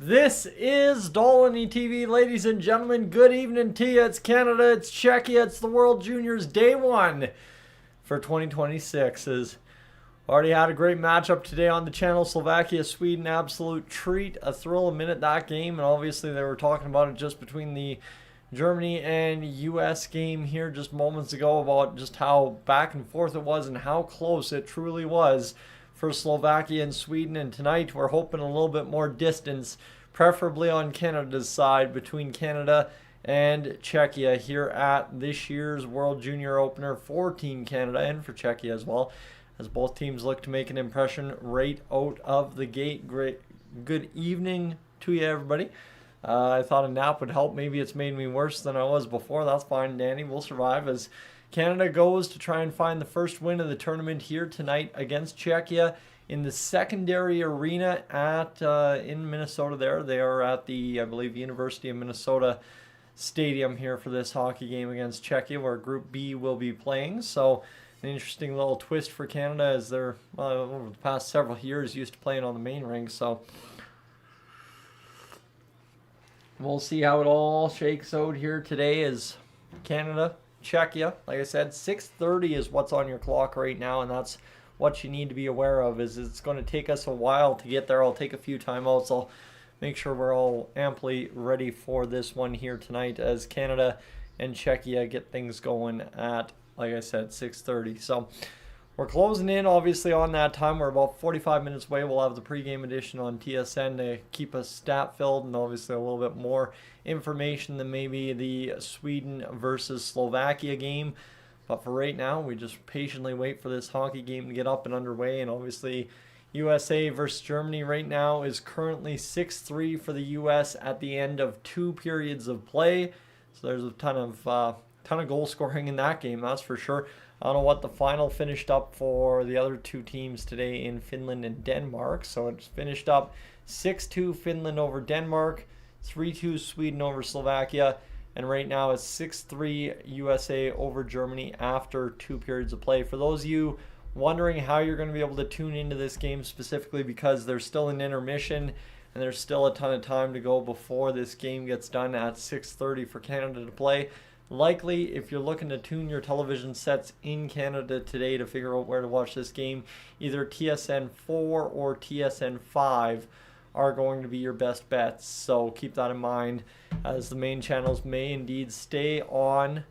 This is Dolany TV, ladies and gentlemen. Good evening to you. It's Canada, it's Czechia, it's the World Juniors Day 1 for 2026. As already had a great matchup today on the channel. Slovakia, Sweden, absolute treat. A thrill a minute, that game. And obviously they were talking about it just between the Germany and US game here just moments ago about just how back and forth it was and how close it truly was for Slovakia and Sweden. And tonight we're hoping a little bit more distance, preferably on Canada's side, between Canada and Czechia here at this year's World Junior opener for Team Canada and for Czechia as well, as both teams look to make an impression right out of the gate. Great, good evening to you, everybody. I thought a nap would help. Maybe it's made me worse than I was before. That's fine, Danny. We'll survive as Canada goes to try and find the first win of the tournament here tonight against Czechia in the secondary arena at in Minnesota. They are at the, I believe, University of Minnesota Stadium here for this hockey game against Czechia, where Group B will be playing. So an interesting little twist for Canada, as they're over the past several years used to playing on the main rink. So we'll see how it all shakes out here today as Canada, Czechia. Like I said, 6:30 is what's on your clock right now, and that's what you need to be aware of. Is it's going to take us a while to get there. I'll take a few timeouts. I'll make sure we're all amply ready for this one here tonight as Canada and Czechia get things going at, like I said, 6:30. So we're closing in, obviously, on that time. We're about 45 minutes away. We'll have the pregame edition on TSN to keep us stat-filled and obviously a little bit more information than maybe the Sweden versus Slovakia game. But for right now, we just patiently wait for this hockey game to get up and underway. And obviously, USA versus Germany right now is currently 6-3 for the US at the end of 2 periods of play. So there's a ton of goal scoring in that game, that's for sure. I don't know what the final finished up for the other two teams today in Finland and Denmark. So it's finished up 6-2 Finland over Denmark, 3-2 Sweden over Slovakia, and right now it's 6-3 USA over Germany after 2 periods of play. For those of you wondering how you're going to be able to tune into this game specifically, because there's still an intermission and there's still a ton of time to go before this game gets done at 6:30 for Canada to play. Likely, if you're looking to tune your television sets in Canada today to figure out where to watch this game, either TSN 4 or TSN 5 are going to be your best bets. So keep that in mind, as the main channels may indeed stay on,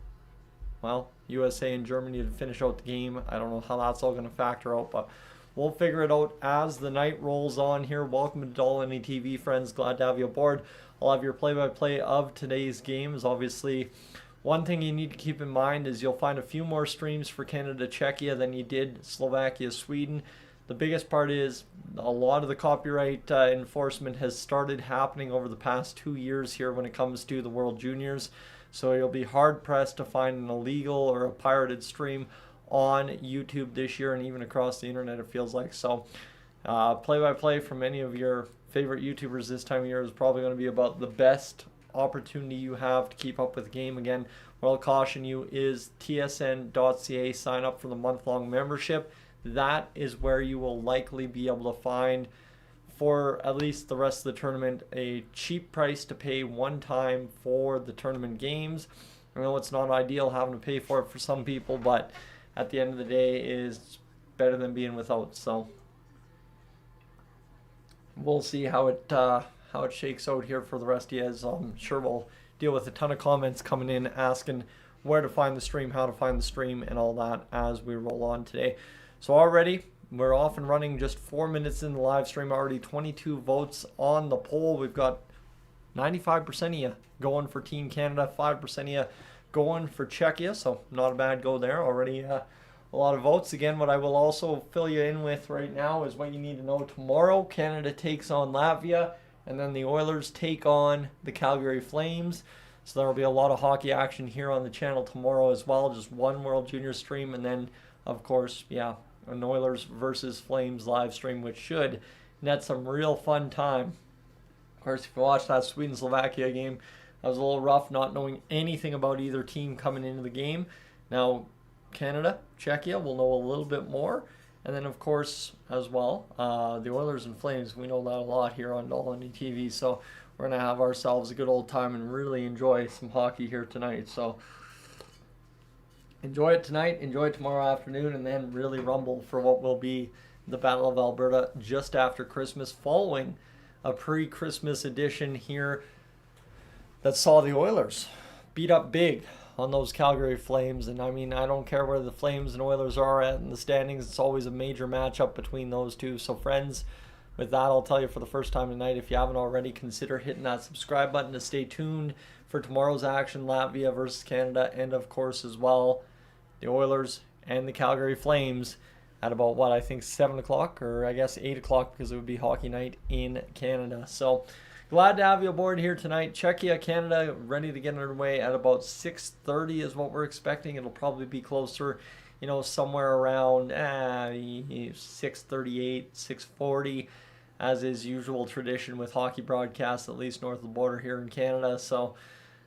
well, USA and Germany to finish out the game. I don't know how that's all going to factor out, but we'll figure it out as the night rolls on here. Welcome to Dolany TV, friends. Glad to have you aboard. I'll have your play-by-play of today's games. Obviously, one thing you need to keep in mind is you'll find a few more streams for Canada, Czechia than you did Slovakia, Sweden. The biggest part is a lot of the copyright enforcement has started happening over the past 2 years here when it comes to the World Juniors. So you'll be hard-pressed to find an illegal or a pirated stream on YouTube this year, and even across the internet, it feels like. So play-by-play from any of your favorite YouTubers this time of year is probably going to be about the best opportunity you have to keep up with the game. Again, what I'll caution you is tsn.ca. Sign up for the month-long membership. That is where you will likely be able to find, for at least the rest of the tournament, a cheap price to pay one time for the tournament games. I know it's not ideal having to pay for it for some people, but at the end of the day, it is better than being without. So we'll see how it shakes out here for the rest of you, as I'm sure we'll deal with a ton of comments coming in asking where to find the stream, how to find the stream, and all that as we roll on today. So already we're off and running, just 4 minutes in the live stream, already 22 votes on the poll. We've got 95% of you going for Team Canada, 5% of you going for Czechia, so not a bad go there. Already a lot of votes. Again, what I will also fill you in with right now is what you need to know. Tomorrow, Canada takes on Latvia, and then the Oilers take on the Calgary Flames. So there will be a lot of hockey action here on the channel tomorrow as well. Just one World Junior stream, and then, of course, yeah, an Oilers versus Flames live stream, which should net some real fun time. Of course, if you watched that Sweden-Slovakia game, that was a little rough, not knowing anything about either team coming into the game. Now, Canada, Czechia, we'll know a little bit more. And then, of course, as well, the Oilers and Flames. We know that a lot here on Dolly TV. So we're going to have ourselves a good old time and really enjoy some hockey here tonight. So enjoy it tonight, enjoy it tomorrow afternoon, and then really rumble for what will be the Battle of Alberta just after Christmas, following a pre-Christmas edition here that saw the Oilers beat up big on those Calgary Flames. And I mean, I don't care where the Flames and Oilers are at in the standings. It's always a major matchup between those two. So friends, with that, I'll tell you for the first time tonight, if you haven't already, consider hitting that subscribe button to stay tuned for tomorrow's action, Latvia versus Canada, and of course as well, the Oilers and the Calgary Flames at about, what, I think 7 o'clock, or I guess 8 o'clock, because it would be hockey night in Canada. So glad to have you aboard here tonight. Czechia, Canada, ready to get underway at about 6:30 is what we're expecting. It'll probably be closer, somewhere around 6:38, 6:40, as is usual tradition with hockey broadcasts, at least north of the border here in Canada. So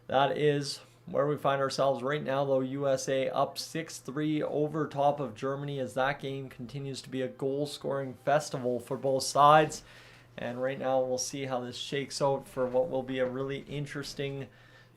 that is where we find ourselves right now, though. USA up 6-3 over top of Germany, as that game continues to be a goal-scoring festival for both sides. And right now we'll see how this shakes out for what will be a really interesting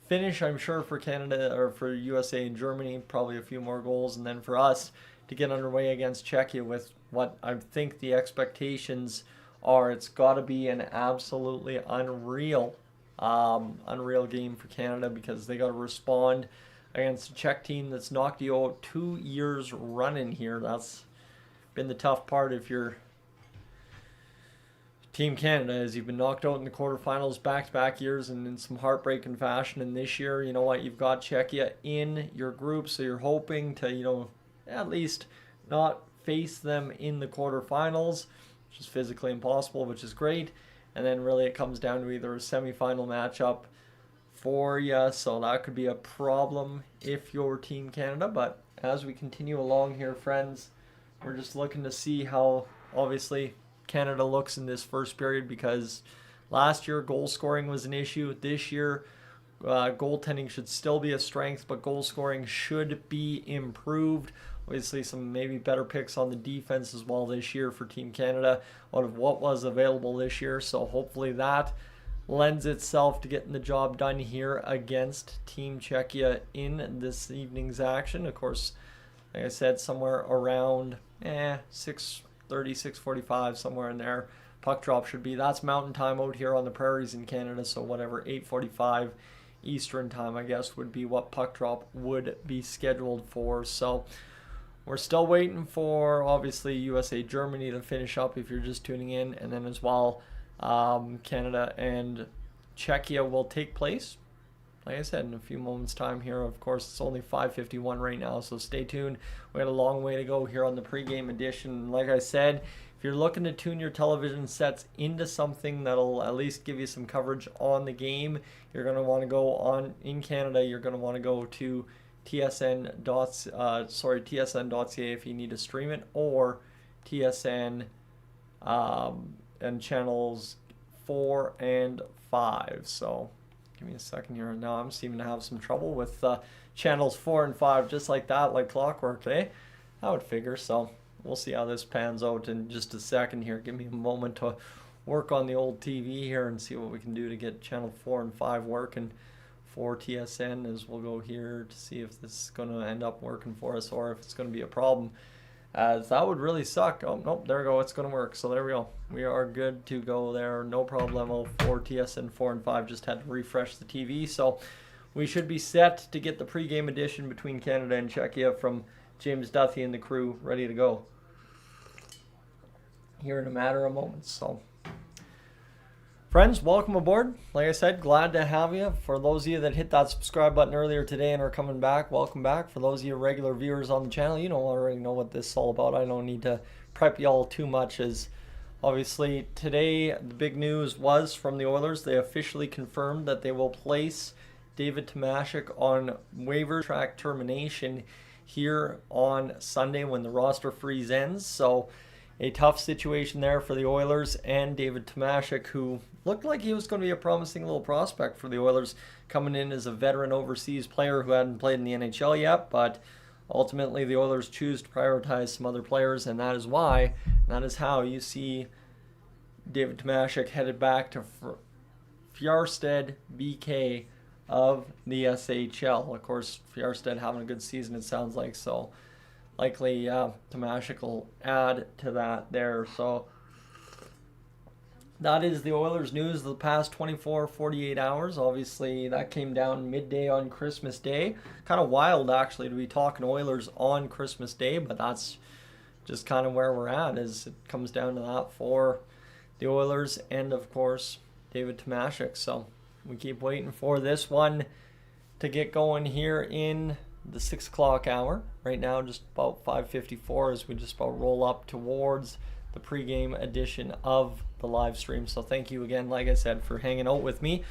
finish, I'm sure, for Canada, or for USA and Germany. Probably a few more goals, and then for us to get underway against Czechia with what I think the expectations are. It's got to be an absolutely unreal game for Canada, because they got to respond against a Czech team that's knocked you out 2 years running here. That's been the tough part if you're Team Canada, as you've been knocked out in the quarterfinals back-to-back years and in some heartbreaking fashion. And this year, you know what, you've got Czechia in your group, so you're hoping to, at least not face them in the quarterfinals, which is physically impossible, which is great. And then really it comes down to either a semifinal matchup for you, so that could be a problem if you're Team Canada. But as we continue along here, friends, we're just looking to see how, obviously, Canada looks in this first period, because last year goal scoring was an issue. This year goaltending should still be a strength, but goal scoring should be improved. Obviously some maybe better picks on the defense as well this year for Team Canada out of what was available this year. So hopefully that lends itself to getting the job done here against Team Czechia in this evening's action. Of course, like I said, somewhere around 6:30, 6:45, somewhere in there. Puck drop should be. That's mountain time out here on the prairies in Canada, so whatever, 8:45 Eastern time, I guess, would be what puck drop would be scheduled for. So we're still waiting for, obviously, USA Germany to finish up if you're just tuning in, and then as well Canada and Czechia will take place, like I said, in a few moments time here. Of course, it's only 5:51 right now, so stay tuned. We got a long way to go here on the pregame edition. Like I said, if you're looking to tune your television sets into something that'll at least give you some coverage on the game, you're going to want to go on, in Canada, you're going to want to go to tsn.ca if you need to stream it, or TSN and channels 4 and 5. So give me a second here. Now I'm seeming to have some trouble with channels 4 and 5, just like that, like clockwork, eh? I would figure. So we'll see how this pans out in just a second here. Give me a moment to work on the old TV here and see what we can do to get channel 4 and 5 working for TSN, as we'll go here to see if this is going to end up working for us or if it's going to be a problem, as that would really suck. Oh, nope, there we go. It's going to work. So there we go. We are good to go there. No problemo for TSN 4 and 5. Just had to refresh the TV. So we should be set to get the pregame edition between Canada and Czechia from James Duthie and the crew ready to go here in a matter of moments. So friends, welcome aboard. Like I said, glad to have you. For those of you that hit that subscribe button earlier today and are coming back, welcome back. For those of you regular viewers on the channel, you already know what this is all about. I don't need to prep you all too much, as obviously today the big news was from the Oilers. They officially confirmed that they will place David Tomashik on waiver track termination here on Sunday when the roster freeze ends. So a tough situation there for the Oilers and David Tomashik, who looked like he was going to be a promising little prospect for the Oilers, coming in as a veteran overseas player who hadn't played in the NHL yet, but ultimately the Oilers choose to prioritize some other players, and that is why, and that is how you see David Tomashek headed back to Fjarstad BK of the SHL. Of course, Fjarstad having a good season, it sounds like, so likely Tomashek will add to that there. So that is the Oilers news of the past 48 hours. Obviously, that came down midday on Christmas Day. Kind of wild, actually, to be talking Oilers on Christmas Day, but that's just kind of where we're at, as it comes down to that for the Oilers and, of course, David Tomashek. So we keep waiting for this one to get going here in the 6 o'clock hour. Right now, just about 5:54 as we just about roll up towards the pregame edition of the live stream. So thank you again, like I said, for hanging out with me.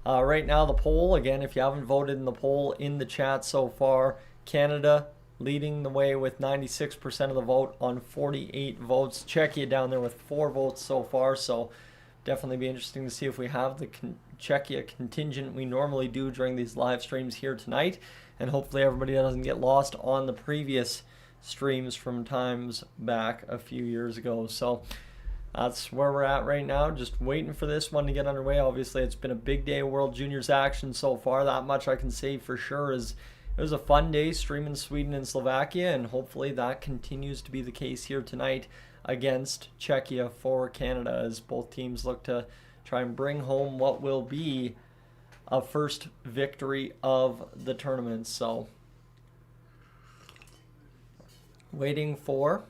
Right now, the poll, again, if you haven't voted in the poll in the chat so far, Canada leading the way with 96% of the vote on 48 votes. Czechia down there with 4 votes so far, so definitely be interesting to see if we have the Czechia contingent we normally do during these live streams here tonight, and hopefully everybody doesn't get lost on the previous streams from times back a few years ago. So that's where we're at right now, just waiting for this one to get underway. Obviously, it's been a big day of World Juniors action so far. That much I can say for sure. Is it was a fun day streaming Sweden and Slovakia, and hopefully that continues to be the case here tonight against Czechia for Canada, as both teams look to try and bring home what will be a first victory of the tournament. So waiting for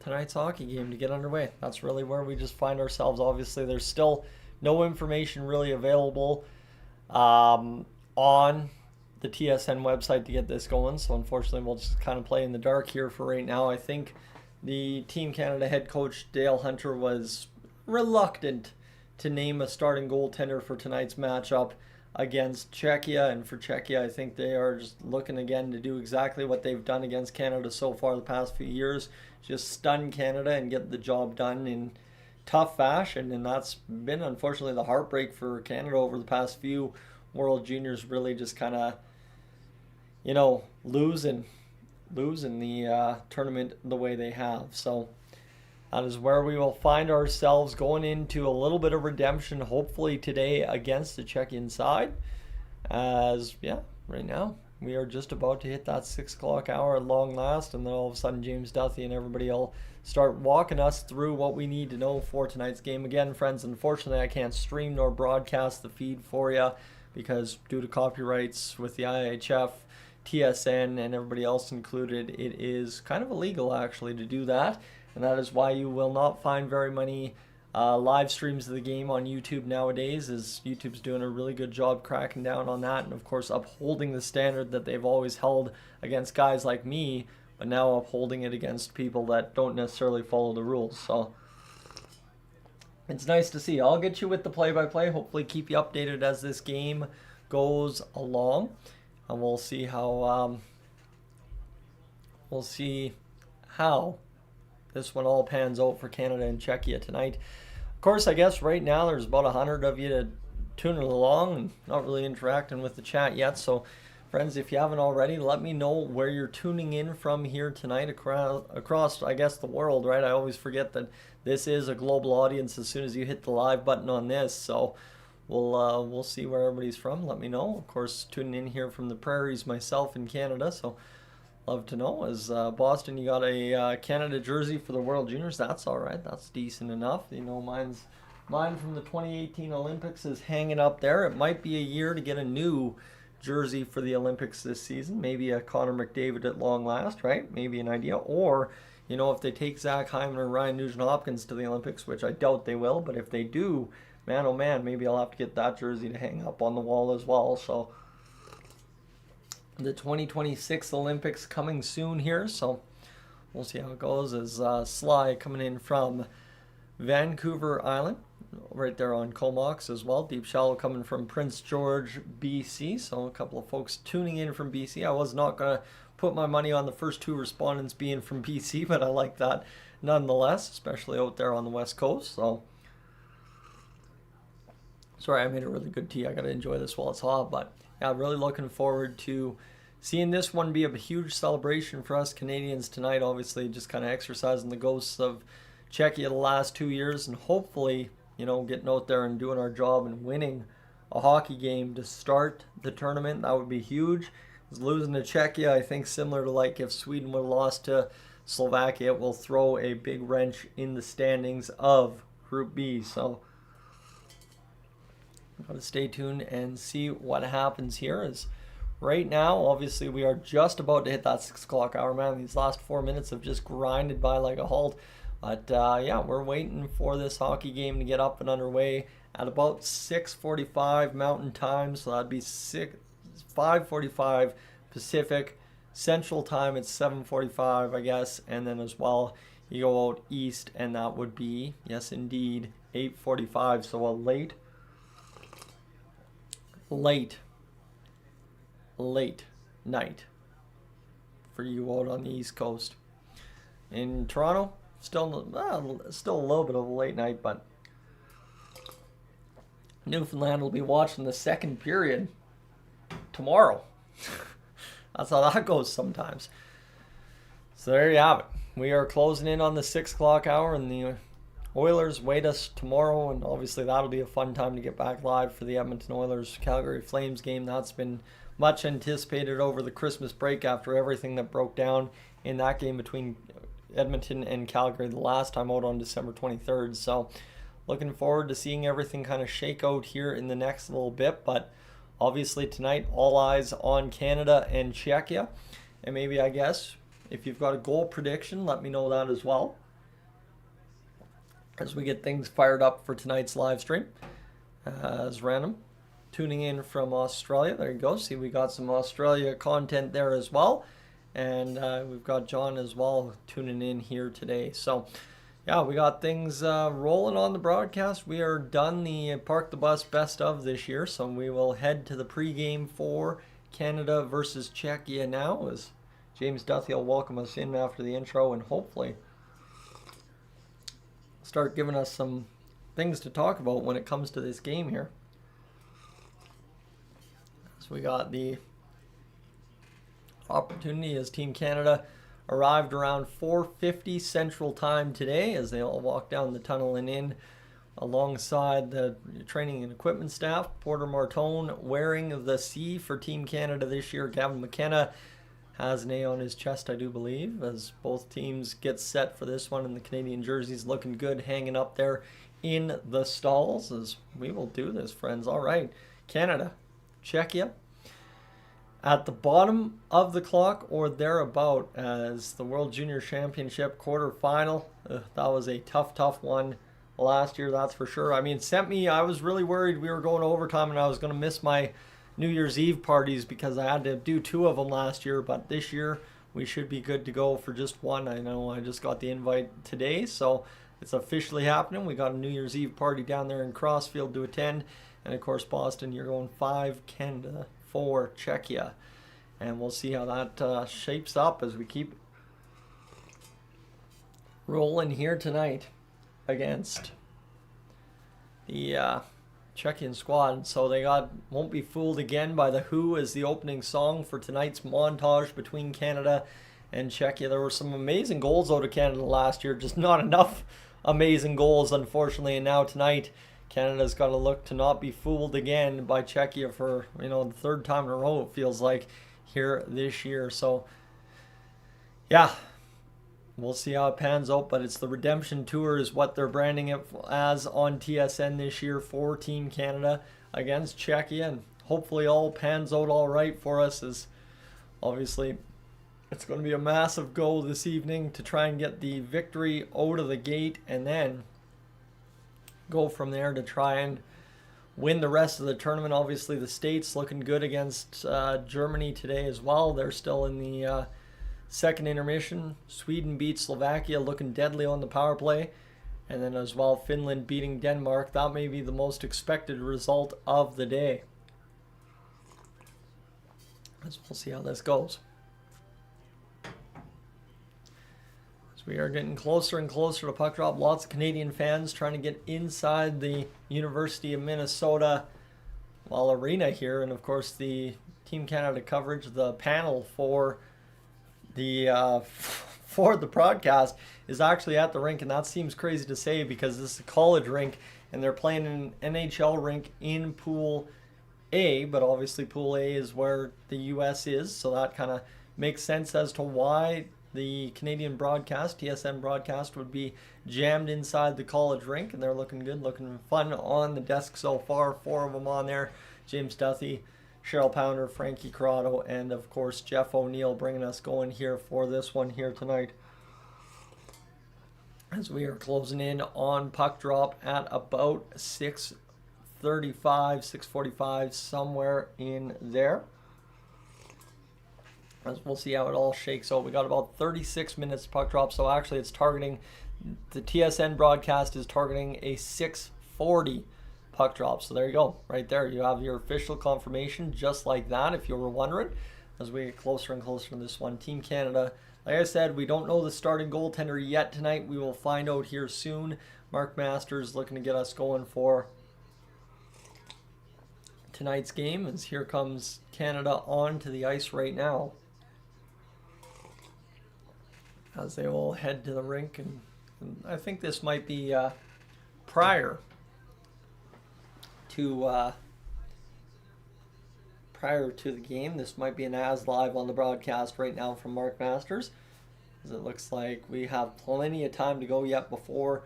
tonight's hockey game to get underway. That's really where we just find ourselves. Obviously, there's still no information really available on the TSN website to get this going, so unfortunately we'll just kind of play in the dark here for right now. I think the Team Canada head coach Dale Hunter was reluctant to name a starting goaltender for tonight's matchup against Czechia, and for Czechia, I think they are just looking again to do exactly what they've done against Canada so far the past few years, just stun Canada and get the job done in tough fashion. And that's been unfortunately the heartbreak for Canada over the past few World Juniors, really just kind of, losing the tournament the way they have. So that is where we will find ourselves going into a little bit of redemption, hopefully today against the Czechian side. As, right now we are just about to hit that 6 o'clock hour at long last, and then all of a sudden James Duthie and everybody will start walking us through what we need to know for tonight's game. Again, friends, unfortunately I can't stream nor broadcast the feed for you because due to copyrights with the IIHF, TSN, and everybody else included, it is kind of illegal actually to do that. And that is why you will not find very many live streams of the game on YouTube nowadays, as YouTube's doing a really good job cracking down on that and, of course, upholding the standard that they've always held against guys like me, but now upholding it against people that don't necessarily follow the rules. So it's nice to see. I'll get you with the play-by-play, hopefully keep you updated as this game goes along, and we'll see how this one all pans out for Canada and Czechia tonight. Of course, I guess right now there's about 100 of you tuning along and not really interacting with the chat yet. So, friends, if you haven't already, let me know where you're tuning in from here tonight across, I guess, the world, right? I always forget that this is a global audience as soon as you hit the live button on this. So we'll see where everybody's from. Let me know. Of course, tuning in here from the prairies myself in Canada. So love to know. As Boston, you got a Canada jersey for the World Juniors. That's all right. That's decent enough. Mine from the 2018 Olympics is hanging up there. It might be a year to get a new jersey for the Olympics this season. Maybe a Connor McDavid at long last, right? Maybe an idea. Or, if they take Zach Hyman or Ryan Nugent-Hopkins to the Olympics, which I doubt they will, but if they do, man, oh man, maybe I'll have to get that jersey to hang up on the wall as well. So the 2026 Olympics coming soon here, so we'll see how it goes. As Sly coming in from Vancouver Island, right there on Comox as well. Deep Shallow coming from Prince George, BC. So a couple of folks tuning in from BC. I was not going to put my money on the first two respondents being from BC, but I like that nonetheless, especially out there on the West Coast. So sorry, I made a really good tea. I got to enjoy this while it's hot, but yeah, really looking forward to seeing this one be a huge celebration for us Canadians tonight. Obviously, just kind of exercising the ghosts of Czechia the last 2 years, and hopefully, getting out there and doing our job and winning a hockey game to start the tournament. That would be huge. Losing to Czechia, I think, similar to like if Sweden would have lost to Slovakia, it will throw a big wrench in the standings of Group B. So, gotta stay tuned and see what happens here. As right now, obviously, we are just about to hit that 6 o'clock hour, man. These last 4 minutes have just grinded by like a halt. But yeah, we're waiting for this hockey game to get up and underway at about 6:45 Mountain Time. So that'd be 5:45 Pacific. Central Time, it's 7:45, I guess. And then as well, you go out east, and that would be, yes, indeed, 8:45. So a late night for you out on the East Coast. In Toronto, still a little bit of a late night, but Newfoundland will be watching the second period tomorrow. That's how that goes sometimes. So there you have it. We are closing in on the 6 o'clock hour, and the Oilers wait us tomorrow, and obviously that'll be a fun time to get back live for the Edmonton Oilers Calgary Flames game. That's been much anticipated over the Christmas break after everything that broke down in that game between Edmonton and Calgary the last time out on December 23rd. So looking forward to seeing everything kind of shake out here in the next little bit. But obviously tonight, all eyes on Canada and Czechia. And maybe, I guess, if you've got a goal prediction, let me know that as well, as we get things fired up for tonight's live stream. As random, tuning in from Australia. There you go. See, we got some Australia content there as well. And we've got John as well tuning in here today. So, yeah, we got things rolling on the broadcast. We are done the Park the Bus best of this year. So we will head to the pregame for Canada versus Czechia now, as James Duthie will welcome us in after the intro and hopefully start giving us some things to talk about when it comes to this game here. So we got the opportunity as Team Canada arrived around 4:50 Central Time today, as they all walk down the tunnel and in alongside the training and equipment staff. Porter Martone wearing the C for Team Canada this year. Gavin McKenna has an A on his chest, I do believe, as both teams get set for this one, and the Canadian jerseys looking good hanging up there in the stalls, as we will do this, friends. All right, Canada, Czechia, at the bottom of the clock or thereabout, as the World Junior Championship quarterfinal. That was a tough one last year, that's for sure. I mean, I was really worried we were going to overtime and I was going to miss my New Year's Eve parties because I had to do 2 of them last year, but this year we should be good to go for just one. I know I just got the invite today, so it's officially happening. We got a New Year's Eve party down there in Crossfield to attend, and of course Boston, you're going 5 Canada, 4 Czechia, and we'll see how that shapes up as we keep rolling here tonight against the Czechian squad. So they Won't Be Fooled Again by The Who as the opening song for tonight's montage between Canada and Czechia. There were some amazing goals out of Canada last year, just not enough amazing goals, unfortunately. And now tonight, Canada's got to look to not be fooled again by Czechia for, the 3rd time in a row, it feels like, here this year. So, yeah, we'll see how it pans out, but it's the Redemption Tour is what they're branding it as on TSN this year for Team Canada against Czechia, and hopefully all pans out all right for us, as obviously it's going to be a massive goal this evening to try and get the victory out of the gate and then go from there to try and win the rest of the tournament. Obviously the States looking good against Germany today as well. They're still in the second intermission. Sweden beat Slovakia, looking deadly on the power play. And then as well, Finland beating Denmark. That may be the most expected result of the day. As we'll see how this goes. As we are getting closer and closer to puck drop. Lots of Canadian fans trying to get inside the University of Minnesota arena here, and of course the Team Canada coverage, the panel for the for the broadcast is actually at the rink, and that seems crazy to say because this is a college rink and they're playing an NHL rink in Pool A, but obviously Pool A is where the U.S. is, so that kind of makes sense as to why the Canadian broadcast, TSN broadcast, would be jammed inside the college rink, and they're looking good, looking fun on the desk so far. 4 of them on there. James Duthie, Cheryl Pounder, Frankie Corrado, and of course Jeff O'Neill bringing us going here for this one here tonight. As we are closing in on puck drop at about 6:35, 6:45, somewhere in there. As we'll see how it all shakes out. We got about 36 minutes puck drop, so actually it's targeting, the TSN broadcast is targeting a 6:40 puck drop. So there you go, right there. You have your official confirmation just like that, if you were wondering. As we get closer and closer to this one, Team Canada, like I said, we don't know the starting goaltender yet tonight. We will find out here soon. Mark Masters looking to get us going for tonight's game, as here comes Canada onto the ice right now, as they will head to the rink. And I think this might be prior to the game. This might be an as live on the broadcast right now from Mark Masters, as it looks like we have plenty of time to go yet before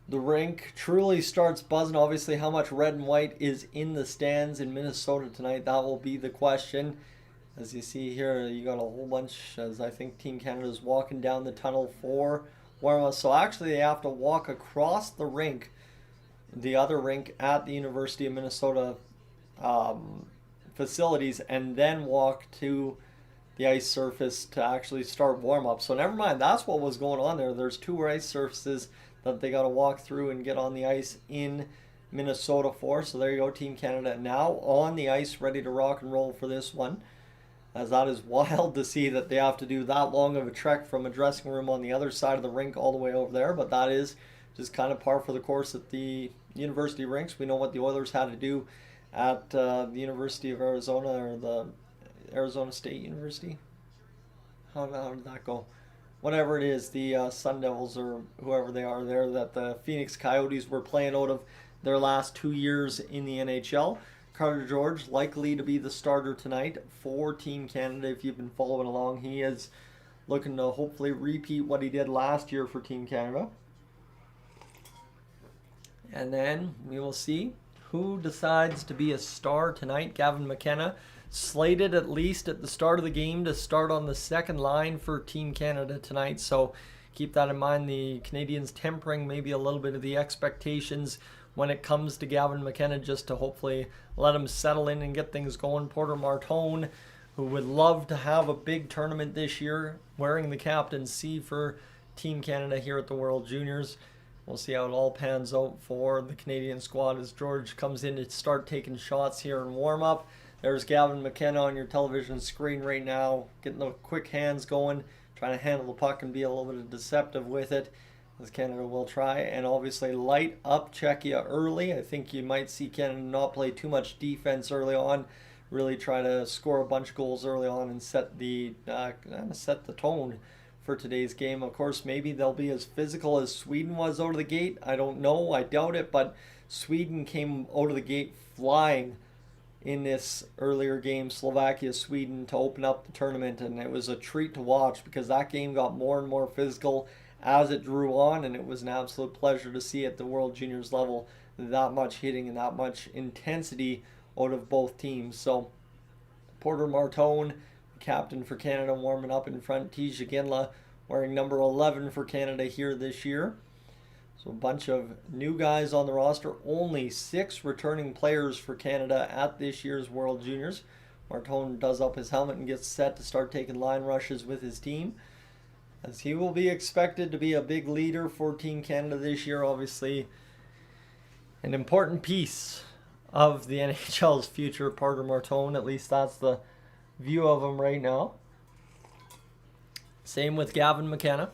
the rink truly starts buzzing. Obviously, how much red and white is in the stands in Minnesota tonight, that will be the question. As you see here, you got a whole bunch, as I think Team Canada is walking down the tunnel for warm-up. So actually they have to walk across the rink, the other rink at the University of Minnesota facilities, and then walk to the ice surface to actually start warm-up. So never mind, that's what was going on there. There's 2 ice surfaces that they got to walk through and get on the ice in Minnesota for. So there you go, Team Canada now on the ice, ready to rock and roll for this one. As that is wild to see that they have to do that long of a trek from a dressing room on the other side of the rink all the way over there. But that is just kind of par for the course at the university rinks. We know what the Oilers had to do at the University of Arizona, or the Arizona State University. How did that go? Whatever it is, the Sun Devils, or whoever they are there, that the Phoenix Coyotes were playing out of their last 2 years in the NHL. Carter George likely to be the starter tonight for Team Canada. If you've been following along, he is looking to hopefully repeat what he did last year for Team Canada. And then we will see who decides to be a star tonight. Gavin McKenna, slated at least at the start of the game to start on the second line for Team Canada tonight. So keep that in mind. The Canadians tempering maybe a little bit of the expectations when it comes to Gavin McKenna, just to hopefully let him settle in and get things going. Porter Martone, who would love to have a big tournament this year, wearing the captaincy for Team Canada here at the World Juniors. We'll see how it all pans out for the Canadian squad as George comes in to start taking shots here in warm-up. There's Gavin McKenna on your television screen right now, getting the quick hands going, trying to handle the puck and be a little bit deceptive with it, as Canada will try, and obviously light up Czechia early. I think you might see Canada not play too much defense early on, really try to score a bunch of goals early on and set the tone for today's game. Of course, maybe they'll be as physical as Sweden was out of the gate. I don't know, I doubt it, but Sweden came out of the gate flying in this earlier game, Slovakia-Sweden, to open up the tournament, and it was a treat to watch because that game got more and more physical as it drew on, and it was an absolute pleasure to see at the World Juniors level that much hitting and that much intensity out of both teams. So Porter Martone, captain for Canada, warming up in front. Tisha Ginla wearing number 11 for Canada here this year. So a bunch of new guys on the roster. Only 6 returning players for Canada at this year's World Juniors. Martone does up his helmet and gets set to start taking line rushes with his team, as he will be expected to be a big leader for Team Canada this year. Obviously an important piece of the NHL's future, Porter Martone. At least that's the view of him right now. Same with Gavin McKenna.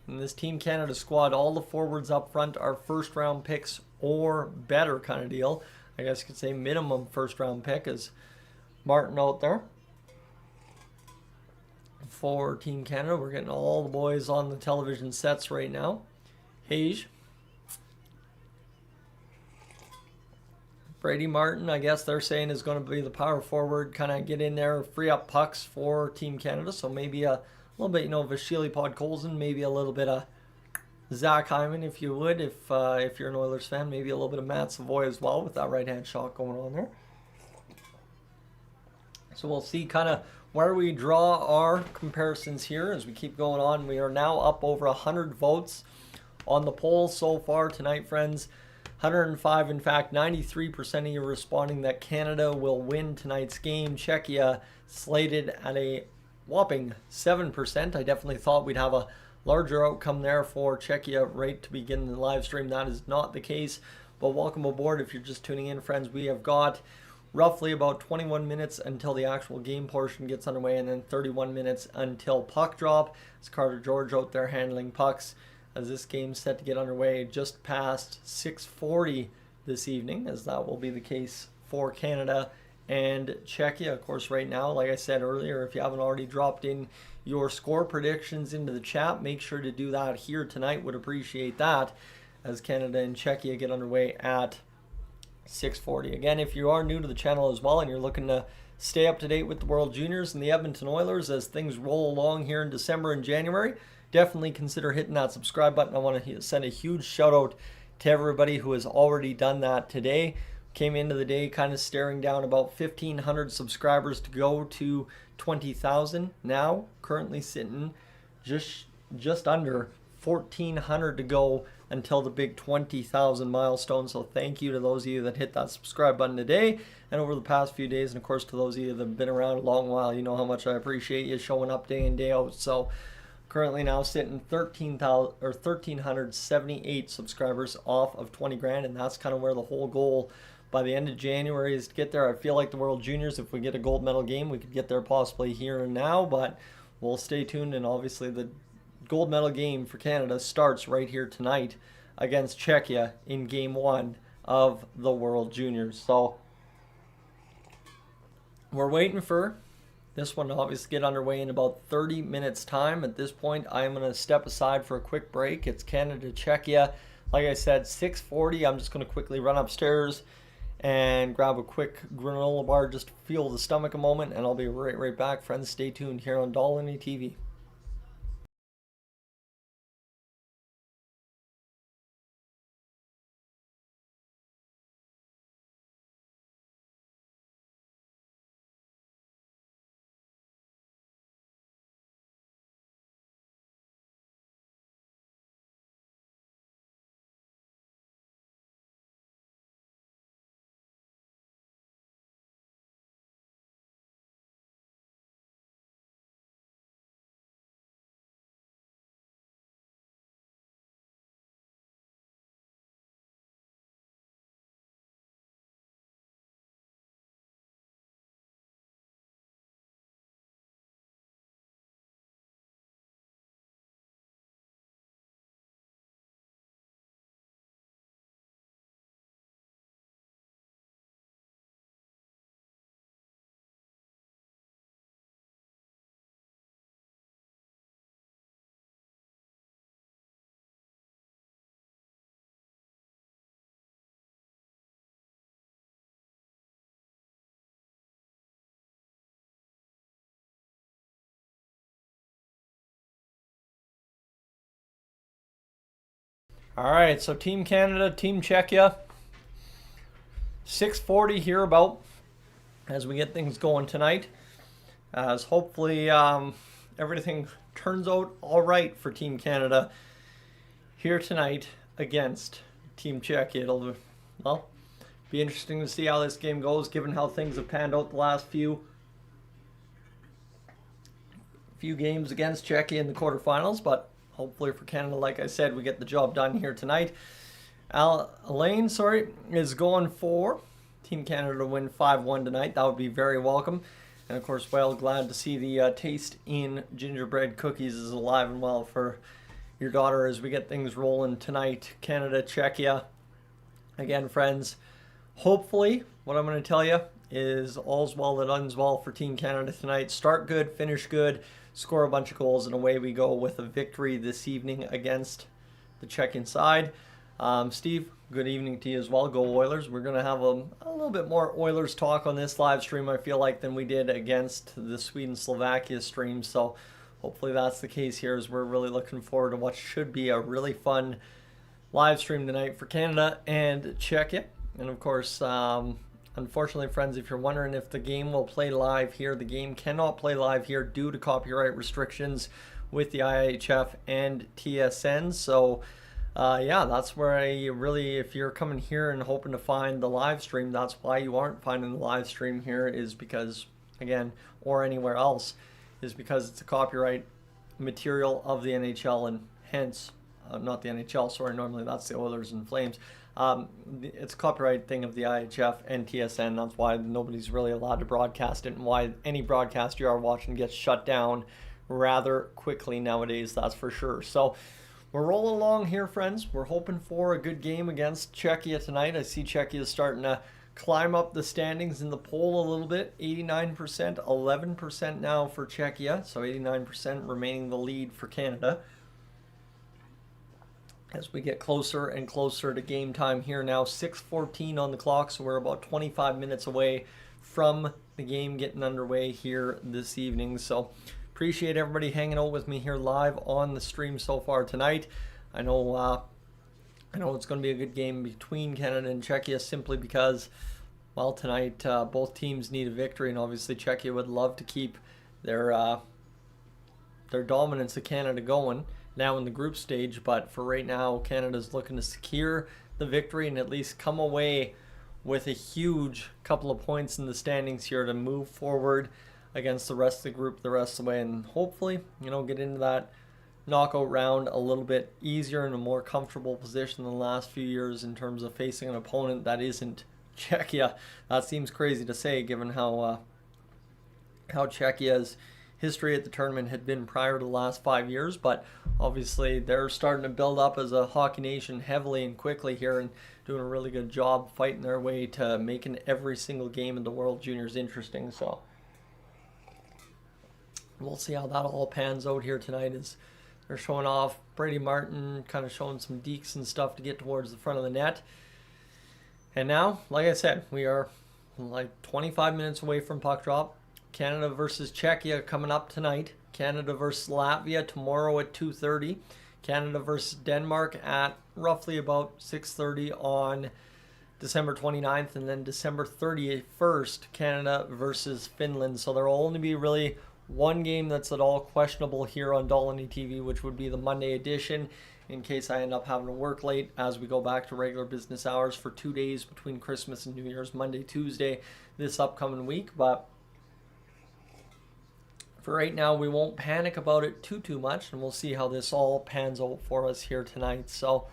In this Team Canada squad, all the forwards up front are first round picks or better kind of deal. I guess you could say minimum first-round pick, is Martin out there for Team Canada. We're getting all the boys on the television sets right now. Hage, Brady Martin, I guess they're saying, is going to be the power forward, kind of get in there, free up pucks for Team Canada. So maybe a little bit, Vasily Podkolzin, maybe a little bit of Zach Hyman, if you would, if you're an Oilers fan, maybe a little bit of Matt Savoy as well with that right-hand shot going on there. So we'll see kind of where we draw our comparisons here as we keep going on. We are now up over 100 votes on the poll so far tonight, friends. 105, in fact, 93% of you responding that Canada will win tonight's game. Czechia slated at a whopping 7%. I definitely thought we'd have a larger outcome there for Czechia right to begin the live stream. That is not the case, but welcome aboard if you're just tuning in, friends. We have got roughly about 21 minutes until the actual game portion gets underway, and then 31 minutes until puck drop. It's Carter George out there handling pucks as this game's set to get underway just past 6:40 this evening, as that will be the case for Canada and Czechia. Of course, right now, like I said earlier, if you haven't already dropped in your score predictions into the chat, make sure to do that here tonight. Would appreciate that as Canada and Czechia get underway at 6:40. Again, if you are new to the channel as well and you're looking to stay up to date with the World Juniors and the Edmonton Oilers as things roll along here in December and January, definitely consider hitting that subscribe button. I want to send a huge shout out to everybody who has already done that today. Came into the day kind of staring down about 1,500 subscribers to go to 20,000. Now, currently sitting just under 1,400 to go until the big 20,000 milestone. So thank you to those of you that hit that subscribe button today and over the past few days. And of course, to those of you that have been around a long while, you know how much I appreciate you showing up day in, day out. So currently now sitting 1,378 subscribers off of 20 grand, and that's kind of where the whole goal by the end of January is to get there. I feel like the World Juniors, if we get a gold medal game, we could get there possibly here and now, but we'll stay tuned. And obviously the gold medal game for Canada starts right here tonight against Czechia in game 1 of the World Juniors. So we're waiting for this one to obviously get underway in about 30 minutes time. At this point, I am going to step aside for a quick break. It's Canada, Czechia. Like I said, 6:40. I'm just going to quickly run upstairs and grab a quick granola bar just to fuel the stomach a moment, and I'll be right back. Friends, stay tuned here on Dolly TV. All right, so Team Canada, Team Czechia, 6:40 here about as we get things going tonight. As hopefully everything turns out all right for Team Canada here tonight against Team Czechia. It'll, well, be interesting to see how this game goes, given how things have panned out the last few games against Czechia in the quarterfinals, but hopefully for Canada, like I said, we get the job done here tonight. Elaine, is going for Team Canada to win 5-1 tonight. That would be very welcome. And of course, well, glad to see the taste in gingerbread cookies is alive and well for your daughter as we get things rolling tonight. Canada, Czechia. Again, friends, hopefully, what I'm going to tell you is all's well that ends well for Team Canada tonight. Start good, finish good, score a bunch of goals, and away we go with a victory this evening against the Czechian side. Steve, good evening to you as well. Go Oilers. We're going to have a little bit more Oilers talk on this live stream, I feel like, than we did against the Sweden-Slovakia stream. So hopefully that's the case here, as we're really looking forward to what should be a really fun live stream tonight for Canada and Czechia. And of course, unfortunately, friends, if you're wondering if the game will play live here, the game cannot play live here due to copyright restrictions with the IIHF and TSN. So yeah, that's where if you're coming here and hoping to find the live stream, that's why you aren't finding the live stream here, is because, again, or anywhere else, is because it's a copyright material of the NHL, and hence, not the NHL, sorry, normally that's the Oilers and Flames. It's a copyright thing of the IIHF and TSN. That's why nobody's really allowed to broadcast it, and why any broadcast you are watching gets shut down rather quickly nowadays, that's for sure. So we're rolling along here, friends. We're hoping for a good game against Czechia tonight. I see Czechia starting to climb up the standings in the poll a little bit. 89%, 11% now for Czechia. So 89% remaining the lead for Canada, as we get closer and closer to game time here now. 6:14 on the clock, so we're about 25 minutes away from the game getting underway here this evening. So appreciate everybody hanging out with me here live on the stream so far tonight. I know it's going to be a good game between Canada and Czechia, simply because, well, tonight both teams need a victory, and obviously Czechia would love to keep their dominance of Canada going now in the group stage. But for right now, Canada's looking to secure the victory and at least come away with a huge couple of points in the standings here to move forward against the rest of the group the rest of the way, and hopefully, get into that knockout round a little bit easier, in a more comfortable position than the last few years in terms of facing an opponent that isn't Czechia. That seems crazy to say, given how Czechia's history at the tournament had been prior to the last 5 years, but obviously they're starting to build up as a hockey nation heavily and quickly here, and doing a really good job fighting their way to making every single game in the World Juniors interesting. So we'll see how that all pans out here tonight, as they're showing off Brady Martin, kind of showing some dekes and stuff to get towards the front of the net. And now, like I said, we are like 25 minutes away from puck drop. Canada versus Czechia coming up tonight. Canada versus Latvia tomorrow at 2:30. Canada versus Denmark at roughly about 6:30 on December 29th. And then December 31st, Canada versus Finland. So there will only be really one game that's at all questionable here on Dolany TV, which would be the Monday edition, in case I end up having to work late as we go back to regular business hours for 2 days between Christmas and New Year's, Monday, Tuesday, this upcoming week. But for right now, we won't panic about it too much, and we'll see how this all pans out for us here tonight. So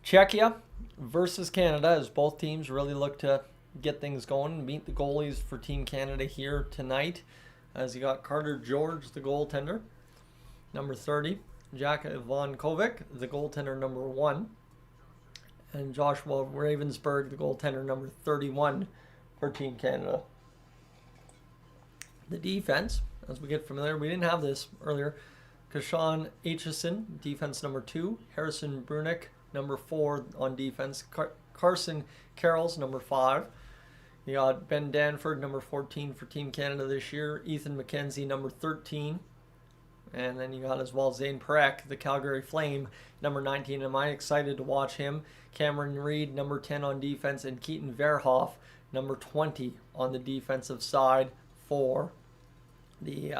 Czechia versus Canada, as both teams really look to get things going and meet the goalies for Team Canada here tonight, as you got Carter George, the goaltender, number 30, Jack Ivankovic, the goaltender, number 1, and Joshua Ravensburg, the goaltender, number 31 for Team Canada. The defense, as we get familiar, we didn't have this earlier. Kashan Aitchison, defense number 2. Harrison Brunick, number 4 on defense. Carson Carrolls, number 5. You got Ben Danford, number 14 for Team Canada this year. Ethan McKenzie, number 13. And then you got as well Zane Perek, the Calgary Flame, number 19. Am I excited to watch him? Cameron Reed, number 10 on defense. And Keaton Verhoff, number 20 on the defensive side for the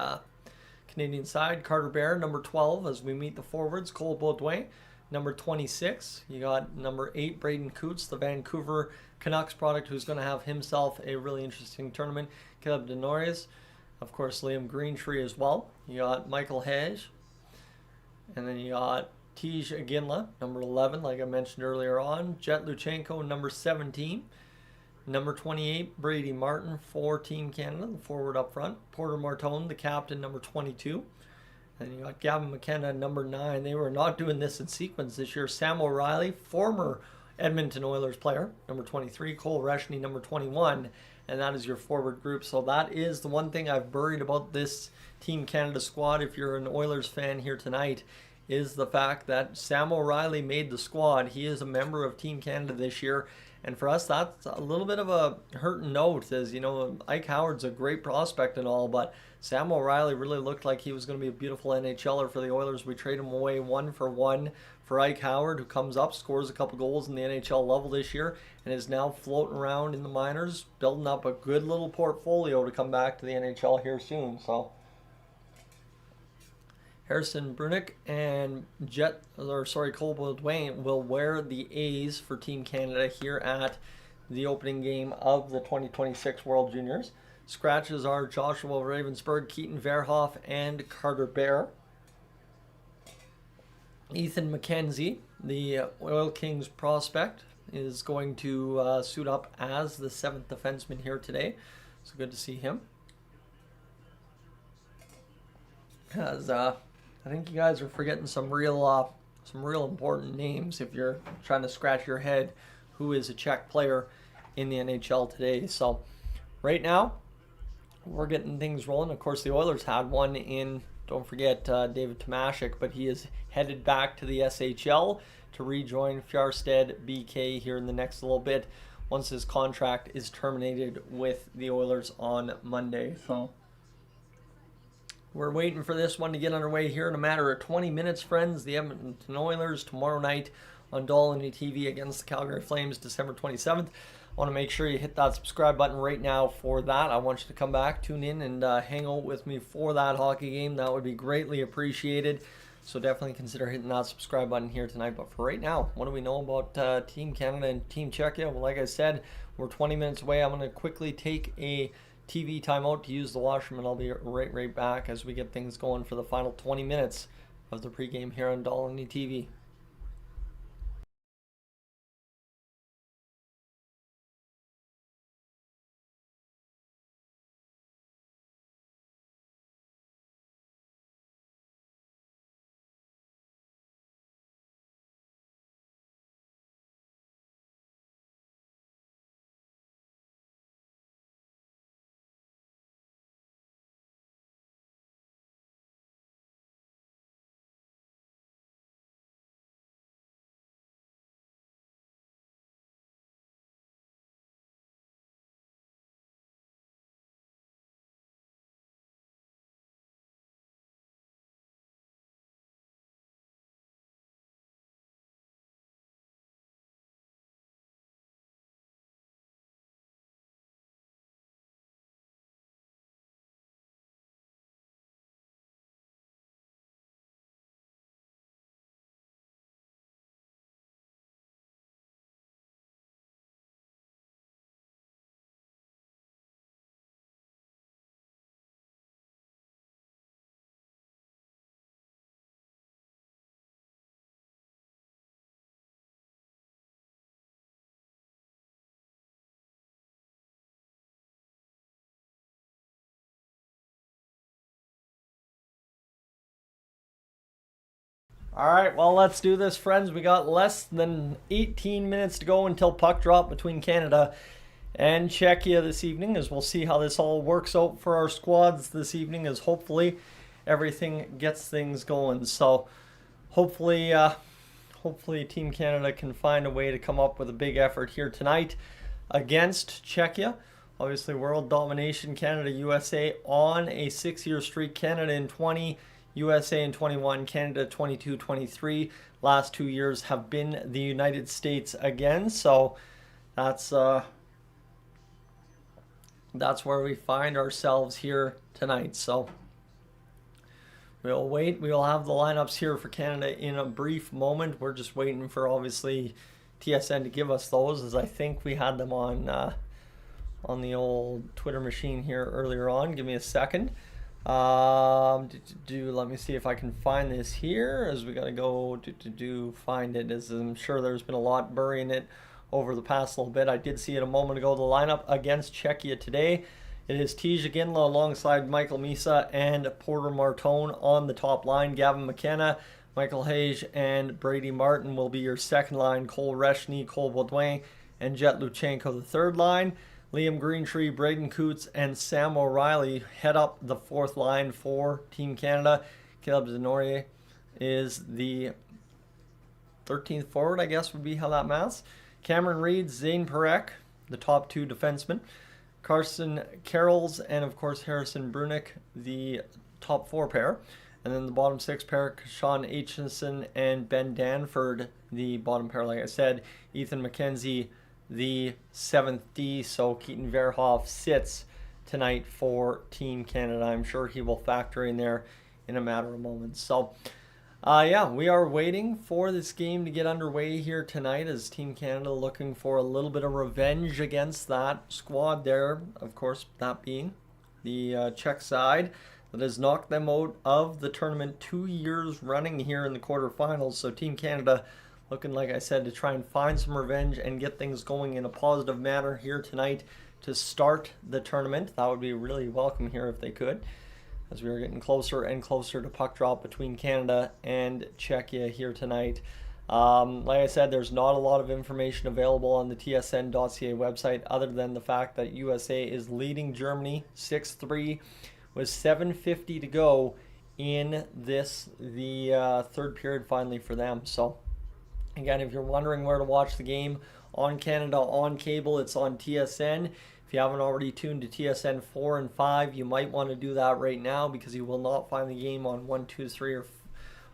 Canadian side. Carter Bear, number 12, as we meet the forwards. Cole Baudouin, number 26. You got number 8, Braden Coots, the Vancouver Canucks product, who's going to have himself a really interesting tournament. Caleb Denories, of course, Liam Greentree as well. You got Michael Hedge, and then you got Tej Aginla, number 11, like I mentioned earlier on. Jet Luchenko, number 17. Number 28, Brady Martin for Team Canada, the forward up front. Porter Martone, the captain, number 22. And you got Gavin McKenna, number 9. They were not doing this in sequence this year. Sam O'Reilly, former Edmonton Oilers player, number 23, Cole Reshney, number 21, and that is your forward group. So that is the one thing I've buried about this Team Canada squad, if you're an Oilers fan here tonight, is the fact that Sam O'Reilly made the squad. He is a member of Team Canada this year, and for us, that's a little bit of a hurting note, as you know, Ike Howard's a great prospect and all, but Sam O'Reilly really looked like he was going to be a beautiful NHLer for the Oilers. We trade him away 1-for-1 for Ike Howard, who comes up, scores a couple goals in the NHL level this year, and is now floating around in the minors, building up a good little portfolio to come back to the NHL here soon. So Harrison Brunick and Cole Baudouin will wear the A's for Team Canada here at the opening game of the 2026 World Juniors. Scratches are Joshua Ravensburg, Keaton Verhoff, and Carter Bear. Ethan McKenzie, the Oil Kings prospect, is going to suit up as the 7th defenseman here today. So good to see him. As I think you guys are forgetting some real important names if you're trying to scratch your head who is a Czech player in the NHL today. So right now we're getting things rolling. Of course, the Oilers had one in, don't forget, David Tomashik, but he is headed back to the SHL to rejoin Fjarstad BK here in the next little bit once his contract is terminated with the Oilers on Monday. So we're waiting for this one to get underway here in a matter of 20 minutes, friends. The Edmonton Oilers tomorrow night on Dolly TV against the Calgary Flames, December 27th. I want to make sure you hit that subscribe button right now for that. I want you to come back, tune in, and hang out with me for that hockey game. That would be greatly appreciated. So definitely consider hitting that subscribe button here tonight. But for right now, what do we know about Team Canada and Team Czechia? Well, like I said, we're 20 minutes away. I'm going to quickly take a TV timeout to use the washroom, and I'll be right back as we get things going for the final 20 minutes of the pregame here on Dolly TV. All right, well, let's do this, friends. We got less than 18 minutes to go until puck drop between Canada and Czechia this evening, as we'll see how this all works out for our squads this evening, as hopefully everything gets things going. So hopefully Team Canada can find a way to come up with a big effort here tonight against Czechia. Obviously, world domination, Canada, USA on a 6-year streak. Canada in 20, USA in 21, Canada 22, 23. Last 2 years have been the United States again. So that's where we find ourselves here tonight. So we'll wait. We'll have the lineups here for Canada in a brief moment. We're just waiting for, obviously, TSN to give us those, as I think we had them on the old Twitter machine here earlier on. Give me a second. Let me see if I can find this here, as we gotta go find it, as I'm sure there's been a lot burying it over the past little bit. I did see it a moment ago. The lineup against Czechia today: it is Tij Ginla alongside Michael Misa and Porter Martone on the top line. Gavin McKenna, Michael Hage and Brady Martin will be your second line. Cole Reshny, Cole Baudouin, and Jet Luchenko the third line. Liam Greentree, Braden Coots, and Sam O'Reilly head up the fourth line for Team Canada. Caleb Zenoria is the 13th forward, I guess would be how that maths. Cameron Reed, Zane Parekh, the top two defensemen. Carson Carrolls, and of course Harrison Brunick, the top four pair. And then the bottom six pair, Sean Aitchison and Ben Danford, the bottom pair, like I said. Ethan McKenzie, the 7th D. So Keaton Verhoff sits tonight for Team Canada. I'm sure he will factor in there in a matter of moments. So, yeah, we are waiting for this game to get underway here tonight as Team Canada looking for a little bit of revenge against that squad there. Of course, that being the Czech side that has knocked them out of the tournament 2 years running here in the quarterfinals. So Team Canada looking, like I said, to try and find some revenge and get things going in a positive manner here tonight to start the tournament. That would be really welcome here if they could, as we are getting closer and closer to puck drop between Canada and Czechia here tonight. Like I said, there's not a lot of information available on the tsn.ca website other than the fact that USA is leading Germany 6-3 with 7:50 to go in the third period finally for them. So again, if you're wondering where to watch the game on Canada on cable, it's on TSN. If you haven't already tuned to TSN 4 and 5, you might want to do that right now because you will not find the game on 1, 2, 3 or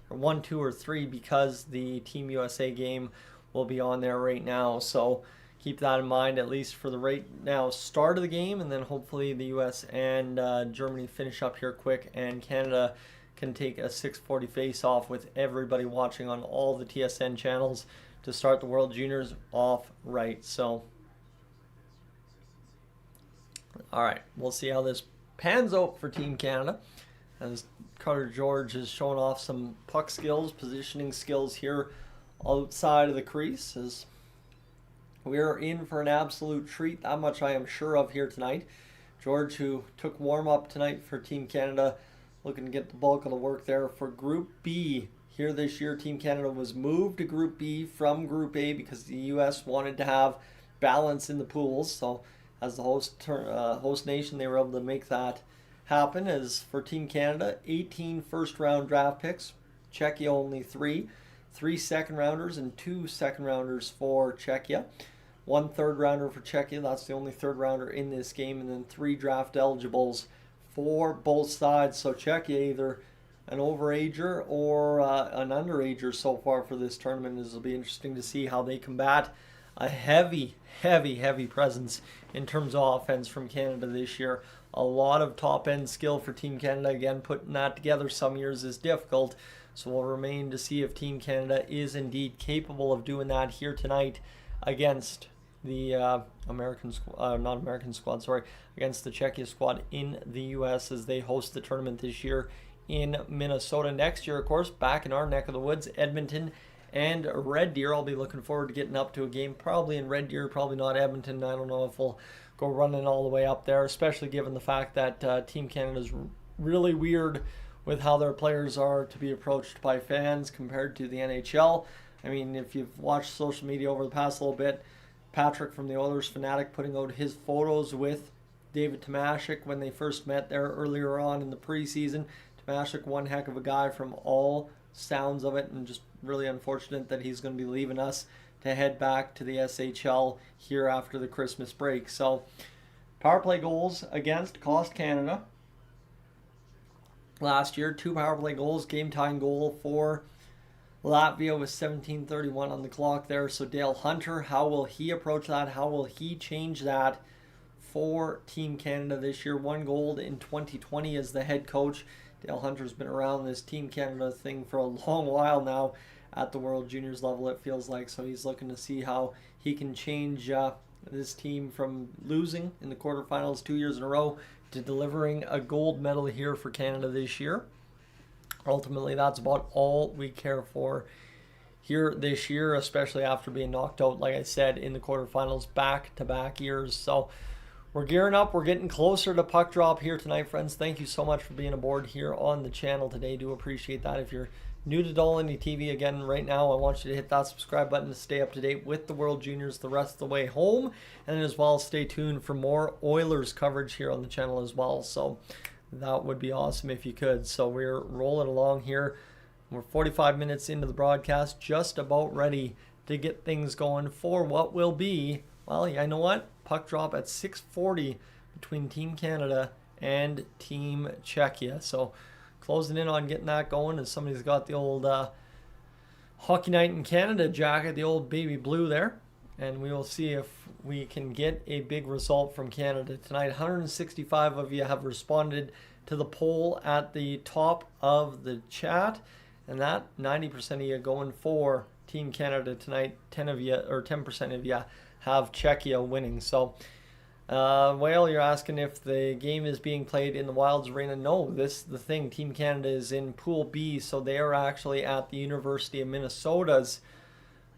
1, 2 or 3 because the Team USA game will be on there right now. So keep that in mind, at least for the right now start of the game, and then hopefully the US and Germany finish up here quick, and Canada can take a 6:40 face-off with everybody watching on all the TSN channels to start the World Juniors off right. So, all right, we'll see how this pans out for Team Canada as Carter George is showing off some puck skills, positioning skills here outside of the crease, as we are in for an absolute treat. That much I am sure of here tonight. George, who took warm-up tonight for Team Canada, looking to get the bulk of the work there for Group B. Here this year, Team Canada was moved to Group B from Group A because the U.S. wanted to have balance in the pools. So as the host nation, they were able to make that happen. As for Team Canada, 18 first-round draft picks. Czechia only 3. 3 second-rounders and 2 second-rounders for Czechia. 1 third-rounder for Czechia. That's the only third-rounder in this game. And then 3 draft eligibles for both sides. So Czechia either an overager or an underager so far for this tournament. This will be interesting to see how they combat a heavy presence in terms of offense from Canada this year. A lot of top-end skill for Team Canada. Again, putting that together some years is difficult. So we'll remain to see if Team Canada is indeed capable of doing that here tonight against the against the Czechia squad in the U.S. as they host the tournament this year in Minnesota. Next year, of course, back in our neck of the woods, Edmonton and Red Deer. I'll be looking forward to getting up to a game, probably in Red Deer, probably not Edmonton. I don't know if we'll go running all the way up there, especially given the fact that Team Canada is really weird with how their players are to be approached by fans compared to the NHL. I mean, if you've watched social media over the past little bit, Patrick from the Oilers Fanatic putting out his photos with David Tomashik when they first met there earlier on in the preseason. Tomashik, one heck of a guy from all sounds of it, and just really unfortunate that he's going to be leaving us to head back to the SHL here after the Christmas break. So, power play goals against cost Canada. Last year, 2 power play goals, game-tying goal for Latvia with 17:31 on the clock there. So Dale Hunter, how will he approach that? How will he change that for Team Canada this year? 1 goal in 2020 as the head coach. Dale Hunter's been around this Team Canada thing for a long while now at the World Juniors level, it feels like. So he's looking to see how he can change this team from losing in the quarterfinals 2 years in a row to delivering a gold medal here for Canada this year. Ultimately, that's about all we care for here this year, especially after being knocked out, like I said, in the quarterfinals back-to-back years. So we're gearing up. We're getting closer to puck drop here tonight, friends. Thank you so much for being aboard here on the channel today. Do appreciate that. If you're New to Dolly TV, again, right now, I want you to hit that subscribe button to stay up to date with the World Juniors the rest of the way home. And as well, stay tuned for more Oilers coverage here on the channel as well. So that would be awesome if you could. So we're rolling along here. We're 45 minutes into the broadcast, just about ready to get things going for what will be, well, you know what? Puck drop at 6:40 between Team Canada and Team Czechia. So closing in on getting that going, and somebody's got the old Hockey Night in Canada jacket, the old baby blue there. And we will see if we can get a big result from Canada tonight. 165 of you have responded to the poll at the top of the chat, and that 90% of you going for Team Canada tonight. 10% of you have Czechia winning. So Whale, you're asking if the game is being played in the Wilds Arena. No, this is the thing. Team Canada is in Pool B, so they are actually at the University of Minnesota's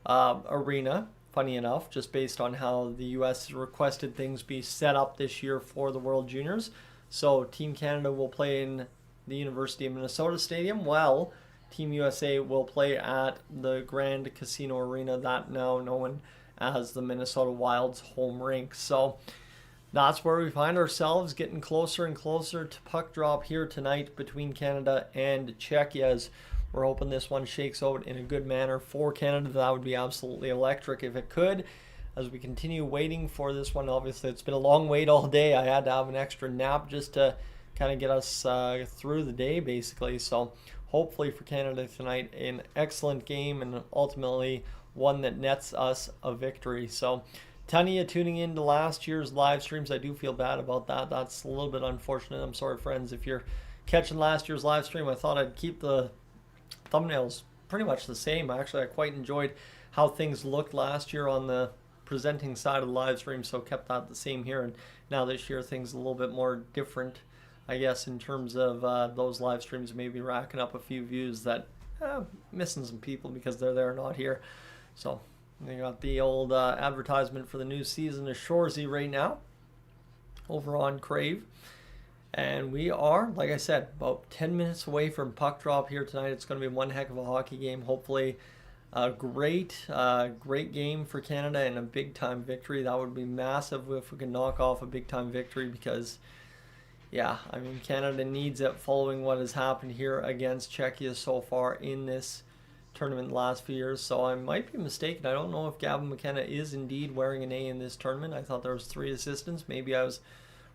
arena, funny enough, just based on how the U.S. requested things be set up this year for the World Juniors. So Team Canada will play in the University of Minnesota Stadium, while Team USA will play at the Grand Casino Arena, that now known as the Minnesota Wild's home rink. So that's where we find ourselves, getting closer and closer to puck drop here tonight between Canada and Czechia, as we're hoping this one shakes out in a good manner for Canada. That would be absolutely electric if it could. As we continue waiting for this one, obviously it's been a long wait all day. I had to have an extra nap just to kind of get us through the day, basically. So hopefully for Canada tonight, an excellent game, and ultimately one that nets us a victory. So ton of you tuning in to last year's live streams. I do feel bad about that. That's a little bit unfortunate. I'm sorry, friends, if you're catching last year's live stream. I thought I'd keep the thumbnails pretty much the same. Actually, I quite enjoyed how things looked last year on the presenting side of the live stream, so kept that the same here. And now this year things a little bit more different, I guess, in terms of those live streams maybe racking up a few views that missing some people because they're there, not here. So they got the old advertisement for the new season of Shoresy right now over on Crave. And we are, like I said, about 10 minutes away from puck drop here tonight. It's going to be one heck of a hockey game. Hopefully a great game for Canada and a big-time victory. That would be massive if we can knock off a big-time victory, because, yeah, I mean, Canada needs it following what has happened here against Czechia so far in this tournament the last few years. So I might be mistaken. I don't know if Gavin McKenna is indeed wearing an A in this tournament. I thought there was 3 assistants. Maybe I was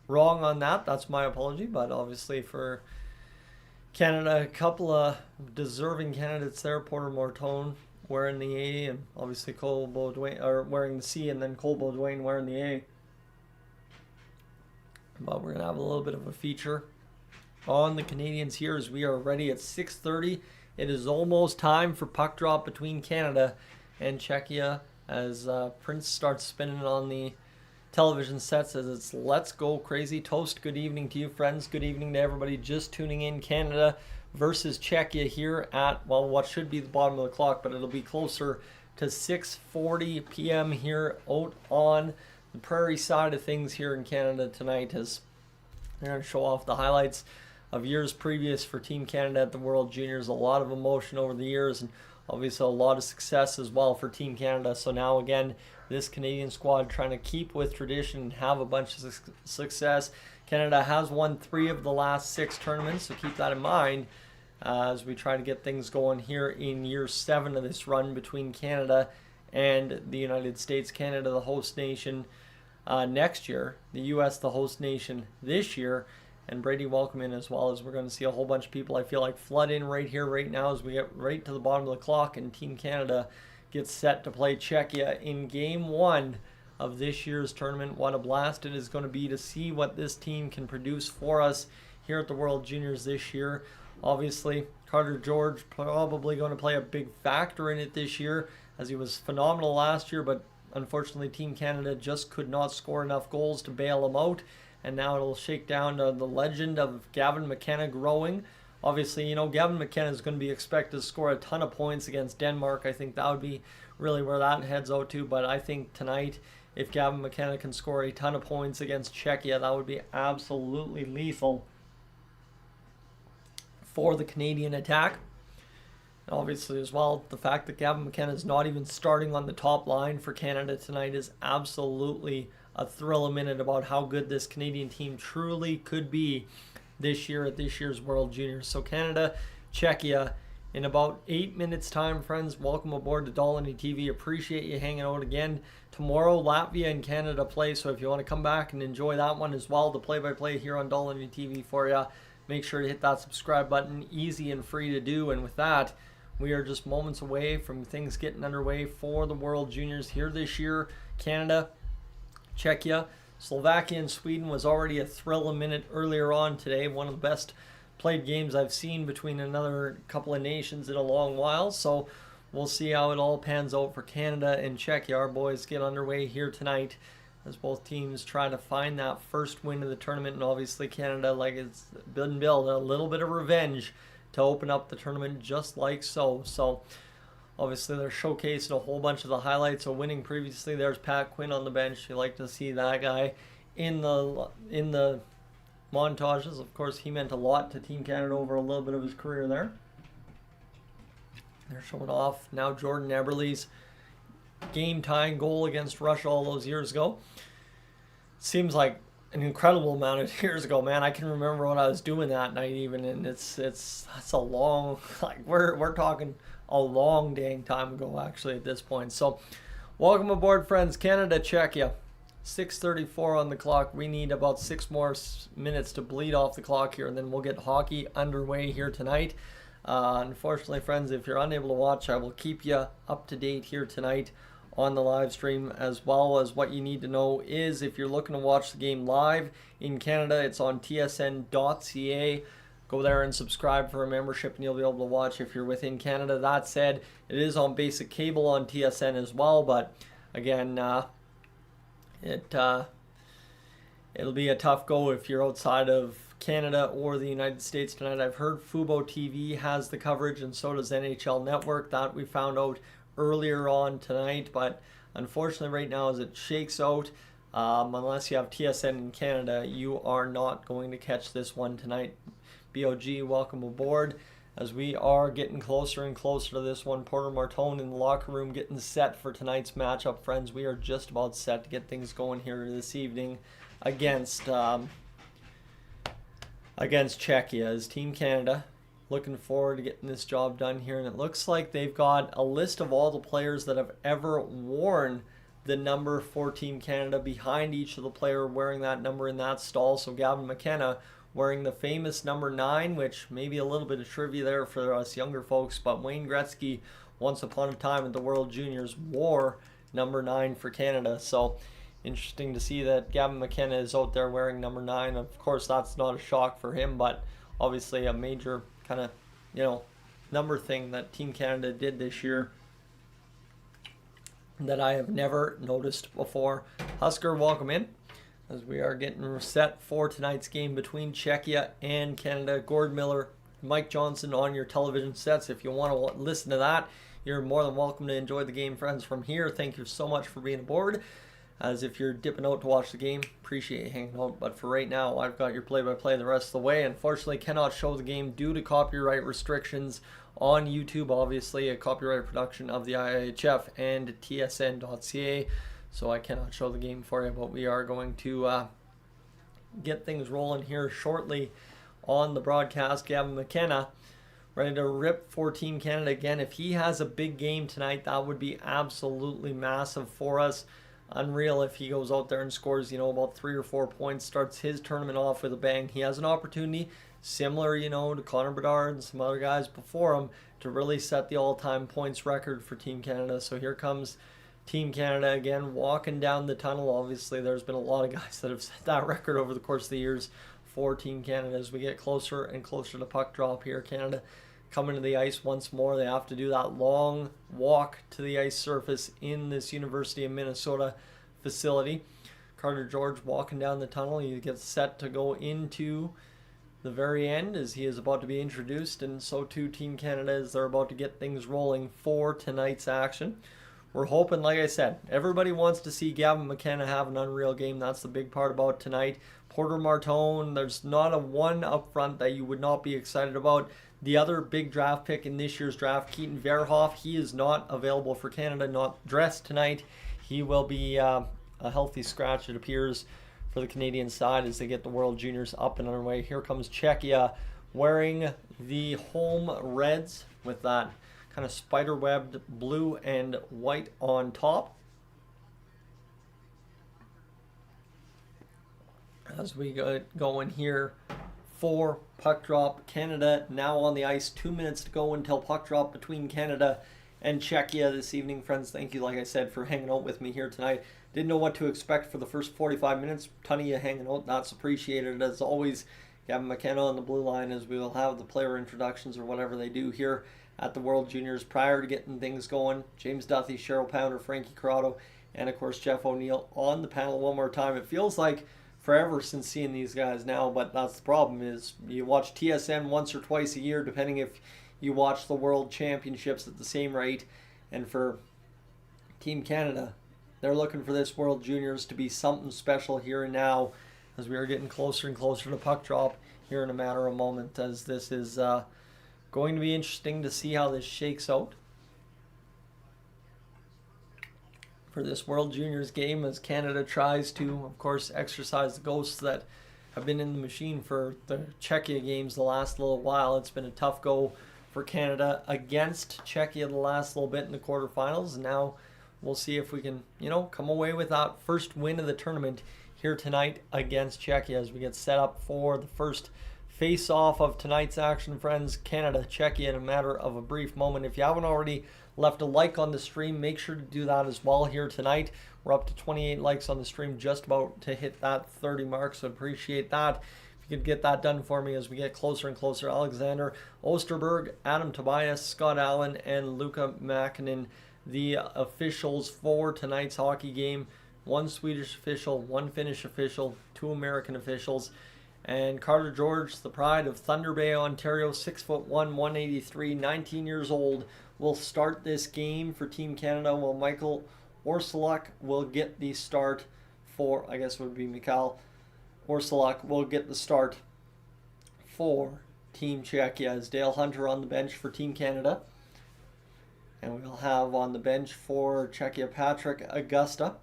wrong on that. That's my apology. But obviously for Canada, a couple of deserving candidates there. Porter Mortone wearing the A, and obviously Cole Beaudoin wearing the C, and then Cole Beaudoin wearing the A. But we're going to have a little bit of a feature on the Canadians here as we are ready at 6:30. It is almost time for puck drop between Canada and Czechia, as Prince starts spinning on the television sets as it's Let's Go Crazy. Toast, good evening to you, friends. Good evening to everybody just tuning in. Canada versus Czechia here at, well, what should be the bottom of the clock, but it'll be closer to 6:40 p.m. here out on the prairie side of things here in Canada tonight, as they're going to show off the highlights of years previous for Team Canada at the World Juniors. A lot of emotion over the years, and obviously a lot of success as well for Team Canada. So now again, this Canadian squad trying to keep with tradition and have a bunch of success. Canada has won 3 of the last 6 tournaments, so keep that in mind as we try to get things going here in year 7 of this run between Canada and the United States. Canada, the host nation next year, the U.S., the host nation this year. And Brady, welcome in, as well as we're going to see a whole bunch of people, I feel like, flood in right here, right now, as we get right to the bottom of the clock, and Team Canada gets set to play Czechia in Game 1 of this year's tournament. What a blast it is going to be to see what this team can produce for us here at the World Juniors this year. Obviously, Carter George probably going to play a big factor in it this year, as he was phenomenal last year, but unfortunately Team Canada just could not score enough goals to bail him out. And now it'll shake down to the legend of Gavin McKenna growing. Obviously, you know, Gavin McKenna is going to be expected to score a ton of points against Denmark. I think that would be really where that heads out to. But I think tonight, if Gavin McKenna can score a ton of points against Czechia, that would be absolutely lethal for the Canadian attack. And obviously as well, the fact that Gavin McKenna is not even starting on the top line for Canada tonight is absolutely a thrill a minute about how good this Canadian team truly could be this year at this year's World Juniors. So Canada, Czechia, in about 8 minutes time, friends. Welcome aboard to Dolany TV. Appreciate you hanging out again. Tomorrow, Latvia and Canada play, so if you want to come back and enjoy that one as well, the play-by-play here on Dolany TV for you, make sure to hit that subscribe button. Easy and free to do. And with that, we are just moments away from things getting underway for the World Juniors here this year. Canada, Czechia, Slovakia, and Sweden was already a thrill a minute earlier on today. One of the best played games I've seen between another couple of nations in a long while. So we'll see how it all pans out for Canada and Czechia. Our boys get underway here tonight as both teams try to find that first win of the tournament. And obviously Canada, like it's been built, a little bit of revenge to open up the tournament just like so. So obviously they're showcasing a whole bunch of the highlights of winning previously. There's Pat Quinn on the bench. You like to see that guy in the montages. Of course, he meant a lot to Team Canada over a little bit of his career there. They're showing off now Jordan Eberle's game-tying goal against Russia all those years ago. Seems like an incredible amount of years ago, man. I can remember when I was doing that night even, and that's a long, like we're talking a long dang time ago actually at this point. So welcome aboard, friends. Canada, Czechia. 6:34 on the clock. We need about 6 more minutes to bleed off the clock here, and then we'll get hockey underway here tonight. Unfortunately, friends, if you're unable to watch, I will keep you up to date here tonight on the live stream, as well as what you need to know is if you're looking to watch the game live in Canada, it's on tsn.ca. Go there and subscribe for a membership, and you'll be able to watch if you're within Canada. That said, it is on basic cable on TSN as well, but again, it'll be a tough go if you're outside of Canada or the United States tonight. I've heard Fubo TV has the coverage, and so does NHL Network. That we found out earlier on tonight, but unfortunately right now as it shakes out, unless you have TSN in Canada, you are not going to catch this one tonight. BOG, welcome aboard as we are getting closer and closer to this one. Porter Martone in the locker room getting set for tonight's matchup, friends. We are just about set to get things going here this evening against Czechia as Team Canada. Looking forward to getting this job done here, and it looks like they've got a list of all the players that have ever worn the number for Team Canada behind each of the player wearing that number in that stall. So Gavin McKenna wearing the famous number 9, which maybe a little bit of trivia there for us younger folks, but Wayne Gretzky once upon a time at the World Juniors wore number 9 for Canada. So interesting to see that Gavin McKenna is out there wearing number 9. Of course, that's not a shock for him, but obviously a major kind of, number thing that Team Canada did this year that I have never noticed before. Husker, welcome in as we are getting set for tonight's game between Czechia and Canada. Gord Miller, Mike Johnson on your television sets. If you want to listen to that, you're more than welcome to enjoy the game, friends, from here. Thank you so much for being aboard. As if you're dipping out to watch the game, appreciate you hanging out. But for right now, I've got your play-by-play the rest of the way. Unfortunately, cannot show the game due to copyright restrictions on YouTube. Obviously, a copyright production of the IIHF and TSN.ca. So I cannot show the game for you, but we are going to get things rolling here shortly on the broadcast. Gavin McKenna ready to rip for Team Canada again. If he has a big game tonight, that would be absolutely massive for us. Unreal if he goes out there and scores, about 3 or 4 points, starts his tournament off with a bang. He has an opportunity, similar, to Connor Bedard and some other guys before him, to really set the all-time points record for Team Canada. So here comes Team Canada again, walking down the tunnel. Obviously, there's been a lot of guys that have set that record over the course of the years for Team Canada. As we get closer and closer to puck drop here, Canada coming to the ice once more. They have to do that long walk to the ice surface in this University of Minnesota facility. Carter George walking down the tunnel. He gets set to go into the very end as he is about to be introduced, and so too Team Canada as they're about to get things rolling for tonight's action. We're hoping, like I said, everybody wants to see Gavin McKenna have an unreal game. That's the big part about tonight. Porter Martone, there's not a one up front that you would not be excited about. The other big draft pick in this year's draft, Keaton Verhoff, he is not available for Canada, not dressed tonight. He will be a healthy scratch, it appears, for the Canadian side as they get the World Juniors up and underway. Here comes Czechia wearing the home reds with that kind of spider-webbed blue and white on top. As we go in here for puck drop, Canada now on the ice. 2 minutes to go until puck drop between Canada and Czechia this evening. Friends, thank you, like I said, for hanging out with me here tonight. Didn't know what to expect for the first 45 minutes. Ton of you hanging out. That's appreciated. As always, Gavin McKenna on the blue line as we will have the player introductions or whatever they do here at the World Juniors prior to getting things going. James Duthie, Cheryl Pounder, Frankie Corrado, and of course Jeff O'Neill on the panel one more time. It feels like forever since seeing these guys now, but that's the problem is you watch TSN once or twice a year, depending if you watch the World Championships at the same rate. And for Team Canada, they're looking for this World Juniors to be something special here and now as we are getting closer and closer to puck drop here in a matter of moments, as this is going to be interesting to see how this shakes out for this World Juniors game as Canada tries to, of course, exercise the ghosts that have been in the machine for the Czechia games the last little while. It's been a tough go for Canada against Czechia the last little bit in the quarterfinals. Now we'll see if we can, come away with that first win of the tournament here tonight against Czechia as we get set up for the first face-off of tonight's action, friends. Canada, Czechia in a matter of a brief moment. If you haven't already left a like on the stream, make sure to do that as well here tonight. We're up to 28 likes on the stream, just about to hit that 30 mark, so appreciate that. If you could get that done for me as we get closer and closer. Alexander Osterberg, Adam Tobias, Scott Allen, and Luca Makinen, the officials for tonight's hockey game. One Swedish official, one Finnish official, 2 American officials. And Carter George, the pride of Thunder Bay, Ontario, 6'1", 183, 19 years old, will start this game for Team Canada, while Michael Orsulak will get the start for, I guess it would be Mikhail Orsulak will get the start for Team Czechia, as Dale Hunter on the bench for Team Canada. And we'll have on the bench for Czechia Patrick Augusta.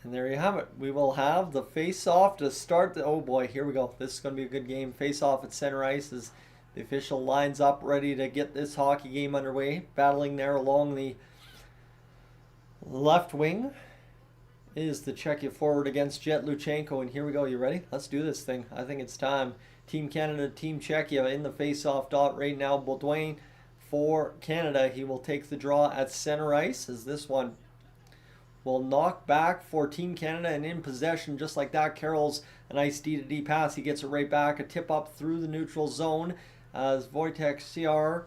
And there you have it. We will have the face-off to start. Oh boy, here we go. This is going to be a good game. Face-off at center ice as the official lines up ready to get this hockey game underway. Battling there along the left wing is the Czechia forward against Jet Luchenko. And here we go. You ready? Let's do this thing. I think it's time. Team Canada, Team Czechia in the face-off dot right now. Baudouin for Canada. He will take the draw at center ice as this one will knock back for Team Canada and in possession just like that. Carroll's a nice D-to-D pass. He gets it right back. A tip up through the neutral zone as Wojtek Ciar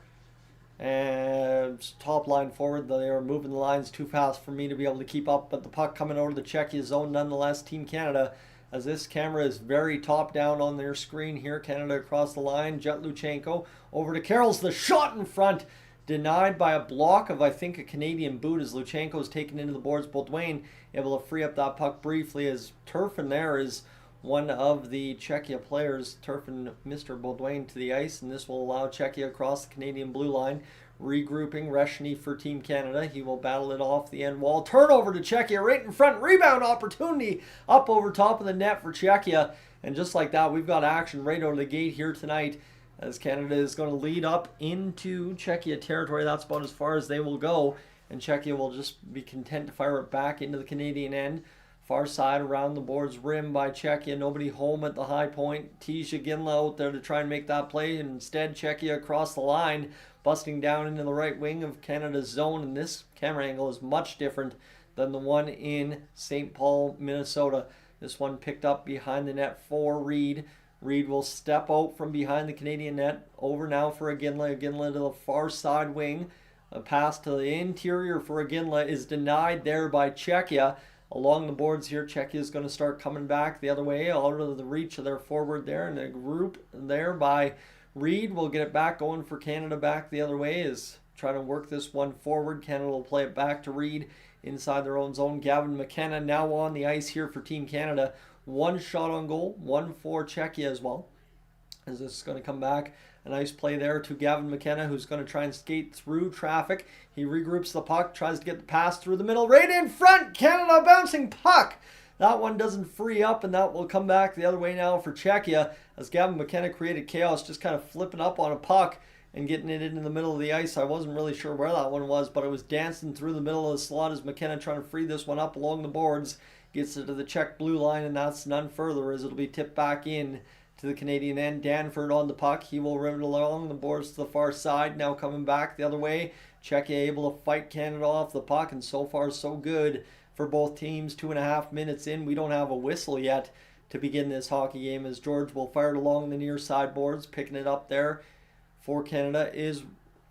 and top line forward. They are moving the lines too fast for me to be able to keep up, but the puck coming over the Czechia zone nonetheless. Team Canada, as this camera is very top down on their screen here. Canada across the line. Jet Luchenko over to Carroll's. The shot in front, denied by a block of, I think, a Canadian boot as Luchenko is taken into the boards. Baudouin able to free up that puck briefly as Turfin there is one of the Czechia players. Turfin Mr. Baudouin to the ice, and this will allow Czechia across the Canadian blue line. Regrouping, Reshny for Team Canada. He will battle it off the end wall. Turnover to Czechia right in front. Rebound opportunity up over top of the net for Czechia. And just like that, we've got action right out of the gate here tonight as Canada is going to lead up into Czechia territory. That's about as far as they will go. And Czechia will just be content to fire it back into the Canadian end. Far side around the boards rim by Czechia. Nobody home at the high point. Tisha Ginla out there to try and make that play. And instead, Czechia across the line, busting down into the right wing of Canada's zone. And this camera angle is much different than the one in St. Paul, Minnesota. This one picked up behind the net for Reed. Reed will step out from behind the Canadian net. Over now for Ginla. Ginla to the far side wing. A pass to the interior for Ginla is denied there by Czechia. Along the boards here, Czechia is going to start coming back the other way, out of the reach of their forward there. And a group there by Reed will get it back going for Canada back the other way, is trying to work this one forward. Canada will play it back to Reed inside their own zone. Gavin McKenna now on the ice here for Team Canada. One shot on goal, one for Czechia as well. As this is going to come back. A nice play there to Gavin McKenna, who's going to try and skate through traffic. He regroups the puck, tries to get the pass through the middle, right in front. Canada bouncing puck. That one doesn't free up, and that will come back the other way now for Czechia, as Gavin McKenna created chaos, just kind of flipping up on a puck and getting it into the middle of the ice. I wasn't really sure where that one was, but it was dancing through the middle of the slot as McKenna trying to free this one up along the boards. Gets it to the Czech blue line, and that's none further as it'll be tipped back in to the Canadian end. Danford on the puck. He will rivet along the boards to the far side. Now coming back the other way. Czechia able to fight Canada off the puck, and so far so good for both teams. 2.5 minutes in. We don't have a whistle yet to begin this hockey game, as George will fire it along the near side boards. Picking it up there for Canada is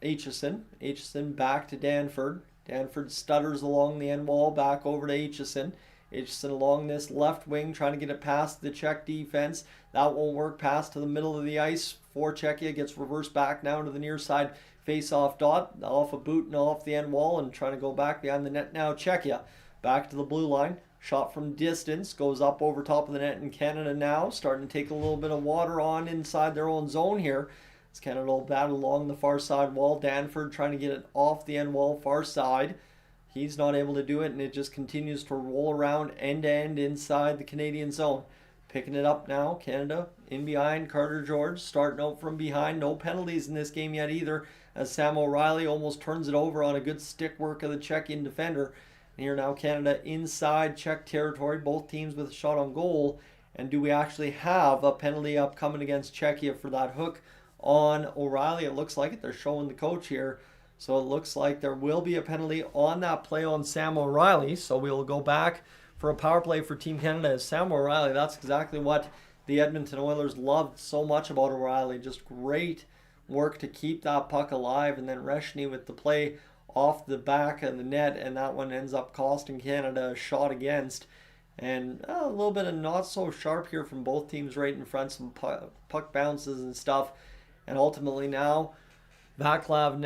Aitchison. Aitchison back to Danford. Danford stutters along the end wall, back over to Aitchison. Aitchison along this left wing, trying to get it past the Czech defense. That won't work. Pass to the middle of the ice for Czechia. Gets reversed back now to the near side face-off dot. Off a boot and off the end wall, and trying to go back behind the net now. Czechia back to the blue line. Shot from distance. Goes up over top of the net, and Canada now starting to take a little bit of water on inside their own zone here. It's Canada will battle along the far side wall. Danford trying to get it off the end wall far side. He's not able to do it, and it just continues to roll around end to end inside the Canadian zone. Picking it up now, Canada in behind. Carter George starting out from behind. No penalties in this game yet either, as Sam O'Reilly almost turns it over on a good stick work of the Czechian defender. And here now Canada inside Czech territory, both teams with a shot on goal. And do we actually have a penalty upcoming against Czechia for that hook on O'Reilly? It looks like it. They're showing the coach here. So it looks like there will be a penalty on that play on Sam O'Reilly. So we will go back for a power play for Team Canada. As Sam O'Reilly, that's exactly what the Edmonton Oilers loved so much about O'Reilly. Just great work to keep that puck alive. And then Reshny with the play off the back of the net. And that one ends up costing Canada a shot against. And a little bit of not so sharp here from both teams right in front. Some puck bounces and stuff. And ultimately now Vaclav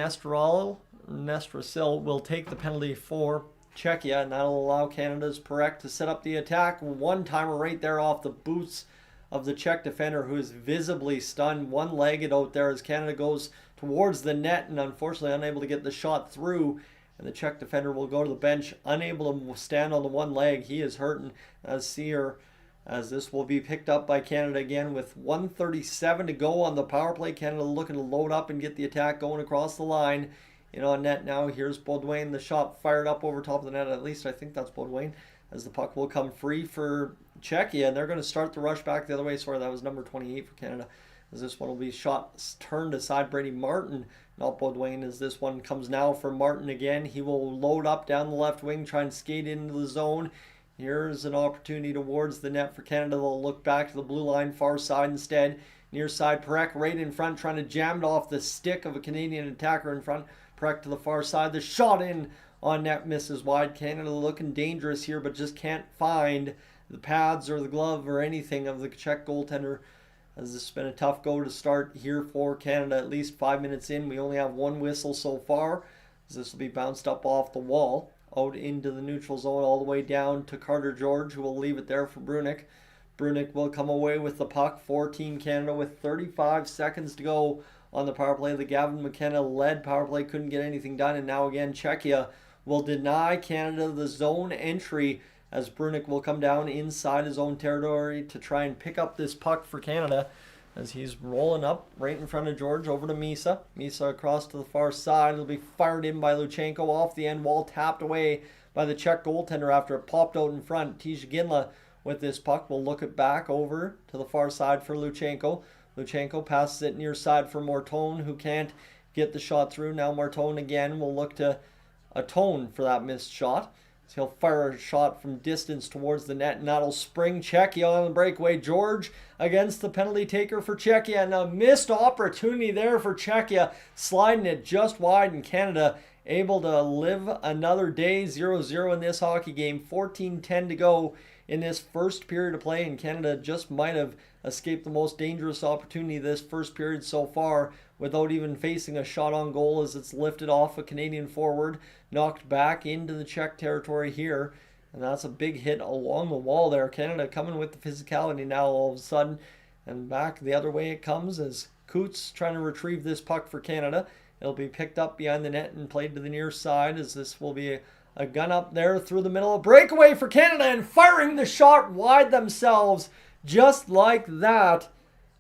Nestrasil will take the penalty for Czechia, and that'll allow Canada's Perek to set up the attack. One-timer right there off the boots of the Czech defender, who is visibly stunned, one-legged out there as Canada goes towards the net and unfortunately unable to get the shot through. And the Czech defender will go to the bench, unable to stand on the one leg. He is hurting, as Sear, as this will be picked up by Canada again with 1:37 to go on the power play. Canada looking to load up and get the attack going across the line. In on net now, here's Baudouin. The shot fired up over top of the net. At least I think that's Baudouin, as the puck will come free for Czechia. And they're going to start the rush back the other way. Sorry, that was number 28 for Canada. As this one will be shot turned aside. Brady Martin, not Baudouin, as this one comes now for Martin again. He will load up down the left wing, try and skate into the zone. Here's an opportunity towards the net for Canada. They'll look back to the blue line, far side instead. Near side, Perek right in front, trying to jam it off the stick of a Canadian attacker in front. Perek to the far side. The shot in on net misses wide. Canada looking dangerous here, but just can't find the pads or the glove or anything of the Czech goaltender, as this has been a tough go to start here for Canada. At least 5 minutes in. We only have one whistle so far, as this will be bounced up off the wall, out into the neutral zone, all the way down to Carter George, who will leave it there for Brunick. Brunick will come away with the puck for Team Canada with 35 seconds to go on the power play. The Gavin McKenna led power play couldn't get anything done, and now again Czechia will deny Canada the zone entry, as Brunick will come down inside his own territory to try and pick up this puck for Canada, as he's rolling up right in front of George over to Misa. Misa across to the far side. It'll be fired in by Luchenko off the end wall, tapped away by the Czech goaltender after it popped out in front. Tisha Ginla with this puck will look it back over to the far side for Luchenko. Luchenko passes it near side for Mortone, who can't get the shot through. Now Mortone again will look to atone for that missed shot. So he'll fire a shot from distance towards the net, and that'll spring Czechia on the breakaway. George against the penalty taker for Czechia, and a missed opportunity there for Czechia, sliding it just wide, and Canada able to live another day. 0-0 in this hockey game. 14:10 to go in this first period of play, and Canada just might have escaped the most dangerous opportunity this first period so far without even facing a shot on goal, as it's lifted off a Canadian forward, knocked back into the Czech territory here, and that's a big hit along the wall there. Canada coming with the physicality now all of a sudden, And back the other way it comes as Coots trying to retrieve this puck for Canada. It'll be picked up behind the net and played to the near side as this will be a gun up there through the middle. A breakaway for Canada and firing the shot wide themselves just like that.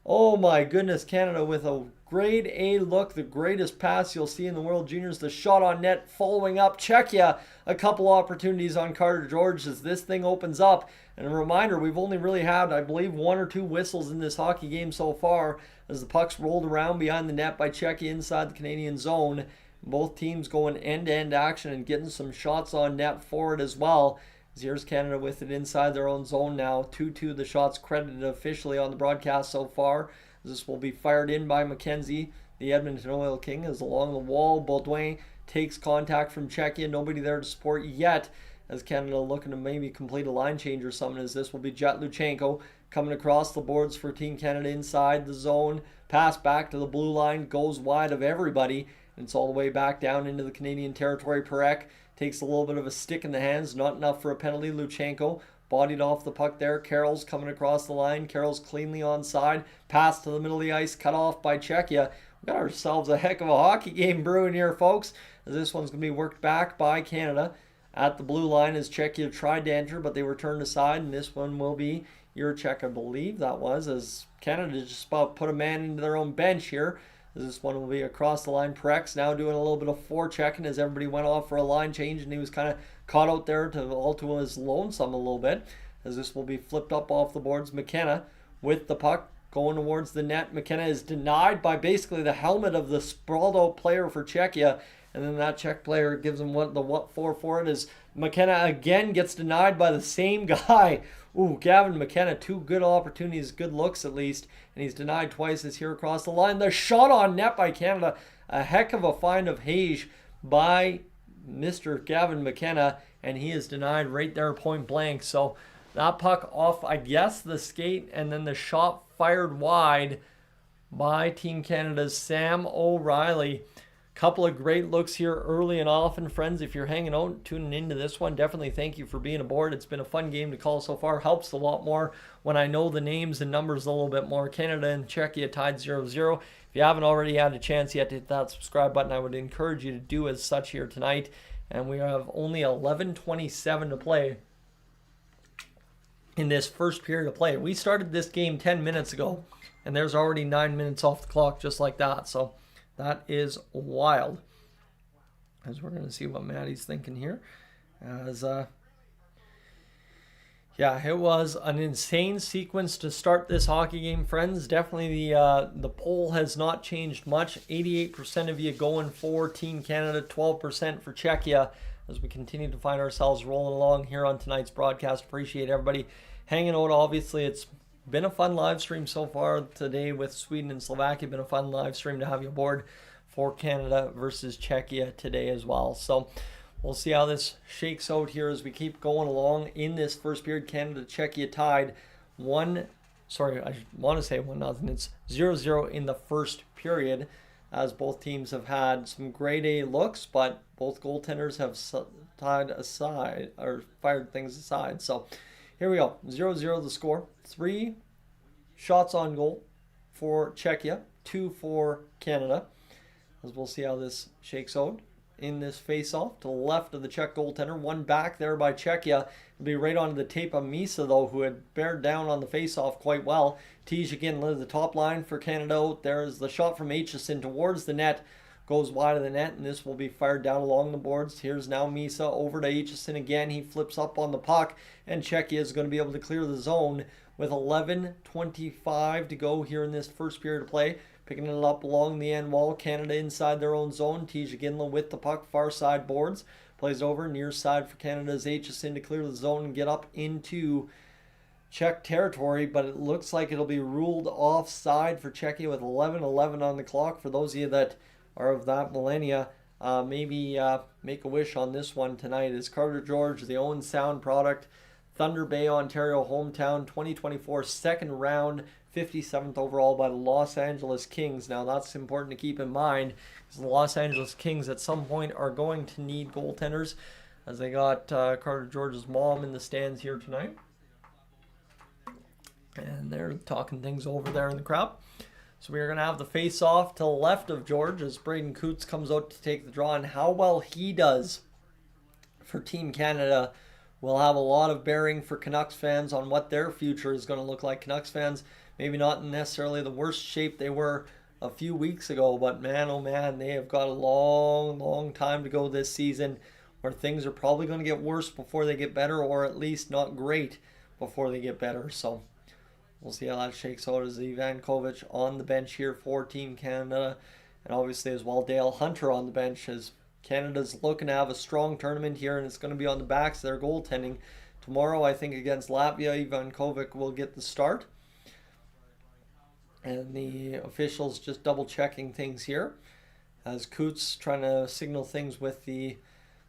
Oh my goodness, Canada with a grade A look, the greatest pass you'll see in the World Juniors. The shot on net following up. Czechia, a couple opportunities on Carter George as this thing opens up. And a reminder, we've only really had, I believe, 1 or 2 whistles in this hockey game so far as the puck's rolled around behind the net by Czechia inside the Canadian zone. Both teams going end-to-end action and getting some shots on net for it as well. Here's Canada with it inside their own zone now. 2-2 the shots credited officially on the broadcast so far. This will be fired in by McKenzie. The Edmonton Oil King is along the wall. Baudouin takes contact from Czechia. Nobody there to support yet as Canada looking to maybe complete a line change or something as this will be Jet Luchenko coming across the boards for Team Canada inside the zone. Pass back to the blue line. Goes wide of everybody. And it's all the way back down into the Canadian territory. Perek takes a little bit of a stick in the hands. Not enough for a penalty. Luchenko bodied off the puck there. Carroll's coming across the line. Carroll's cleanly onside. Pass to the middle of the ice. Cut off by Czechia. We've got ourselves a heck of a hockey game brewing here, folks. As this one's going to be worked back by Canada. At the blue line as Czechia tried to enter, but they were turned aside. And this one will be Jurček, I believe that was, as Canada just about put a man into their own bench here. This one will be across the line. Prex now doing a little bit of forechecking as everybody went off for a line change, and he was kind of caught out there all to his lonesome a little bit. As this will be flipped up off the boards. McKenna with the puck going towards the net. McKenna is denied by basically the helmet of the sprawled out player for Czechia. And then that Czech player gives him what for it is McKenna again gets denied by the same guy. Ooh, Gavin McKenna, 2 good opportunities, good looks at least, and he's denied twice as here across the line. The shot on net by Canada, a heck of a find of Hage by Mr. Gavin McKenna, and he is denied right there point blank. So that puck off, I guess, the skate, and then the shot fired wide by Team Canada's Sam O'Reilly. Couple of great looks here early and often, friends. If you're hanging out, tuning into this one, definitely thank you for being aboard. It's been a fun game to call so far. Helps a lot more when I know the names and numbers a little bit more. Canada and Czechia tied 0-0. If you haven't already had a chance yet to hit that subscribe button, I would encourage you to do as such here tonight. And we have only 11:27 to play in this first period of play. We started this game 10 minutes ago, and there's already 9 minutes off the clock just like that. So that is wild. As we're going to see what Maddie's thinking here. As yeah, it was an insane sequence to start this hockey game, friends. Definitely the poll has not changed much. 88% of you going for Team Canada, 12% for Czechia. As we continue to find ourselves rolling along here on tonight's broadcast. Appreciate everybody hanging out. Obviously, it's been a fun live stream so far today with Sweden and Slovakia. Been a fun live stream to have you aboard for Canada versus Czechia today as well. So we'll see how this shakes out here as we keep going along in this first period. Canada, Czechia tied 1-0. It's 0-0 in the first period as both teams have had some grade A looks, but both goaltenders have fired things aside. So here we go. 0-0 the score. 3 shots on goal for Czechia, 2 for Canada. As we'll see how this shakes out in this face-off to the left of the Czech goaltender. One back there by Czechia. It'll be right onto the tape of Misa, though, who had bared down on the face-off quite well. Tej again led the top line for Canada. There's the shot from Aitchison towards the net. Goes wide of the net, and this will be fired down along the boards. Here's now Misa over to Aitchison again. He flips up on the puck, and Czechia is going to be able to clear the zone with 11:25 to go here in this first period of play. Picking it up along the end wall. Canada inside their own zone. Tej Ginla with the puck, far side boards. Plays over near side for Canada's Aitchison to clear the zone and get up into Czech territory, but it looks like it'll be ruled offside for Czechia with 11:11 on the clock. For those of you that are of that millennia, maybe make a wish on this one tonight. Is Carter George, the Owen Sound product, Thunder Bay, Ontario hometown, 2024 second round, 57th overall by the Los Angeles Kings. Now that's important to keep in mind because the Los Angeles Kings at some point are going to need goaltenders, as they got Carter George's mom in the stands here tonight. And they're talking things over there in the crowd. So we are going to have the face-off to the left of George as Braden Coots comes out to take the draw. And how well he does for Team Canada will have a lot of bearing for Canucks fans on what their future is going to look like. Canucks fans, maybe not in necessarily the worst shape they were a few weeks ago, but man, oh man, they have got a long, long time to go this season where things are probably going to get worse before they get better, or at least not great before they get better. So we'll see how that shakes out as Ivankovic on the bench here for Team Canada. And obviously as well, Dale Hunter on the bench as Canada's looking to have a strong tournament here, and it's going to be on the backs of their goaltending. Tomorrow, I think, against Latvia, Ivankovic will get the start. And the officials just double-checking things here as Coots trying to signal things with the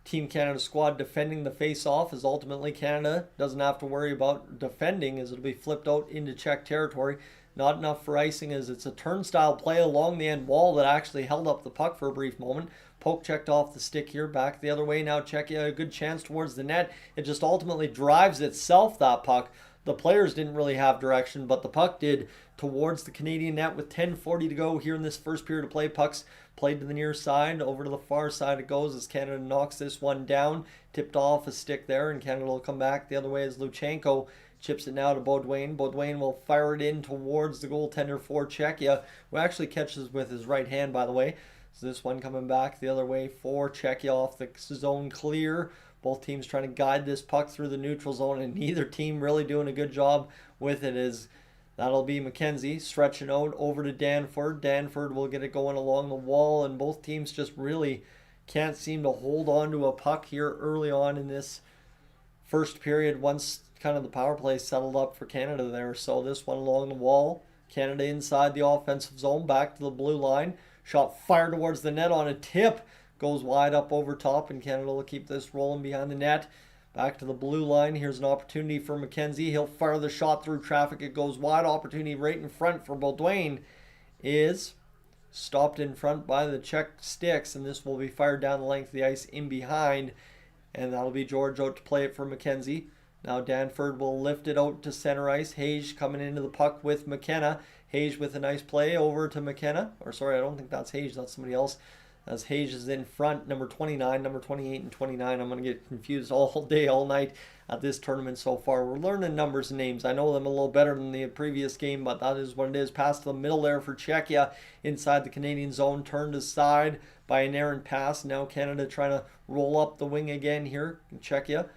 Team Canada squad defending the face-off, as ultimately Canada doesn't have to worry about defending as it'll be flipped out into Czech territory. Not enough for icing as it's a turnstile play along the end wall that actually held up the puck for a brief moment. Poke checked off the stick here, back the other way. Now Czechia a good chance towards the net. It just ultimately drives itself, that puck. The players didn't really have direction, but the puck did towards the Canadian net with 10:40 to go here in this first period of play. Puck's played to the near side. Over to the far side it goes as Canada knocks this one down. Tipped off a stick there, and Canada will come back the other way as Luchenko chips it now to Baudouin. Baudouin will fire it in towards the goaltender for Czechia, who actually catches with his right hand, by the way. So this one coming back the other way for Czechia off the zone clear. Both teams trying to guide this puck through the neutral zone, and neither team really doing a good job with it. As that'll be McKenzie stretching out over to Danford. Danford will get it going along the wall, and both teams just really can't seem to hold on to a puck here early on in this first period once kind of the power play settled up for Canada there. So this one along the wall, Canada inside the offensive zone, back to the blue line. Shot fired towards the net on a tip. Goes wide up over top, and Canada will keep this rolling behind the net. Back to the blue line. Here's an opportunity for McKenzie. He'll fire the shot through traffic. It goes wide. Opportunity right in front for Baudouin is stopped in front by the Czech sticks, and this will be fired down the length of the ice in behind, and that'll be George out to play it for McKenzie. Now Danford will lift it out to center ice. Hayes coming into the puck with McKenna. Hayes with a nice play over to McKenna. Or sorry, I don't think that's Hayes. That's somebody else. As Hayes is in front, number 29, number 28, and 29. I'm going to get confused all day, all night at this tournament so far. We're learning numbers and names. I know them a little better than the previous game, but that is what it is. Pass to the middle there for Czechia inside the Canadian zone. Turned aside by an errant pass. Now Canada trying to roll up the wing again here. Czechia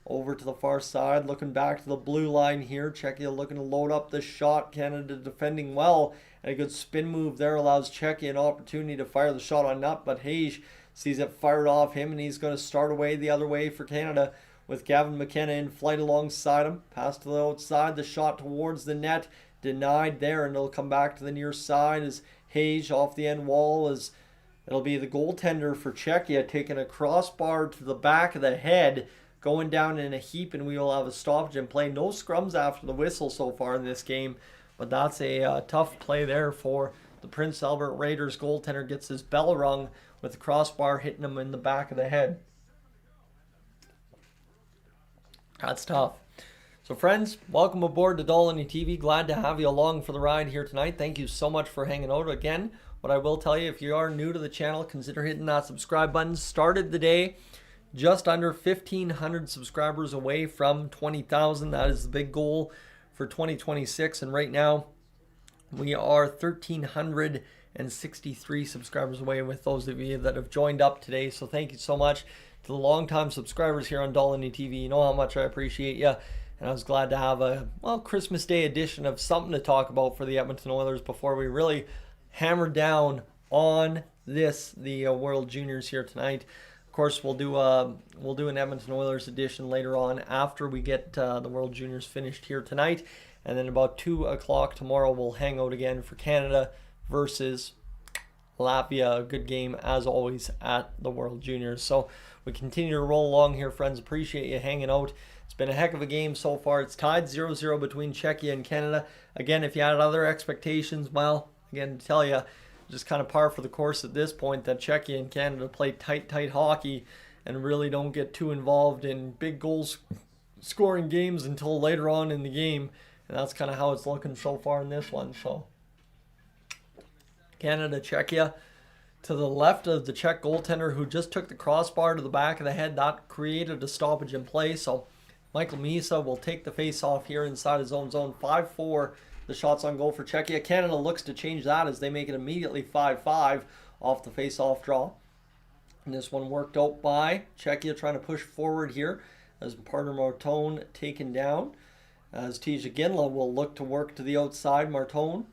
over to the far side, looking back to the blue line here. Czechia looking to load up the shot. Canada defending well. And a good spin move there allows Czechia an opportunity to fire the shot on net, but Hayes sees it fired off him, and he's going to start away the other way for Canada with Gavin McKenna in flight alongside him. Pass to the outside, the shot towards the net, denied there, and it'll come back to the near side as Hayes off the end wall as it'll be the goaltender for Czechia taking a crossbar to the back of the head, going down in a heap, and we will have a stoppage in play. No scrums after the whistle so far in this game. But that's a tough play there for the Prince Albert Raiders. Goaltender gets his bell rung with the crossbar hitting him in the back of the head. That's tough. So friends, welcome aboard to Dolany TV. Glad to have you along for the ride here tonight. Thank you so much for hanging out. Again, what I will tell you, if you are new to the channel, consider hitting that subscribe button. Started the day just under 1,500 subscribers away from 20,000. That is the big goal for 2026, and right now we are 1,363 subscribers away with those of you that have joined up today. So thank you so much to the longtime subscribers here on Dolany TV. You know how much I appreciate you, and I was glad to have a Christmas Day edition of something to talk about for the Edmonton Oilers before we really hammer down on the World Juniors here tonight. Of course, we'll do an Edmonton Oilers edition later on after we get the World Juniors finished here tonight, and then about 2 o'clock tomorrow we'll hang out again for Canada versus Latvia. A good game as always at the World Juniors. So we continue to roll along here, friends. Appreciate you hanging out. It's been a heck of a game so far. It's tied 0-0 between Czechia and Canada. Again, if you had other expectations, well, again, to tell you, just kind of par for the course at this point that Czechia and Canada play tight hockey and really don't get too involved in big goals scoring games until later on in the game. And that's kind of how it's looking so far in this one. So Canada, Czechia. To the left of the Czech goaltender who just took the crossbar to the back of the head. That created a stoppage in play. So Michael Misa will take the face-off here inside his own zone. 5-4 the shots on goal for Czechia. Canada looks to change that as they make it immediately 5-5 off the face-off draw. And this one worked out by Czechia trying to push forward here as partner Martone taken down. As Tisha Ginla will look to work to the outside. Martone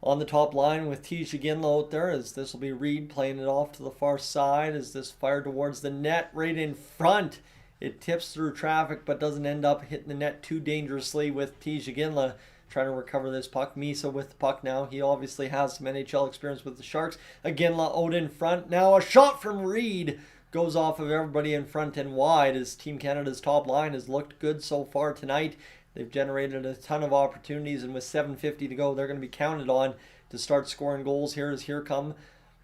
on the top line with Tisha Ginla out there, as this will be Reed playing it off to the far side as this fired towards the net right in front. It tips through traffic but doesn't end up hitting the net too dangerously with Tisha Ginla trying to recover this puck. Misa with the puck now. He obviously has some NHL experience with the Sharks. Ginla out in front. Now a shot from Reed goes off of everybody in front and wide as Team Canada's top line has looked good so far tonight. They've generated a ton of opportunities, and with 7:50 to go, they're going to be counted on to start scoring goals here. As here come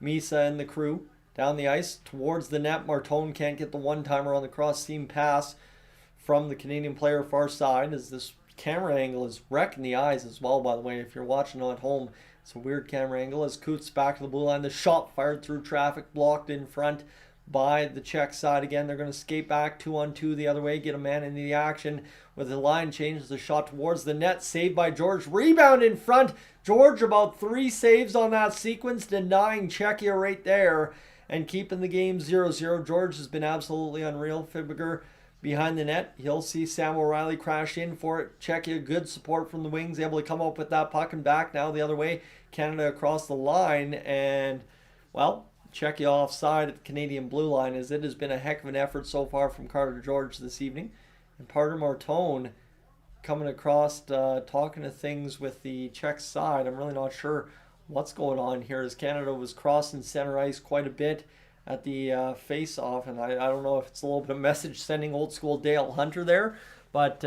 Misa and the crew down the ice towards the net. Martone can't get the one-timer on the cross-seam pass from the Canadian player far side, as this camera angle is wrecking the eyes as well, by the way, if you're watching at home. It's a weird camera angle as Coots back to the blue line. The shot fired through traffic, blocked in front by the Czech side again. They're going to skate back 2-on-2 the other way, get a man into the action with the line change. The shot towards the net, saved by George. Rebound in front. George about 3 saves on that sequence, denying Czechia right there and keeping the game 0-0. George has been absolutely unreal. Fibiger behind the net. He'll see Sam O'Reilly crash in for it. Czechia, good support from the wings, able to come up with that puck and back now the other way. Canada across the line, and, well, Czechia offside at the Canadian blue line, as it has been a heck of an effort so far from Carter George this evening. And partner Martone coming across, talking to things with the Czech side. I'm really not sure what's going on here, as Canada was crossing center ice quite a bit at the face-off, and I don't know if it's a little bit of message sending old school Dale Hunter there, but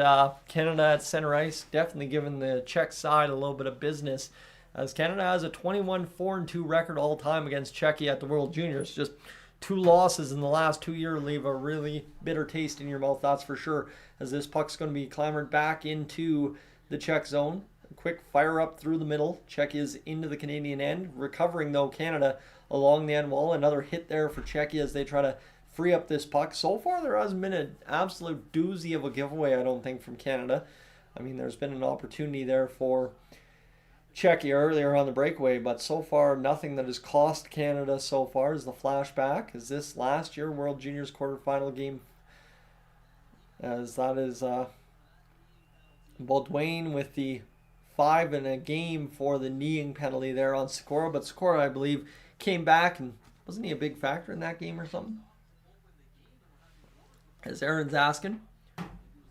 Canada at center ice definitely giving the Czech side a little bit of business, as Canada has a 21-4-2 record all time against Czechia at the World Juniors. Just 2 losses in the last 2 years leave a really bitter taste in your mouth, that's for sure, as this puck's going to be clambered back into the Czech zone. A quick fire up through the middle. Czechia's into the Canadian end. Recovering, though, Canada along the end wall. Another hit there for Czechia as they try to free up this puck. So far, there hasn't been an absolute doozy of a giveaway, I don't think, from Canada. I mean, there's been an opportunity there for Czechia earlier on the breakaway, but so far nothing that has cost Canada so far. Is the flashback, is this last year World Juniors quarterfinal game, as that is Baudouin with the 5 in a game for the kneeing penalty there on Sikora, but Sikora, I believe, came back, and wasn't he a big factor in that game or something? As Aaron's asking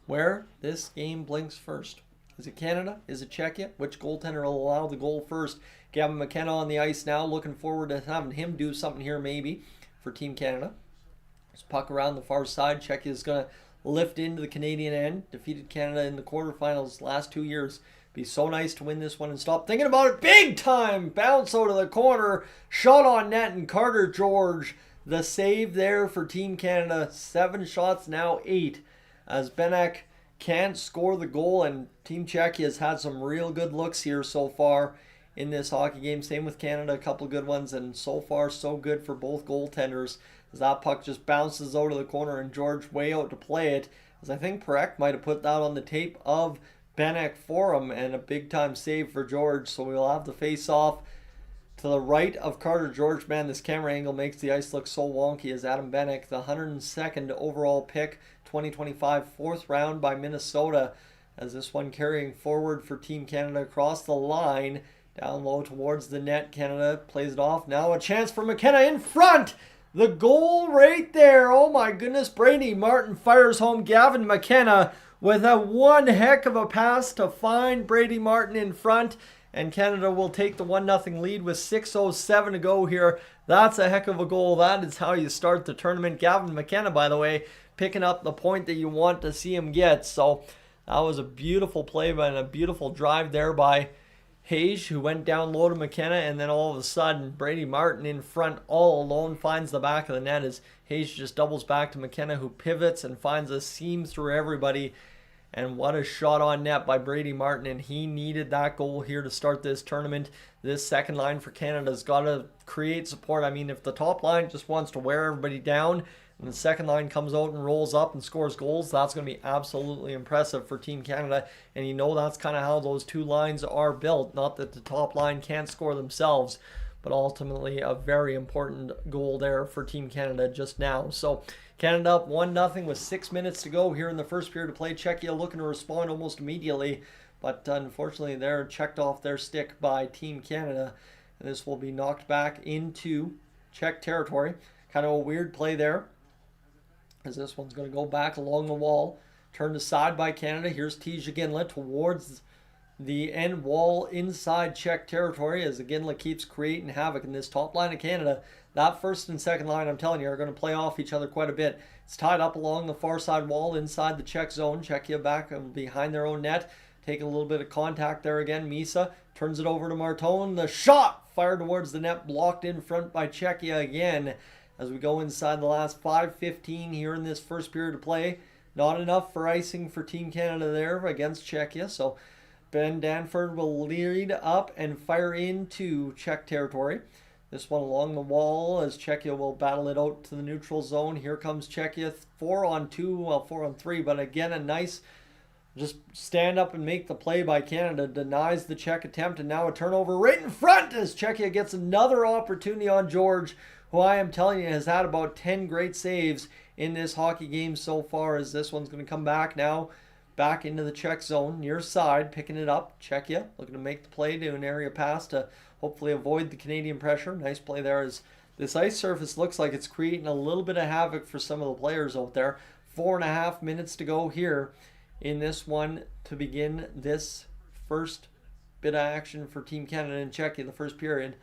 where this game blinks first. Is it Canada? Is it Czechia? Which goaltender will allow the goal first? Gavin McKenna on the ice now, looking forward to having him do something here maybe for Team Canada. This puck around the far side. Czechia is going to lift into the Canadian end. Defeated Canada in the quarterfinals last 2 years. Be so nice to win this one and stop thinking about it. Big time bounce out of the corner. Shot on net, and Carter George, the save there for Team Canada. 7 shots, now 8. As Benek can't score the goal, and Team Czechia has had some real good looks here so far in this hockey game. Same with Canada, a couple of good ones, and so far so good for both goaltenders, as that puck just bounces out of the corner and George way out to play it, as I think Perek might have put that on the tape of Benek for him, and a big time save for George. So we'll have the face off to the right of Carter George. Man, this camera angle makes the ice look so wonky, as Adam Benek, the 102nd overall pick, 2025, 4th round by Minnesota, as this one carrying forward for Team Canada across the line, down low towards the net. Canada plays it off. Now a chance for McKenna in front. The goal right there. Oh my goodness, Brady Martin fires home Gavin McKenna with a one heck of a pass to find Brady Martin in front. And Canada will take the 1-0 lead with 6:07 to go here. That's a heck of a goal. That is how you start the tournament. Gavin McKenna, by the way, picking up the point that you want to see him get. So that was a beautiful play and a beautiful drive there by Hayes, who went down low to McKenna, and then all of a sudden Brady Martin in front all alone finds the back of the net as Hayes just doubles back to McKenna, who pivots and finds a seam through everybody. And what a shot on net by Brady Martin, and he needed that goal here to start this tournament. This second line for Canada's got to create support. I mean, if the top line just wants to wear everybody down and the second line comes out and rolls up and scores goals, that's going to be absolutely impressive for Team Canada. And you know that's kind of how those two lines are built. Not that the top line can't score themselves, but ultimately a very important goal there for Team Canada just now. So Canada up 1-0 with 6 minutes to go here in the first period of play. Czechia looking to respond almost immediately, but unfortunately they're checked off their stick by Team Canada. And this will be knocked back into Czech territory. Kind of a weird play there, as this one's going to go back along the wall. Turned aside by Canada. Here's Tija Ginla towards the end wall inside Czech territory as Ginla keeps creating havoc in this top line of Canada. That first and second line, I'm telling you, are going to play off each other quite a bit. It's tied up along the far side wall inside the Czech zone. Czechia back behind their own net. Taking a little bit of contact there again. Misa turns it over to Martone. The shot fired towards the net, blocked in front by Czechia again. As we go inside the last 5:15 here in this first period of play. Not enough for icing for Team Canada there against Czechia. So Ben Danford will lead up and fire into Czech territory. This one along the wall as Czechia will battle it out to the neutral zone. Here comes Czechia 4-on-2, well 4-on-3, but again a nice just stand up and make the play by Canada. Denies the Czech attempt, and now a turnover right in front as Czechia gets another opportunity on George, who I am telling you has had about 10 great saves in this hockey game so far, as this one's going to come back now. Back into the Czech zone, near side, picking it up. Czechia looking to make the play to an area pass to hopefully avoid the Canadian pressure. Nice play there as this ice surface looks like it's creating a little bit of havoc for some of the players out there. 4.5 minutes to go here in this one to begin this first bit of action for Team Canada and Czechia, the first period.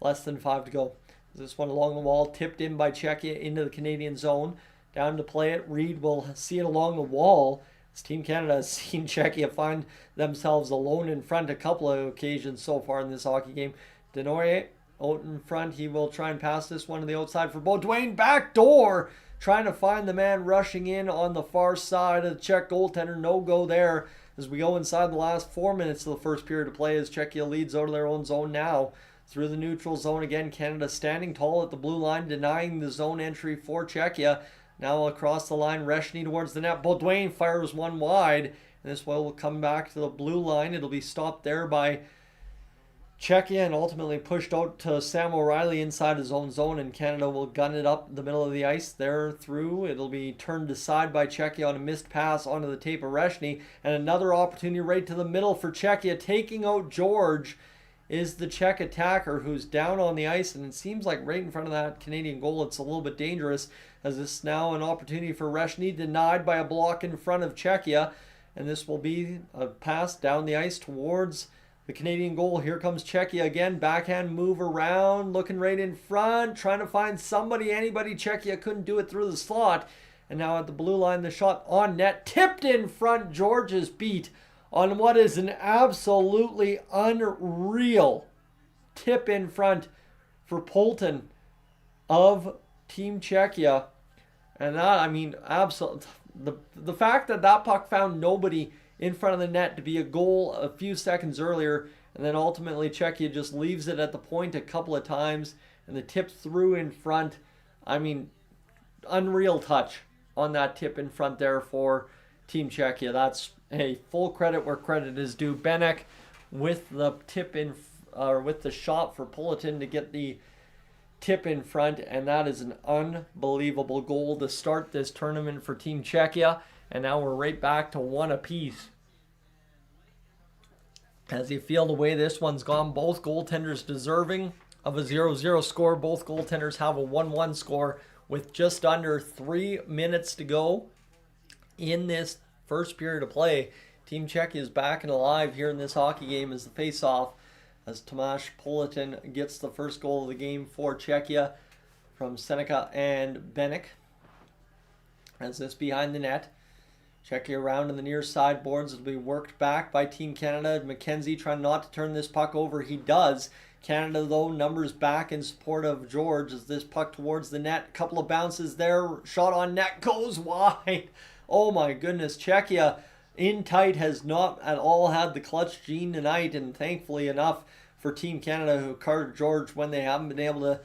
Less than 5 to go. This one along the wall, tipped in by Czechia into the Canadian zone. Down to play it. Reed will see it along the wall. As Team Canada has seen Czechia find themselves alone in front a couple of occasions so far in this hockey game. Denoyer out in front. He will try and pass this one to the outside for Beaudoin. Backdoor, trying to find the man rushing in on the far side of the Czech goaltender. No go there as we go inside the last 4 minutes of the first period of play as Czechia leads out of their own zone now. Through the neutral zone again. Canada standing tall at the blue line, denying the zone entry for Czechia. Now across the line, Reshny towards the net. Beaudoin fires one wide. And this will come back to the blue line. It'll be stopped there by Czechia and ultimately pushed out to Sam O'Reilly inside his own zone. And Canada will gun it up the middle of the ice there through. It'll be turned aside by Czechia on a missed pass onto the tape of Reshny. And another opportunity right to the middle for Czechia. Taking out George is the Czech attacker who's down on the ice, and it seems like right in front of that Canadian goal it's a little bit dangerous, as this is now an opportunity for Reshny, denied by a block in front of Czechia, and this will be a pass down the ice towards the Canadian goal. Here comes Czechia again, backhand move around, looking right in front, trying to find somebody, anybody. Czechia couldn't do it through the slot, and now at the blue line the shot on net, tipped in front. George is beat on what is an absolutely unreal tip in front for Polton of Team Czechia. And that, I mean, absolutely, the fact that that puck found nobody in front of the net to be a goal a few seconds earlier, and then ultimately Czechia just leaves it at the point a couple of times, and the tip through in front. I mean, unreal touch on that tip in front there for Team Czechia. That's full credit where credit is due. Benek with the tip in, with the shot for Politin to get the tip in front, and that is an unbelievable goal to start this tournament for Team Czechia. And now we're right back to one apiece. As you feel the way this one's gone, both goaltenders deserving of a 0-0 score. Both goaltenders have a 1-1 score with just under 3 minutes to go in this first period of play. Team Czechia is back and alive here in this hockey game as the face-off, as Tomáš Politin gets the first goal of the game for Czechia from Seneca and Benek. As this behind the net. Czechia around in the near side boards. It'll be worked back by Team Canada. McKenzie trying not to turn this puck over. He does. Canada, though, numbers back in support of George as this puck towards the net. A couple of bounces there. Shot on net goes wide. Oh my goodness. Czechia in tight, has not at all had the clutch gene tonight, and thankfully enough for Team Canada, who Carter George, when they haven't been able to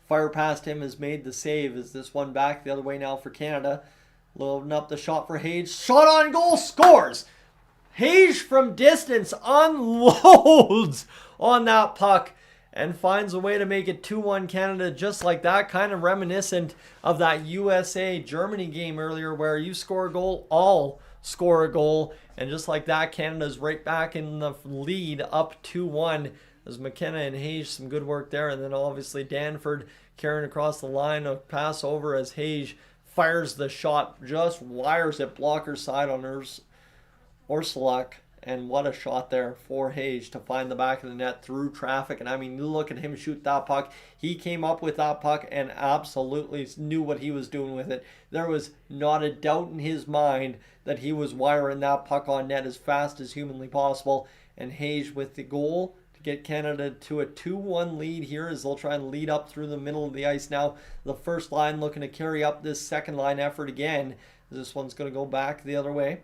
fire past him, has made the save. Is this one back the other way now for Canada? Loading up the shot for Hage. Shot on goal, scores! Hage from distance unloads on that puck and finds a way to make it 2-1 Canada just like that. Kind of reminiscent of that USA-Germany game earlier where you score a goal, all score a goal. And just like that, Canada's right back in the lead, up 2-1. As McKenna and Hage, some good work there. And then obviously Danford carrying across the line, a pass over as Hage fires the shot, just wires it blocker side on Orsulak. And what a shot there for Hage to find the back of the net through traffic. And I mean, look at him shoot that puck. He came up with that puck and absolutely knew what he was doing with it. There was not a doubt in his mind that he was wiring that puck on net as fast as humanly possible. And Hage with the goal to get Canada to a 2-1 lead here as they'll try and lead up through the middle of the ice now. The first line looking to carry up this second line effort again. This one's going to go back the other way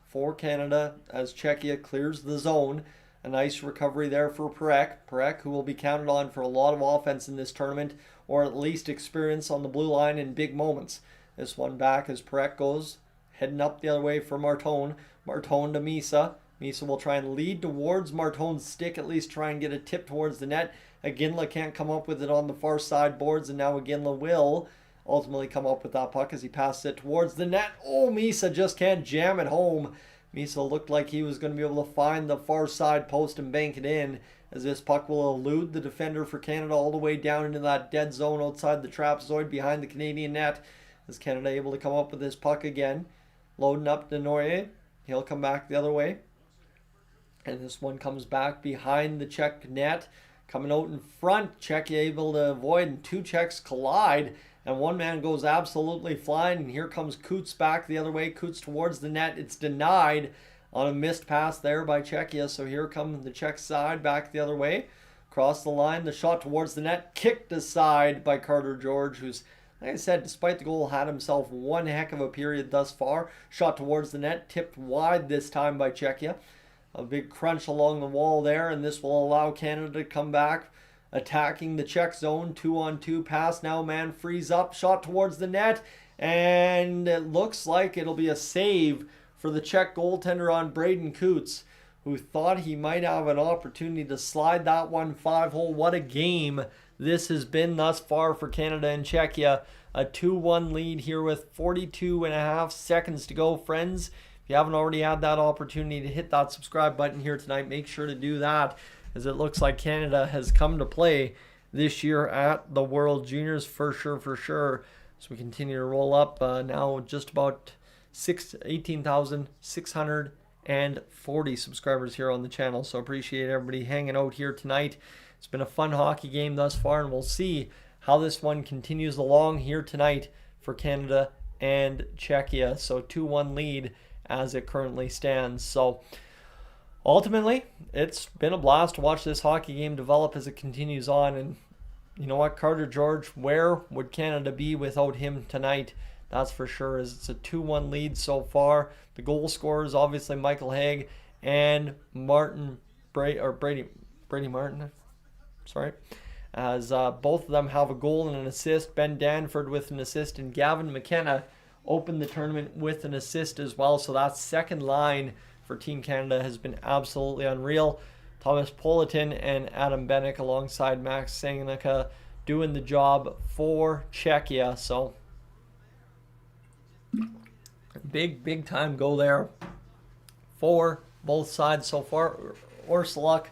for Canada as Czechia clears the zone. A nice recovery there for Perek, who will be counted on for a lot of offense in this tournament, or at least experience on the blue line in big moments. This one back as Perek goes heading up the other way for Martone. Martone to Misa. Misa will try and lead towards Martone's stick, at least try and get a tip towards the net. Aginla can't come up with it on the far side boards, and now Aginla will ultimately come up with that puck as he passes it towards the net. Oh, Misa just can't jam it home. Misa looked like he was going to be able to find the far side post and bank it in, as this puck will elude the defender for Canada all the way down into that dead zone outside the trapezoid behind the Canadian net. Is Canada able to come up with this puck again? Loading up to Noyer. He'll come back the other way. And this one comes back behind the Czech net. Coming out in front, Czechia able to avoid, and two Czechs collide. And one man goes absolutely flying, and here comes Coots back the other way. Coots towards the net. It's denied on a missed pass there by Czechia. So here comes the Czech side back the other way. Across the line, the shot towards the net. Kicked aside by Carter George, who's, like I said, despite the goal, had himself one heck of a period thus far. Shot towards the net, tipped wide this time by Czechia. A big crunch along the wall there, and this will allow Canada to come back. Attacking the Czech zone, 2-on-2 pass. Now man frees up, shot towards the net, and it looks like it'll be a save for the Czech goaltender on Braden Coots, who thought he might have an opportunity to slide that one 5-hole. What a game this has been thus far for Canada and Czechia. A 2-1 lead here with 42.5 seconds to go, friends. If you haven't already had that opportunity to hit that subscribe button here tonight, make sure to do that, as it looks like Canada has come to play this year at the World Juniors for sure. So we continue to roll up now just about 18,640 subscribers here on the channel. So appreciate everybody hanging out here tonight. It's been a fun hockey game thus far, and we'll see how this one continues along here tonight for Canada and Czechia. So 2-1 lead as it currently stands. So ultimately, it's been a blast to watch this hockey game develop as it continues on. And you know what, Carter George, where would Canada be without him tonight? That's for sure, as it's a 2-1 lead so far. The goal scorers, obviously Michael Haig and Brady Martin, sorry, as both of them have a goal and an assist. Ben Danford with an assist, and Gavin McKenna opened the tournament with an assist as well. So that second line for Team Canada has been absolutely unreal. Thomas Politin and Adam Benek alongside Max Sanganica doing the job for Czechia. So big time go there for both sides so far. Orsulak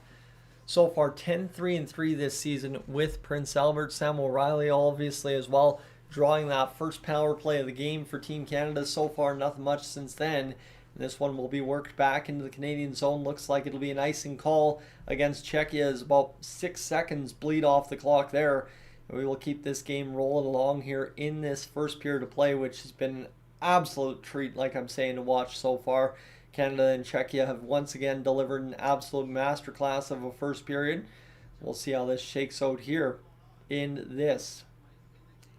so far 10-3-3 this season with Prince Albert. Sam O'Reilly obviously as well, drawing that first power play of the game for Team Canada. So far nothing much since then. This one will be worked back into the Canadian zone. Looks like it'll be an icing call against Czechia as about 6 seconds bleed off the clock there. And we will keep this game rolling along here in this first period of play, which has been an absolute treat, like I'm saying, to watch so far. Canada and Czechia have once again delivered an absolute masterclass of a first period. We'll see how this shakes out here in this.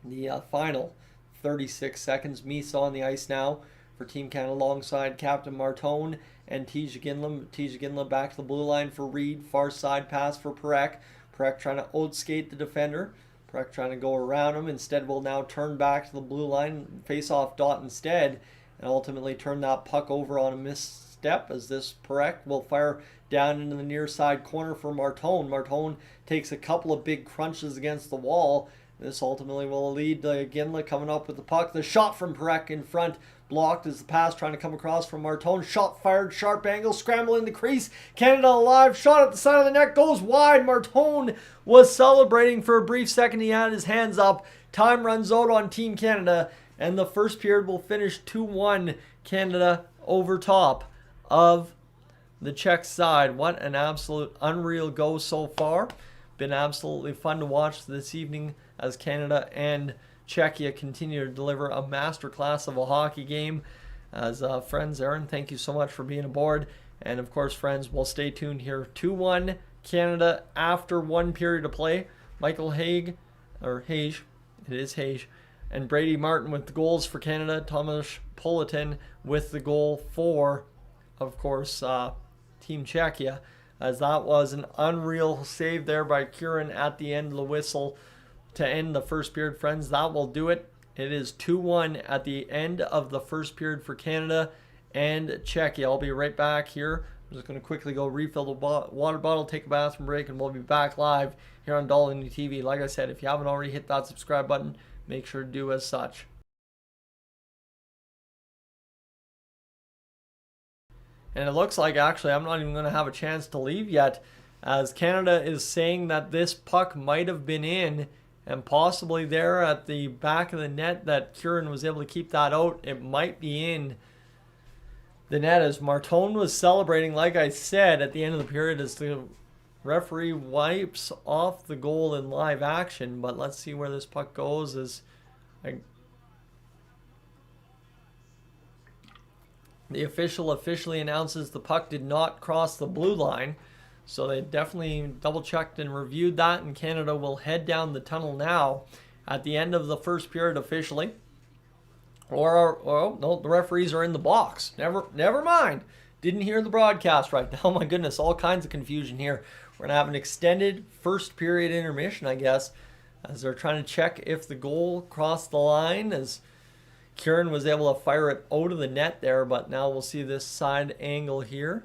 The final 36 seconds. Misa on the ice now. for Team Canada alongside Captain Martone and Tisha Ginla. Tisha Ginla back to the blue line for Reed. Far side pass for Perek. Perek trying to outskate the defender. Perek trying to go around him. Instead, will now turn back to the blue line, face off dot instead, and ultimately turn that puck over on a misstep as this Perek will fire down into the near side corner for Martone. Martone takes a couple of big crunches against the wall. This ultimately will lead to Ginla coming up with the puck. The shot from Perek in front, blocked as the pass trying to come across from Martone. Shot fired, sharp angle, scramble in the crease. Canada alive, shot at the side of the net, goes wide. Martone was celebrating for a brief second. He had his hands up. Time runs out on Team Canada, and the first period will finish 2-1 Canada over top of the Czech side. What an absolute unreal go so far. Been absolutely fun to watch this evening as Canada and Czechia continue to deliver a masterclass of a hockey game. As friends, Aaron, thank you so much for being aboard. And of course, friends, we'll stay tuned here. 2-1 Canada after one period of play. Michael Hage, it is Hage, and Brady Martin with the goals for Canada. Thomas Politin with the goal for, of course, Team Czechia, as that was an unreal save there by Kieran at the end of the whistle to end the first period. Friends, that will do it. It is 2-1 at the end of the first period for Canada and Czechia. I'll be right back here. I'm just going to quickly go refill the water bottle, take a bathroom break, and we'll be back live here on Dolly TV. Like I said, if you haven't already hit that subscribe button, make sure to do as such. And it looks like actually I'm not even going to have a chance to leave yet, as Canada is saying that this puck might have been in and possibly there at the back of the net, that Kieran was able to keep that out. It might be in the net as Martone was celebrating, like I said, at the end of the period as the referee wipes off the goal in live action. But let's see where this puck goes as the official officially announces the puck did not cross the blue line. So they definitely double-checked and reviewed that, and Canada will head down the tunnel now at the end of the first period officially. Or no, the referees are in the box. Never mind. Didn't hear the broadcast right now. My goodness, all kinds of confusion here. We're going to have an extended first period intermission, I guess, as they're trying to check if the goal crossed the line, as Kieran was able to fire it out of the net there, but now we'll see this side angle here.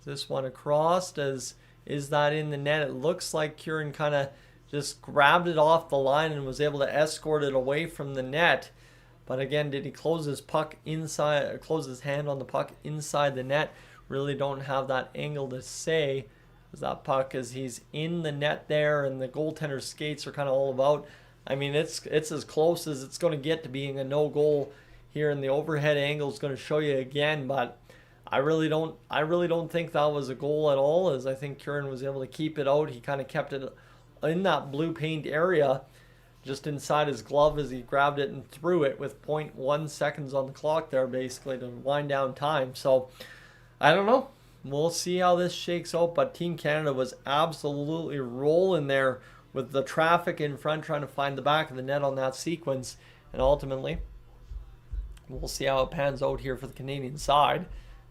This one across, is that in the net? It looks like Kieran kind of just grabbed it off the line and was able to escort it away from the net. But again, did he close his puck inside, or close his hand on the puck inside the net? Really don't have that angle to say, as that puck, as he's in the net there, and the goaltender's skates are kind of all about. I mean, it's as close as it's going to get to being a no goal here, and the overhead angle is going to show you again, but I really don't think that was a goal at all, as I think Kieran was able to keep it out. He kind of kept it in that blue paint area, just inside his glove, as he grabbed it and threw it with 0.1 seconds on the clock there, basically, to wind down time. So I don't know. We'll see how this shakes out, but Team Canada was absolutely rolling there with the traffic in front, trying to find the back of the net on that sequence. And ultimately, we'll see how it pans out here for the Canadian side.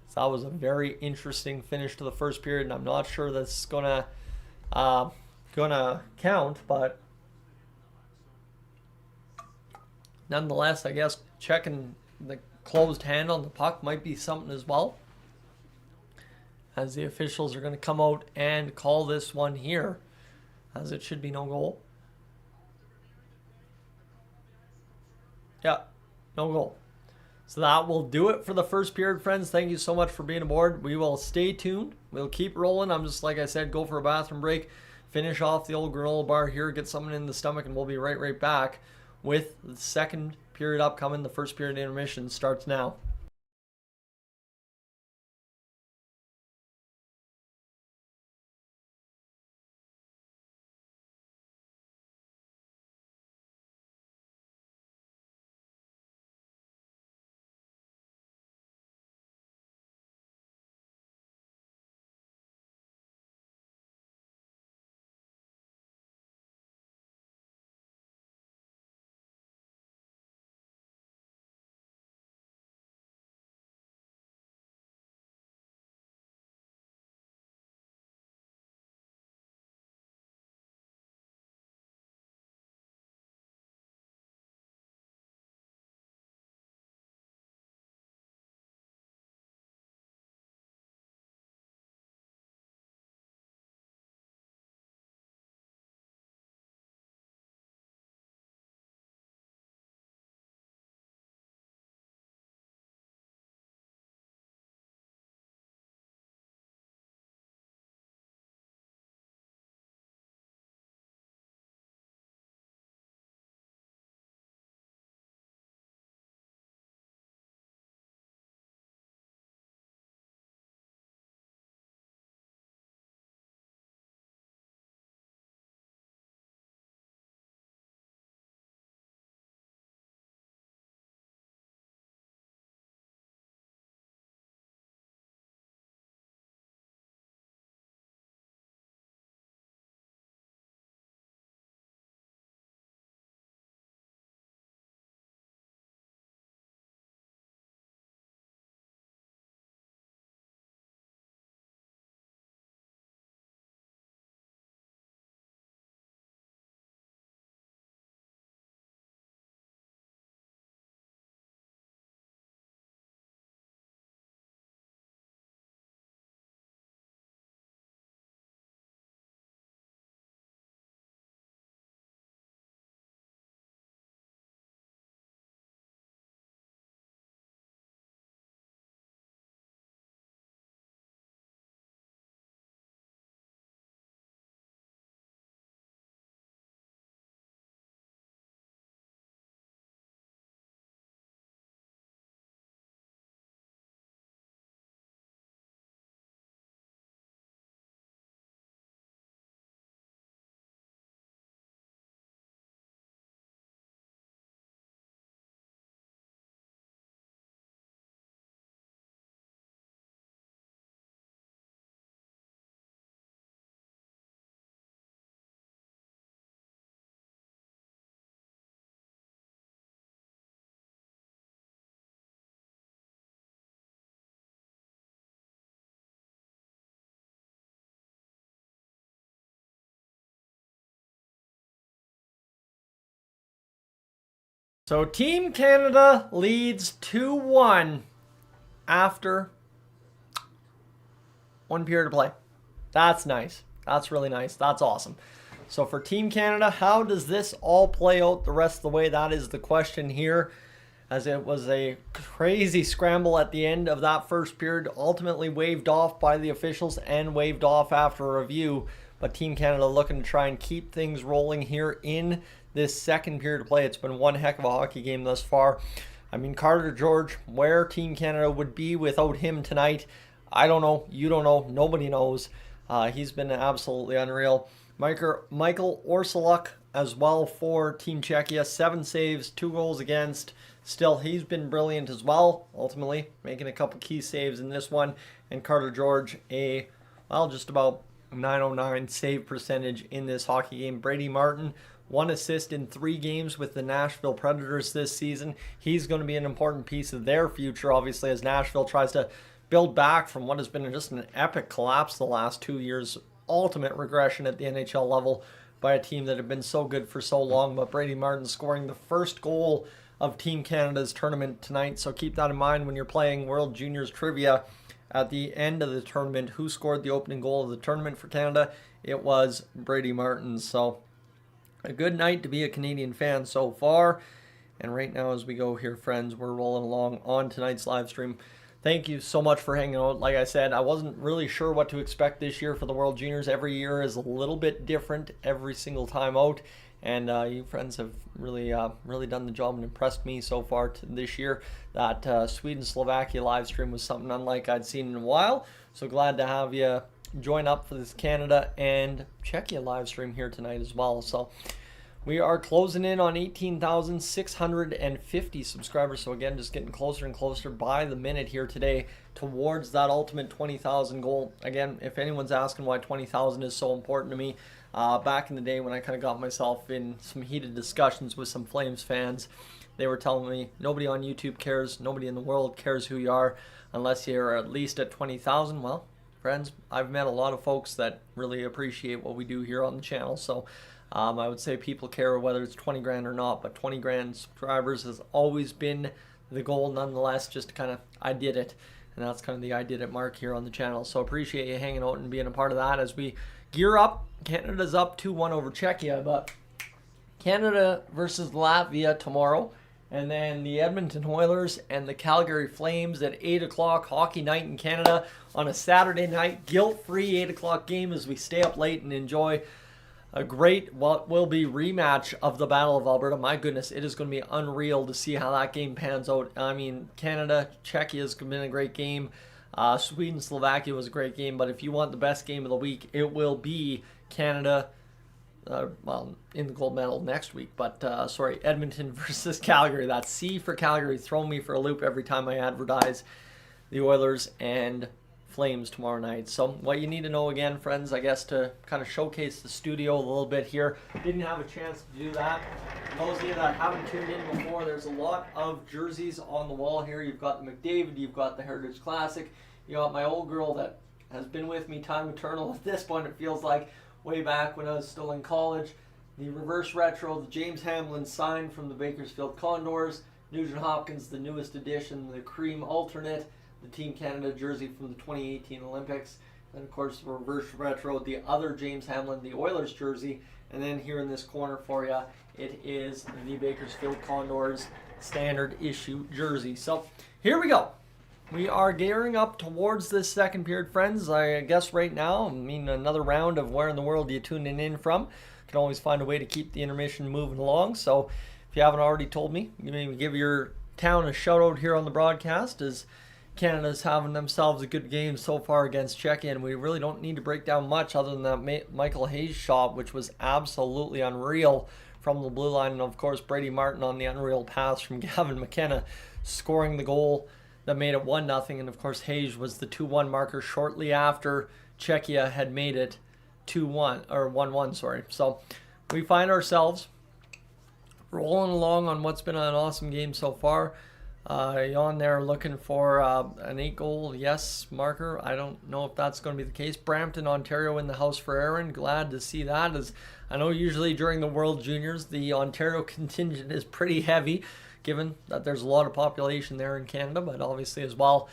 So that was a very interesting finish to the first period, and I'm not sure that's gonna count, but nonetheless, I guess checking the closed hand on the puck might be something as well, as the officials are going to come out and call this one here, as it should be no goal. Yeah, no goal. So that will do it for the first period, friends. Thank you so much for being aboard. We will stay tuned. We'll keep rolling. I'm just, like I said, go for a bathroom break, finish off the old granola bar here, get something in the stomach, and we'll be right back with the second period upcoming. The first period intermission starts now. So Team Canada leads 2-1 after one period of play. That's nice. That's really nice. That's awesome. So for Team Canada, how does this all play out the rest of the way? That is the question here, as it was a crazy scramble at the end of that first period, ultimately waved off by the officials and waved off after a review. But Team Canada looking to try and keep things rolling here in this second period of play. It's been one heck of a hockey game thus far. I mean, Carter George, where Team Canada would be without him tonight, I don't know. You don't know. Nobody knows. He's been absolutely unreal. Michael Orsuluk as well for Team Czechia. 7 saves, 2 goals against. Still, he's been brilliant as well, ultimately, making a couple key saves in this one. And Carter George, just about 909 save percentage in this hockey game. Brady Martin, 1 assist in 3 games with the Nashville Predators this season. He's going to be an important piece of their future, obviously, as Nashville tries to build back from what has been just an epic collapse the last 2 years. Ultimate regression at the NHL level by a team that had been so good for so long. But Brady Martin scoring the first goal of Team Canada's tournament tonight. So keep that in mind when you're playing World Juniors trivia at the end of the tournament. Who scored the opening goal of the tournament for Canada? It was Brady Martin. So a good night to be a Canadian fan so far. And right now as we go here, friends, we're rolling along on tonight's live stream. Thank you so much for hanging out. Like I said, I wasn't really sure what to expect this year for the World Juniors. Every year is a little bit different every single time out. And you friends have really done the job and impressed me so far this year. That Sweden-Slovakia live stream was something unlike I'd seen in a while. So glad to have you join up for this Canada and Czechia live stream here tonight as well. So we are closing in on 18,650 subscribers. So again, just getting closer and closer by the minute here today towards that ultimate 20,000 goal. Again, if anyone's asking why 20,000 is so important to me, back in the day when I kind of got myself in some heated discussions with some Flames fans, they were telling me nobody on YouTube cares, nobody in the world cares who you are unless you're at least at 20,000. Well, friends, I've met a lot of folks that really appreciate what we do here on the channel. So I would say people care whether it's 20 grand or not, but 20 grand subscribers has always been the goal nonetheless, just to kind of, I did it. And that's kind of the I did it mark here on the channel. So appreciate you hanging out and being a part of that as we gear up. Canada's up 2-1 over Czechia, but Canada versus Latvia tomorrow. And then the Edmonton Oilers and the Calgary Flames at 8 o'clock, hockey night in Canada on a Saturday night. Guilt-free 8 o'clock game as we stay up late and enjoy a great, what will be rematch of the Battle of Alberta. My goodness, it is going to be unreal to see how that game pans out. I mean, Canada, Czechia has been a great game. Sweden, Slovakia was a great game. But if you want the best game of the week, it will be Canada, in the gold medal next week. But, Edmonton versus Calgary. That's C for Calgary. Throw me for a loop every time I advertise the Oilers and Flames tomorrow night. So what you need to know again, friends, I guess to kind of showcase the studio a little bit here. Didn't have a chance to do that. For those of you that haven't tuned in before, there's a lot of jerseys on the wall here. You've got the McDavid, you've got the Heritage Classic, you got my old girl that has been with me time eternal. At this point, it feels like way back when I was still in college. The reverse retro, the James Hamlin sign from the Bakersfield Condors, Nugent Hopkins, the newest edition, the cream alternate, the Team Canada jersey from the 2018 Olympics, and of course the reverse retro, the other James Hamlin, the Oilers jersey, and then here in this corner for you, it is the Bakersfield Condors standard issue jersey. So here we go. We are gearing up towards this second period, friends. I guess right now, another round of where in the world are you tuning in from. Can always find a way to keep the intermission moving along. So if you haven't already told me, maybe give your town a shout out here on the broadcast, as Canada's having themselves a good game so far against Czechia, and we really don't need to break down much other than that Michael Hayes shot, which was absolutely unreal from the blue line, and of course Brady Martin on the unreal pass from Gavin McKenna scoring the goal that made it 1-0, and of course Hayes was the 2-1 marker shortly after Czechia had made it 2-1 or 1-1. So we find ourselves rolling along on what's been an awesome game so far. You on there looking for an 8-goal yes marker. I don't know if that's going to be the case. Brampton, Ontario in the house for Aaron. Glad to see that. As I know usually during the World Juniors, the Ontario contingent is pretty heavy, given that there's a lot of population there in Canada, but obviously as well,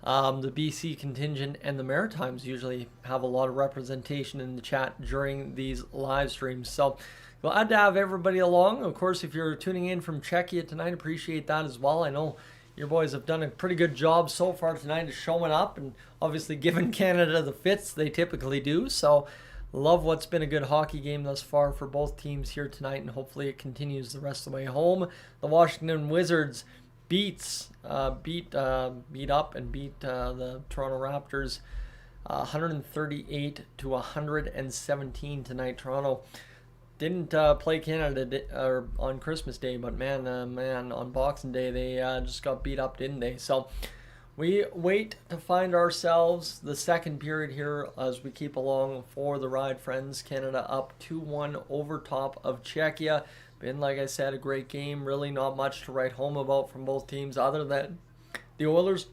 the BC contingent and the Maritimes usually have a lot of representation in the chat during these live streams. So glad to have everybody along. Of course, if you're tuning in from Czechia tonight, appreciate that as well. I know your boys have done a pretty good job so far tonight of showing up and obviously giving Canada the fits they typically do. So love what's been a good hockey game thus far for both teams here tonight, and hopefully it continues the rest of the way home. The Washington Wizards beat up and beat the Toronto Raptors 138 to 117 tonight. Toronto didn't play Canada on Christmas Day, but man, on Boxing Day they just got beat up, didn't they? So we wait to find ourselves the second period here as we keep along for the ride, friends. Canada up 2-1 over top of Czechia. Been, like I said, a great game. Really not much to write home about from both teams other than the Oilers'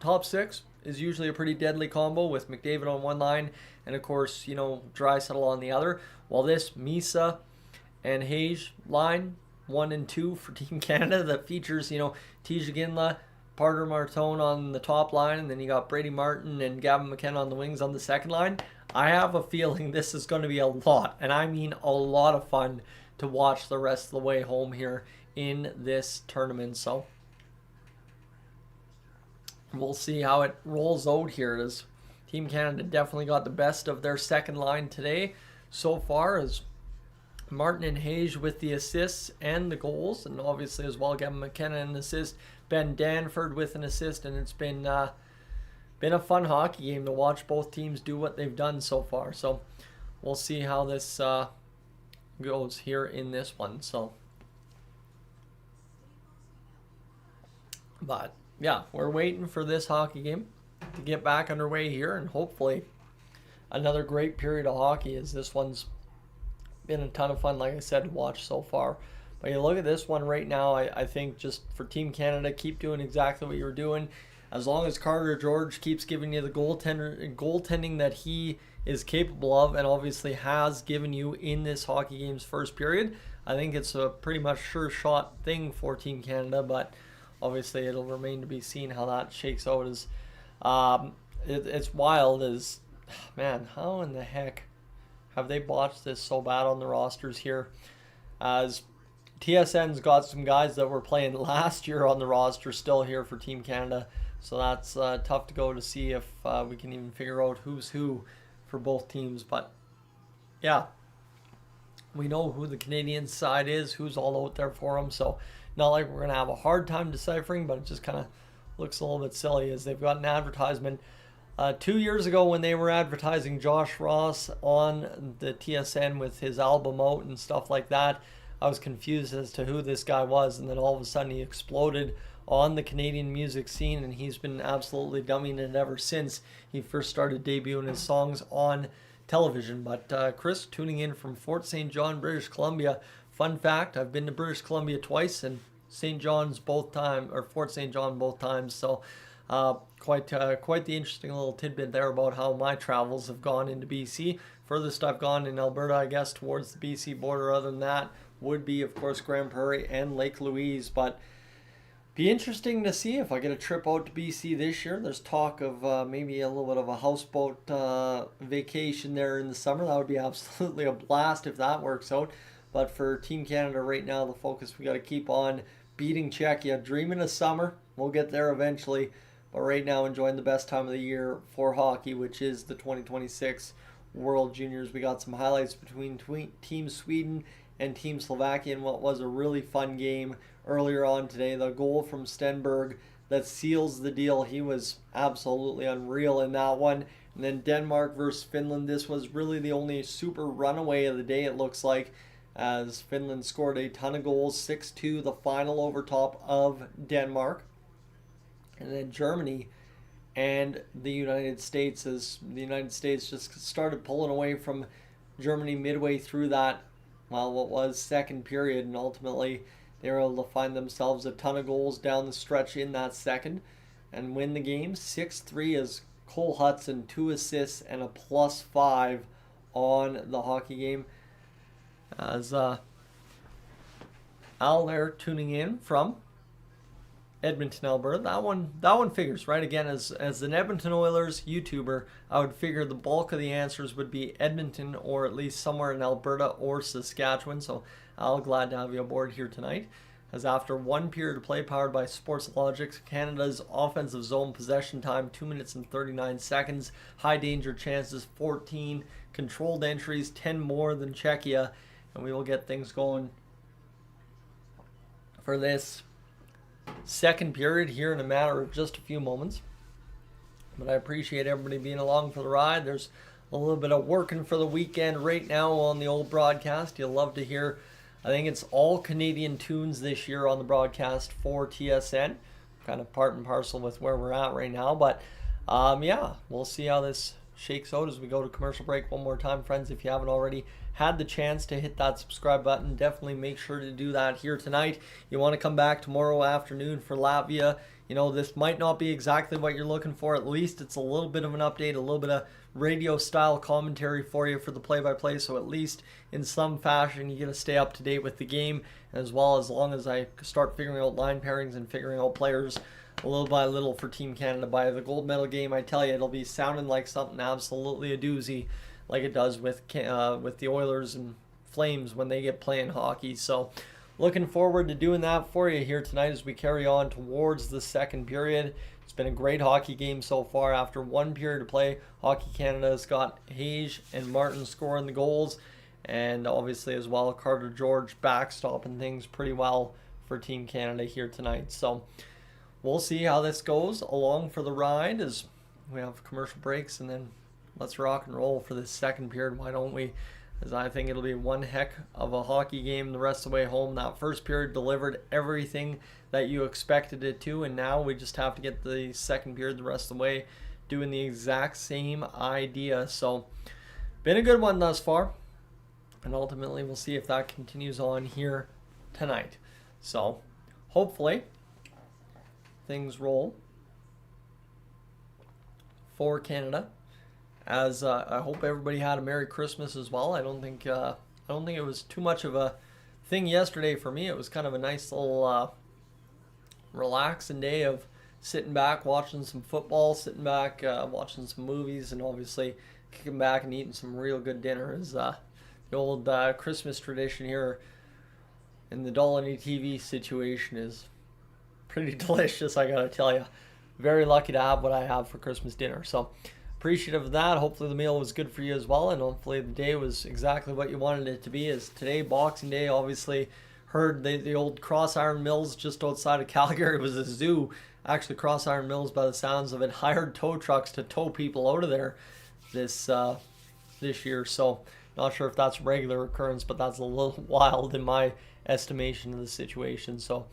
top six is usually a pretty deadly combo with McDavid on one line and, of course, Draisaitl on the other. While this Misa and Hayes line, 1 and 2 for Team Canada, that features, Tija Ginla, Parker Martone on the top line, and then you got Brady Martin and Gavin McKenna on the wings on the second line. I have a feeling this is going to be a lot, and I mean a lot of fun to watch the rest of the way home here in this tournament. So we'll see how it rolls out here, as Team Canada definitely got the best of their second line today so far, as Martin and Hayes with the assists and the goals, and obviously as well Gavin McKenna an assist, Ben Danford with an assist, and it's been a fun hockey game to watch both teams do what they've done so far. So we'll see how this goes here in this one. So, but yeah, we're waiting for this hockey game to get back underway here, and hopefully another great period of hockey, as this one's been a ton of fun, like I said, to watch so far. But you look at this one right now, I think just for Team Canada, keep doing exactly what you were doing. As long as Carter George keeps giving you the goaltending that he is capable of, and obviously has given you in this hockey game's first period, I think it's a pretty much sure shot thing for Team Canada. But obviously it'll remain to be seen how that shakes out. As it's wild, as man, how in the heck have they botched this so bad on the rosters here? As TSN's got some guys that were playing last year on the roster still here for Team Canada, so that's tough to go to see if we can even figure out who's who for both teams. But yeah, we know who the Canadian side is, who's all out there for them, so not like we're going to have a hard time deciphering, but it just kind of looks a little bit silly, as they've got an advertisement 2 years ago when they were advertising Josh Ross on the TSN with his album out and stuff like that. I was confused as to who this guy was, and then all of a sudden he exploded on the Canadian music scene, and he's been absolutely dumbing it ever since he first started debuting his songs on television. But Chris, tuning in from Fort St. John, British Columbia. Fun fact, I've been to British Columbia twice, and St. John's both times, or Fort St. John both times. So quite the interesting little tidbit there about how my travels have gone into BC. Furthest I've gone in Alberta, I guess, towards the BC border, other than that, would be, of course, Grand Prairie and Lake Louise. But be interesting to see if I get a trip out to BC this year. There's talk of maybe a little bit of a houseboat vacation there in the summer. That would be absolutely a blast if that works out. But for Team Canada right now, the focus, we got to keep on beating Czechia, dreaming of summer. We'll get there eventually. But right now, enjoying the best time of the year for hockey, which is the 2026 World Juniors. We got some highlights between Team Sweden and Team Slovakia in what was a really fun game earlier on today. The goal from Stenberg that seals the deal. He was absolutely unreal in that one. And then Denmark versus Finland. This was really the only super runaway of the day, it looks like, as Finland scored a ton of goals. 6-2, the final over top of Denmark. And then Germany and the United States, as the United States just started pulling away from Germany midway through that, well, what was second period, and ultimately They were able to find themselves a ton of goals down the stretch in that second and win the game 6-3 as Cole Hudson, 2 assists and a +5 on the hockey game. As Al there tuning in from Edmonton, Alberta. That one figures, right? Again, as an Edmonton Oilers YouTuber, I would figure the bulk of the answers would be Edmonton or at least somewhere in Alberta or Saskatchewan. So Al, glad to have you aboard here tonight. As after 1 period of play powered by Sportslogics, Canada's offensive zone possession time 2 minutes and 39 seconds, high danger chances 14, controlled entries 10 more than Czechia, and we will get things going for this second period here in a matter of just a few moments. But I appreciate everybody being along for the ride. There's a little bit of working for the weekend right now on the old broadcast. You'll love to hear, I think it's all Canadian tunes this year on the broadcast for TSN. Kind of part and parcel with where we're at right now. But yeah, we'll see how this shakes out as we go to commercial break. One more time, friends, if you haven't already had the chance to hit that subscribe button, definitely make sure to do that here tonight. You want to come back tomorrow afternoon for Latvia. You know, this might not be exactly what you're looking for. At least it's a little bit of an update, a little bit of radio style commentary for you for the play-by-play. So at least in some fashion, you get to stay up to date with the game, as well as long as I start figuring out line pairings and figuring out players a little by little for Team Canada. By the gold medal game, I tell you, it'll be sounding like something absolutely a doozy, like it does with the Oilers and Flames when they get playing hockey. So looking forward to doing that for you here tonight as we carry on towards the second period. It's been a great hockey game so far. After 1 period of play, Hockey Canada has got Hayes and Martin scoring the goals, and obviously as well Carter George backstopping things pretty well for Team Canada here tonight. So we'll see how this goes along for the ride as we have commercial breaks, and then let's rock and roll for this second period. Why don't we? As I think it'll be one heck of a hockey game the rest of the way home. That first period delivered everything that you expected it to, and now we just have to get the second period the rest of the way doing the exact same idea. So been a good one thus far, and ultimately we'll see if that continues on here tonight. So hopefully things roll for Canada. As I hope everybody had a Merry Christmas as well. I don't think it was too much of a thing yesterday for me. It was kind of a nice little relaxing day of sitting back, watching some football, sitting back, watching some movies, and obviously kicking back and eating some real good dinner. Is the old Christmas tradition here in the Dolly TV situation is pretty delicious, I gotta tell you. Very lucky to have what I have for Christmas dinner. So appreciative of that. Hopefully the meal was good for you as well, and hopefully the day was exactly what you wanted it to be. As today, Boxing Day, obviously heard the old Cross Iron Mills just outside of Calgary was a zoo. Actually, Cross Iron Mills, by the sounds of it, hired tow trucks to tow people out of there this year. So not sure if that's a regular occurrence, but that's a little wild in my estimation of the situation. So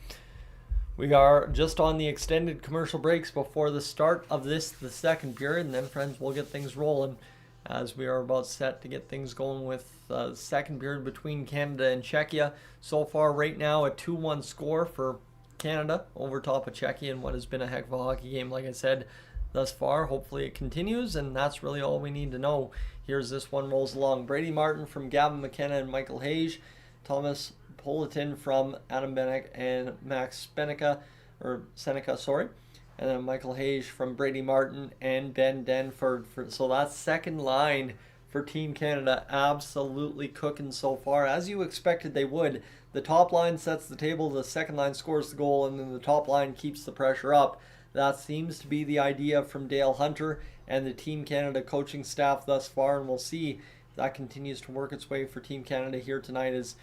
we are just on the extended commercial breaks before the start of the second period, and then, friends, we'll get things rolling as we are about set to get things going with the second period between Canada and Czechia. So far, right now, a 2-1 score for Canada over top of Czechia in what has been a heck of a hockey game, like I said, thus far. Hopefully it continues, and that's really all we need to know. Here's this one rolls along. Brady Martin from Gavin McKenna and Michael Hayes. Thomas Politin from Adam Benek and Max Seneca, and then Michael Hayes from Brady Martin and Ben Denford. So that second line for Team Canada absolutely cooking so far, as you expected they would. The top line sets the table, the second line scores the goal, and then the top line keeps the pressure up. That seems to be the idea from Dale Hunter and the Team Canada coaching staff thus far, and we'll see if that continues to work its way for Team Canada here tonight. As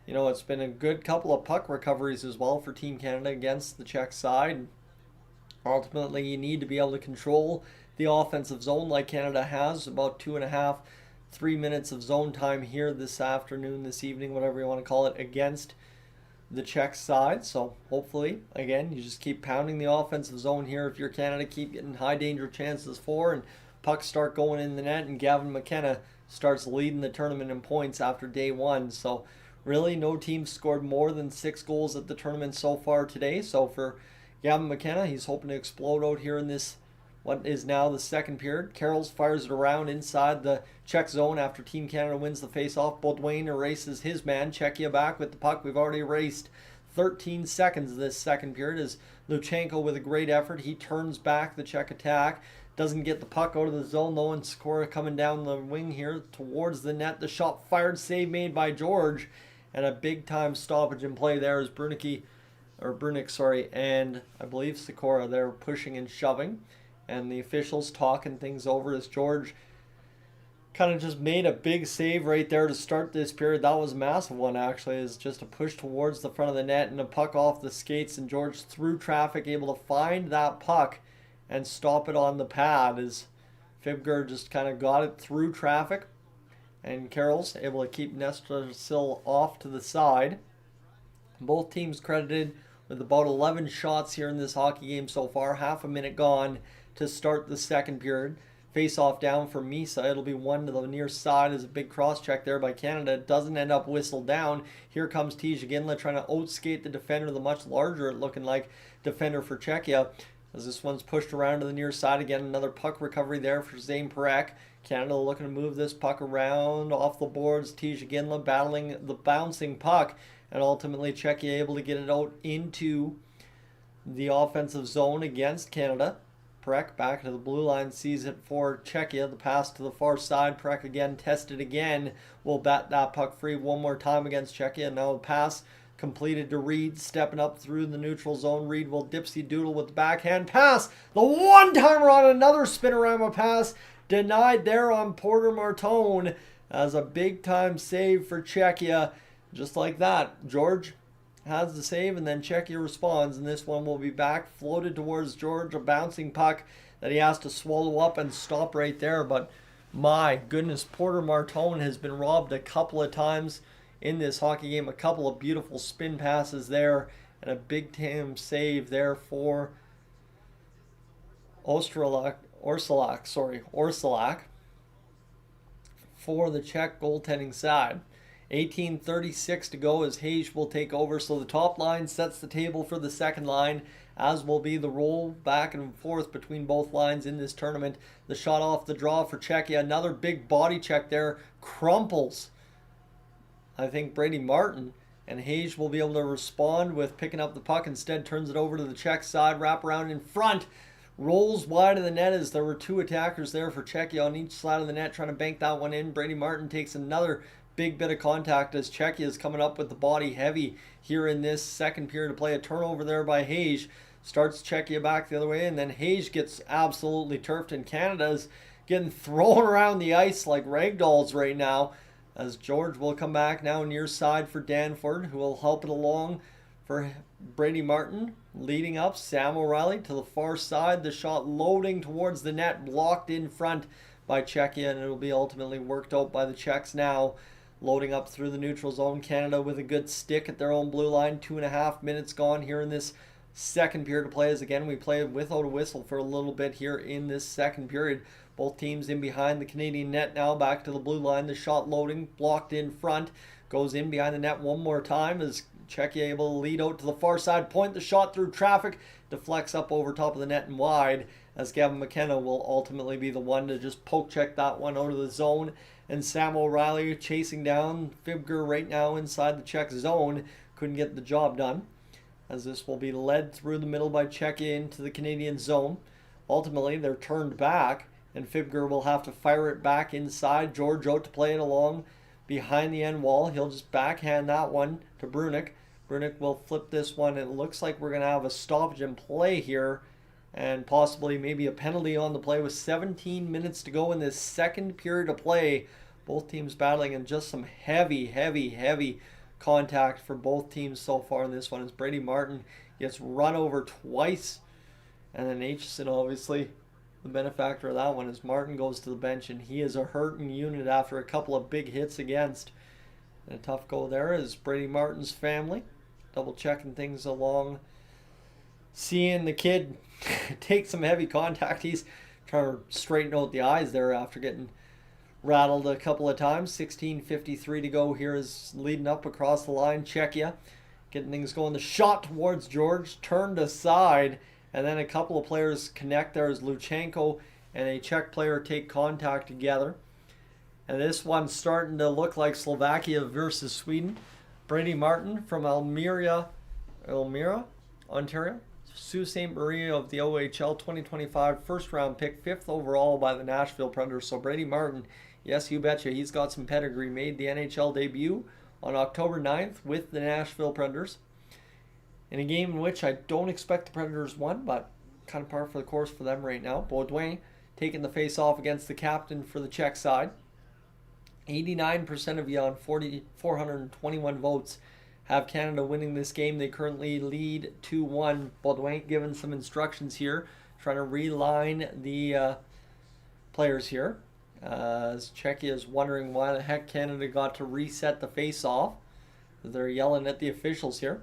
you know, it's been a good couple of puck recoveries as well for Team Canada against the Czech side. Ultimately, you need to be able to control the offensive zone like Canada has. About 2.5, 3 minutes of zone time here this afternoon, this evening, whatever you want to call it, against the Czech side. So hopefully, again, you just keep pounding the offensive zone here if you're Canada, keep getting high danger chances for, and pucks start going in the net, and Gavin McKenna starts leading the tournament in points after day one. So Really, no team scored more than 6 goals at the tournament so far today. So for Gavin McKenna, he's hoping to explode out here in this, what is now the second period. Carroll's fires it around inside the Czech zone after Team Canada wins the face-off. Baudouin erases his man. Czechia back with the puck. We've already erased 13 seconds this second period as Luchenko with a great effort. He turns back the Czech attack. Doesn't get the puck out of the zone though, and Sikora coming down the wing here towards the net. The shot fired, save made by George, and a big time stoppage in play there as Brunick, and I believe Sikora there pushing and shoving, and the officials talking things over as George kind of just made a big save right there to start this period. That was a massive one actually, is just a push towards the front of the net and a puck off the skates, and George through traffic able to find that puck and stop it on the pad as Fibger just kind of got it through traffic, and Carroll's able to keep Nestrasil off to the side. Both teams credited with about 11 shots here in this hockey game so far. Half a minute gone to start the second period. Face off down for Misa. It'll be one to the near side as a big cross check there by Canada. It doesn't end up whistled down. Here comes Tij Ginla trying to outskate the defender, the much larger looking like defender for Czechia, as this one's pushed around to the near side again. Another puck recovery there for Zane Perek. Canada looking to move this puck around off the boards. Tij Ginla battling the bouncing puck, and ultimately Czechia able to get it out into the offensive zone against Canada. Perek back to the blue line, sees it for Czechia. The pass to the far side. Perek again tested again. Will bat that puck free one more time against Czechia. Now the pass completed to Reed, stepping up through the neutral zone. Reed will dipsy doodle with the backhand pass. The one-timer on another spinorama pass. Denied there on Porter Martone as a big-time save for Czechia. Just like that, George has the save, and then Czechia responds, and this one will be back, floated towards George, a bouncing puck that he has to swallow up and stop right there. But my goodness, Porter Martone has been robbed a couple of times in this hockey game. A couple of beautiful spin passes there, and a big time save there for Orsolak for the Czech goaltending side. 18:36 to go as Hayes will take over. So the top line sets the table for the second line, as will be the roll back and forth between both lines in this tournament. The shot off the draw for Czechia. Another big body check there. Crumples, I think, Brady Martin. And Hayes will be able to respond with picking up the puck. Instead turns it over to the Czech side. Wrap around in front. Rolls wide of the net as there were two attackers there for Czechia on each side of the net trying to bank that one in. Brady Martin takes another big bit of contact as Czechia is coming up with the body heavy here in this second period to play. A turnover there by Hayes starts Czechia back the other way, and then Hayes gets absolutely turfed, and Canada's getting thrown around the ice like ragdolls right now as George will come back now near side for Danford, who will help it along for Brady Martin. Leading up, Sam O'Reilly to the far side. The shot loading towards the net, blocked in front by Czechia, and it will be ultimately worked out by the Czechs now. Loading up through the neutral zone. Canada with a good stick at their own blue line. 2.5 minutes gone here in this second period to play. As again, we played without a whistle for a little bit here in this second period. Both teams in behind the Canadian net now. Back to the blue line. The shot loading, blocked in front. Goes in behind the net one more time as Czechia able to lead out to the far side. Point the shot through traffic. Deflects up over top of the net and wide, as Gavin McKenna will ultimately be the one to just poke check that one out of the zone. And Sam O'Reilly chasing down Fibger right now inside the Czech zone. Couldn't get the job done, as this will be led through the middle by Czechia into the Canadian zone. Ultimately, they're turned back, and Fibger will have to fire it back inside. George out to play it along behind the end wall. He'll just backhand that one to Brunick. Brunick will flip this one. It looks like we're going to have a stoppage in play here, and possibly maybe a penalty on the play with 17 minutes to go in this second period of play. Both teams battling, and just some heavy contact for both teams so far in this one as Brady Martin gets run over twice. And then Aitchison, obviously the benefactor of that one, as Martin goes to the bench, and he is a hurting unit after a couple of big hits against. And a tough goal there is Brady Martin's family double checking things along, seeing the kid take some heavy contact. He's trying to straighten out the eyes there after getting rattled a couple of times. 16:53 to go here is leading up across the line. Czechia getting things going. The shot towards George, turned aside, and then a couple of players connect there as Luchenko and a Czech player take contact together. And this one's starting to look like Slovakia versus Sweden. Brady Martin from Elmira, Ontario. Sault Ste. Marie of the OHL 2025 first round pick, 5th overall by the Nashville Predators. So Brady Martin, yes, you betcha, he's got some pedigree. Made the NHL debut on October 9th with the Nashville Predators in a game in which I don't expect the Predators won, but kind of par for the course for them right now. Baudouin taking the face-off against the captain for the Czech side. 89% of you on 421 votes have Canada winning this game. They currently lead 2-1. Baudouin given some instructions here, trying to reline the players here. As Czechia is wondering why the heck Canada got to reset the face-off. They're yelling at the officials here,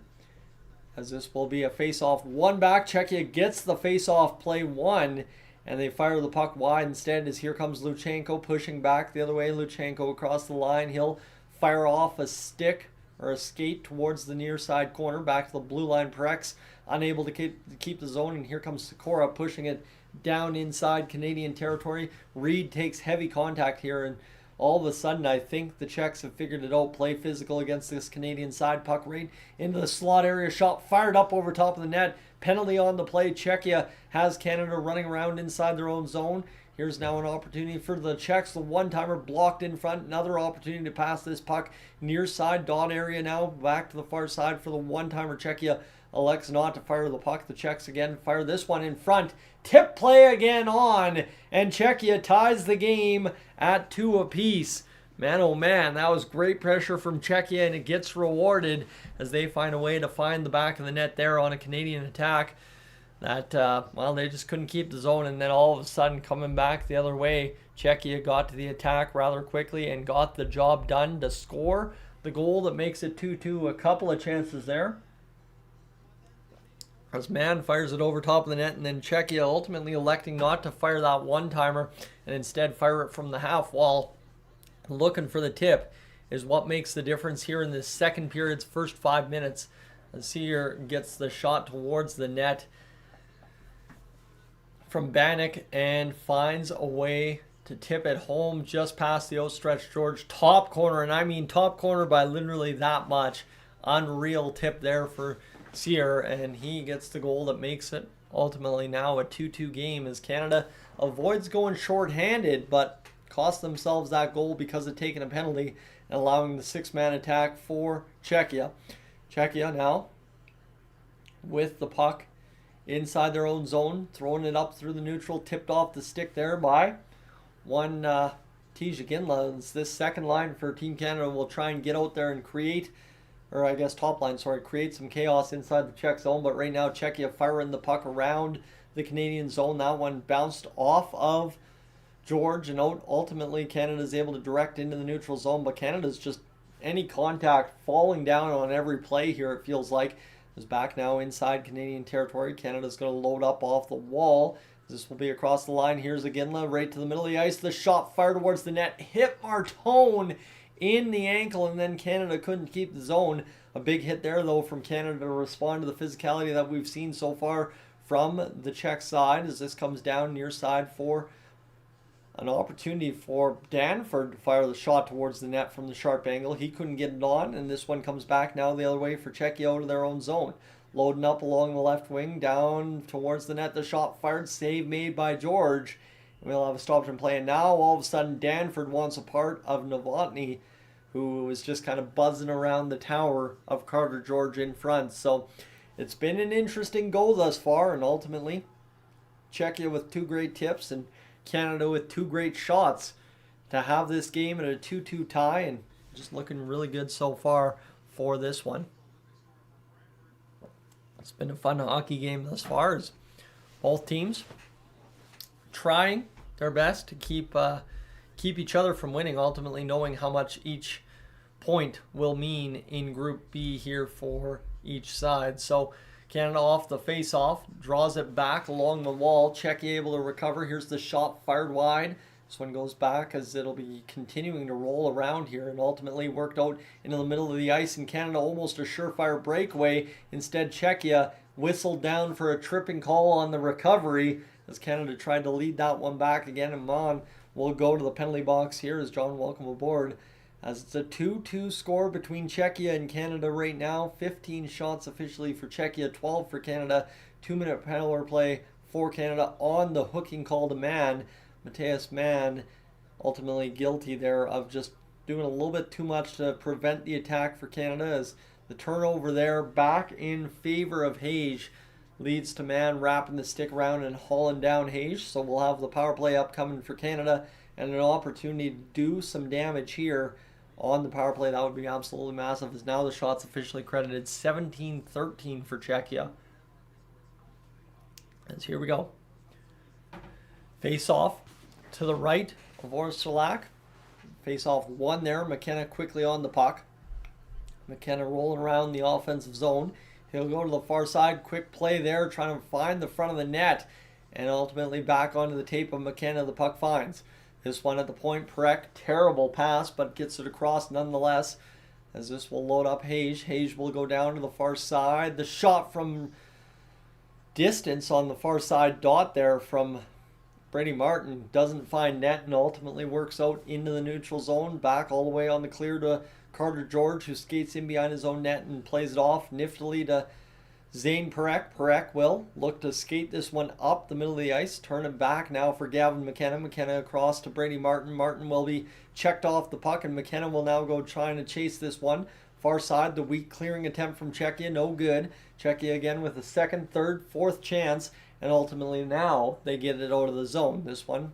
as this will be a face-off. One back, Czechia gets the face-off play one, and they fire the puck wide instead, as here comes Luchenko pushing back the other way. Luchenko across the line. He'll fire off a stick or a skate towards the near side corner, back to the blue line. Prex unable to keep the zone, and here comes Sikora pushing it down inside Canadian territory. Reed takes heavy contact here, and all of a sudden I think the Czechs have figured it out. Play physical against this Canadian side. Puck right into the slot area. Shot fired up over top of the net. Penalty on the play. Czechia has Canada running around inside their own zone. Here's now an opportunity for the Czechs. The one-timer blocked in front. Another opportunity to pass this puck near side dot area now. Back to the far side for the one-timer. Czechia elects not to fire the puck. The Czechs again fire this one in front. Tip play again on. And Czechia ties the game at 2 apiece. Man, oh man, that was great pressure from Czechia, and it gets rewarded as they find a way to find the back of the net there on a Canadian attack. That, well, they just couldn't keep the zone, and then all of a sudden coming back the other way, Czechia got to the attack rather quickly and got the job done to score the goal that makes it 2-2. A couple of chances there, as Mann fires it over top of the net, and then Czechia ultimately electing not to fire that one-timer and instead fire it from the half wall. Looking for the tip is what makes the difference here in this second period's first 5 minutes. As here gets the shot towards the net from Bannock and finds a way to tip it home just past the outstretched George. Top corner, and I mean top corner by literally that much. Unreal tip there for Sear, and he gets the goal that makes it ultimately now a 2-2 game, as Canada avoids going short-handed, but cost themselves that goal because of taking a penalty and allowing the 6-man attack for Czechia. Czechia now with the puck inside their own zone, throwing it up through the neutral, tipped off the stick there by one Tija Ginla. This second line for Team Canada will try and get out there and create, or I guess top line, sorry, create some chaos inside the Czech zone. But right now Czechia firing the puck around the Canadian zone. That one bounced off of George, and ultimately Canada's able to direct into the neutral zone, but Canada's just any contact falling down on every play here, it feels like. Is back now inside Canadian territory. Canada's going to load up off the wall. This will be across the line. Here's Ginla right to the middle of the ice. The shot fired towards the net. Hit Martone in the ankle, and then Canada couldn't keep the zone. A big hit there, though, from Canada to respond to the physicality that we've seen so far from the Czech side, as this comes down near side for an opportunity for Danford to fire the shot towards the net from the sharp angle. He couldn't get it on, and this one comes back now the other way for Czechia out of their own zone. Loading up along the left wing, down towards the net. The shot fired, save made by George. And we'll have a stoppage in play. And now all of a sudden Danford wants a part of Novotny, who was just kind of buzzing around the tower of Carter George in front. So it's been an interesting goal thus far, and ultimately Czechia with 2 great tips and Canada with 2 great shots to have this game at a 2-2 tie, and just looking really good so far for this one. It's been a fun hockey game thus far, as both teams trying their best to keep each other from winning, ultimately knowing how much each point will mean in Group B here for each side. So Canada off the face-off, draws it back along the wall. Czechia able to recover. Here's the shot fired wide. This one goes back as it'll be continuing to roll around here and ultimately worked out into the middle of the ice, and Canada almost a surefire breakaway. Instead, Czechia whistled down for a tripping call on the recovery as Canada tried to lead that one back again, and Mon will go to the penalty box here as John, welcome aboard. As it's a 2-2 score between Czechia and Canada right now. 15 shots officially for Czechia, 12 for Canada. 2-minute penalty play for Canada on the hooking call to Mann. Matthias Mann ultimately guilty there of just doing a little bit too much to prevent the attack for Canada, as the turnover there back in favor of Hage leads to Mann wrapping the stick around and hauling down Hage. So we'll have the power play upcoming for Canada and an opportunity to do some damage here on the power play. That would be absolutely massive, as now the shot's officially credited 17-13 for Czechia. As here we go. Face off to the right of Orsolak. Face off one there. McKenna quickly on the puck. McKenna rolling around the offensive zone. He'll go to the far side. Quick play there, trying to find the front of the net. And ultimately back onto the tape of McKenna. The puck finds this one at the point. Perek, terrible pass, but gets it across nonetheless. As this will load up Hage. Hage will go down to the far side. The shot from distance on the far side dot there from Brady Martin doesn't find net and ultimately works out into the neutral zone. Back all the way on the clear to Carter George, who skates in behind his own net and plays it off niftily to Zane Perek. Perek will look to skate this one up the middle of the ice. Turn it back now for Gavin McKenna. McKenna across to Brady Martin. Martin will be checked off the puck, and McKenna will now go trying to chase this one. Far side, the weak clearing attempt from Czechia, no good. Czechia again with a second, third, fourth chance, and ultimately now they get it out of the zone. This one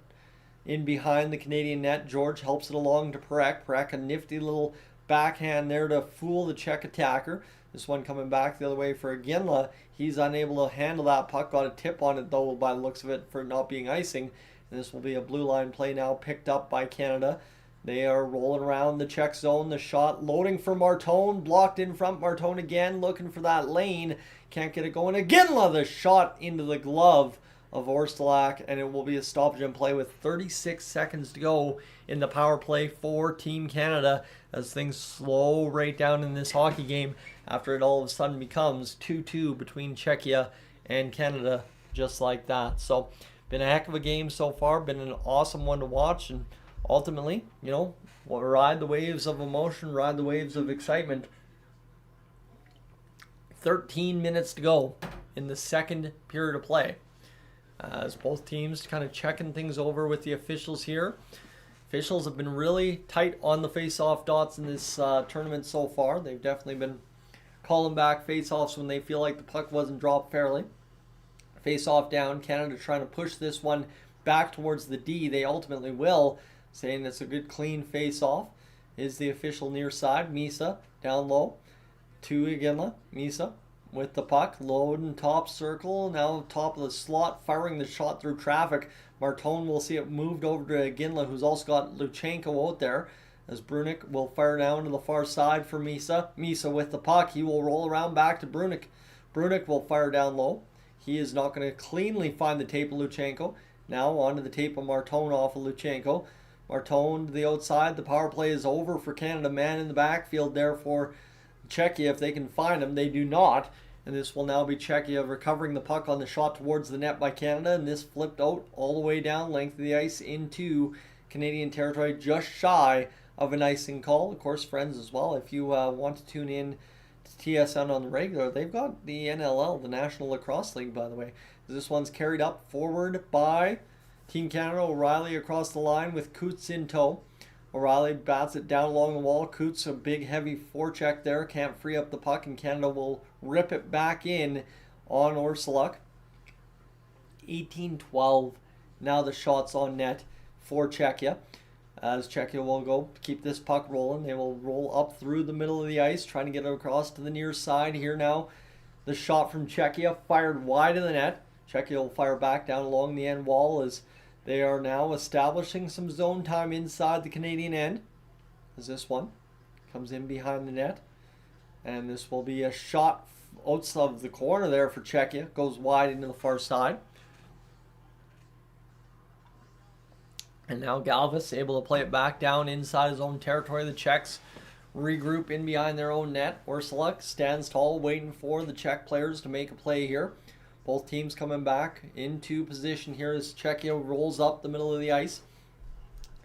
in behind the Canadian net. George helps it along to Perek. Perek, a nifty little backhand there to fool the Czech attacker. This one coming back the other way for Ginla. He's unable to handle that puck. Got a tip on it though by the looks of it for not being icing. And this will be a blue line play now picked up by Canada. They are rolling around the Czech zone. The shot loading for Martone. Blocked in front. Martone again looking for that lane. Can't get it going. Ginla, the shot into the glove of Orsolak, and it will be a stoppage in play with 36 seconds to go in the power play for Team Canada, as things slow right down in this hockey game after it all of a sudden becomes 2-2 between Czechia and Canada, just like that. So been a heck of a game so far, been an awesome one to watch, and ultimately, you know, we'll ride the waves of emotion, ride the waves of excitement. 13 minutes to go in the second period of play, as both teams kind of checking things over with the officials here. Officials have been really tight on the face-off dots in this tournament so far. They've definitely been calling back face-offs when they feel like the puck wasn't dropped fairly. Face-off down. Canada trying to push this one back towards the D. They ultimately will, saying it's a good clean face-off. Is the official near side. Misa down low to Ginla. Misa with the puck, loading top circle, now top of the slot, firing the shot through traffic. Martone will see it moved over to Ginla, who's also got Luchenko out there, as Brunik will fire down to the far side for Misa. Misa with the puck, he will roll around back to Brunik. Brunik will fire down low. He is not going to cleanly find the tape of Luchenko. Now onto the tape of Martone off of Luchenko. Martone to the outside. The power play is over for Canada. Man in the backfield there for Czechia. If they can find him, they do not. And this will now be Czechia recovering the puck on the shot towards the net by Canada. And this flipped out all the way down length of the ice into Canadian territory, just shy of an icing call. Of course, friends, as well, if you want to tune in to TSN on the regular, they've got the NLL, the National Lacrosse League, by the way. This one's carried up forward by Team Canada. O'Reilly across the line with Coots in tow. O'Reilly bats it down along the wall. Coots, a big heavy forecheck there. Can't free up the puck, and Canada will rip it back in on Orsolak. 18-12. Now the shots on net for Czechia. As Czechia will go keep this puck rolling. They will roll up through the middle of the ice, trying to get it across to the near side here now. The shot from Czechia fired wide of the net. Czechia will fire back down along the end wall as they are now establishing some zone time inside the Canadian end. As this one comes in behind the net. And this will be a shot outside of the corner there for Czechia. Goes wide into the far side. And now Galvis able to play it back down inside his own territory. The Czechs regroup in behind their own net. Ursulak stands tall, waiting for the Czech players to make a play here. Both teams coming back into position here as Czechia rolls up the middle of the ice.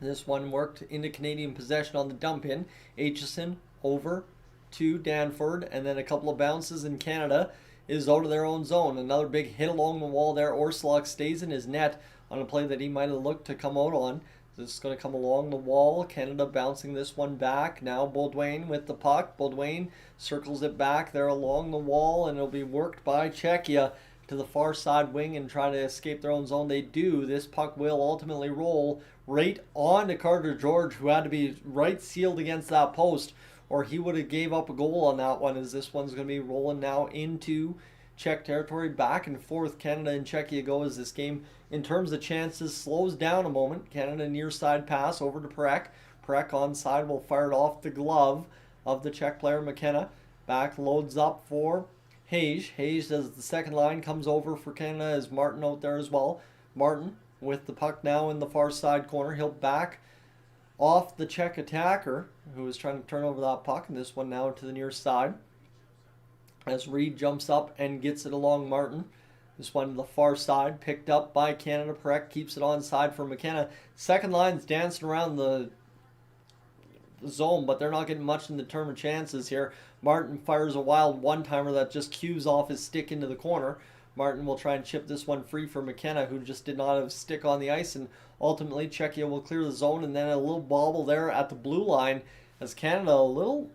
This one worked into Canadian possession on the dump in. Aitchison over to Danford, and then a couple of bounces, and Canada is out of their own zone. Another big hit along the wall there. Ursulak stays in his net on a play that he might have looked to come out on. This is going to come along the wall. Canada bouncing this one back. Now Baudouin with the puck. Baudouin circles it back there along the wall, and it'll be worked by Czechia to the far side wing and try to escape their own zone. They do. This puck will ultimately roll right on to Carter George, who had to be right sealed against that post, or he would have gave up a goal on that one, as this one's going to be rolling now into Czech territory. Back and forth Canada and Czechia go as this game, in terms of chances, slows down a moment. Canada near side pass over to Prek. Prek onside will fire it off the glove of the Czech player McKenna. Back loads up for Hayes. Hayes as the second line comes over for Canada, as Martin out there as well. Martin with the puck now in the far side corner. He'll back off the Czech attacker who is trying to turn over that puck, and this one now to the near side as Reed jumps up and gets it along Martin. This one to the far side, picked up by Canada. Perek keeps it onside for McKenna. Second line's dancing around the zone, but they're not getting much in the term of chances here. Martin fires a wild one-timer that just cues off his stick into the corner. Martin will try and chip this one free for McKenna, who just did not have a stick on the ice, and ultimately Czechia will clear the zone, and then a little bobble there at the blue line as Canada a little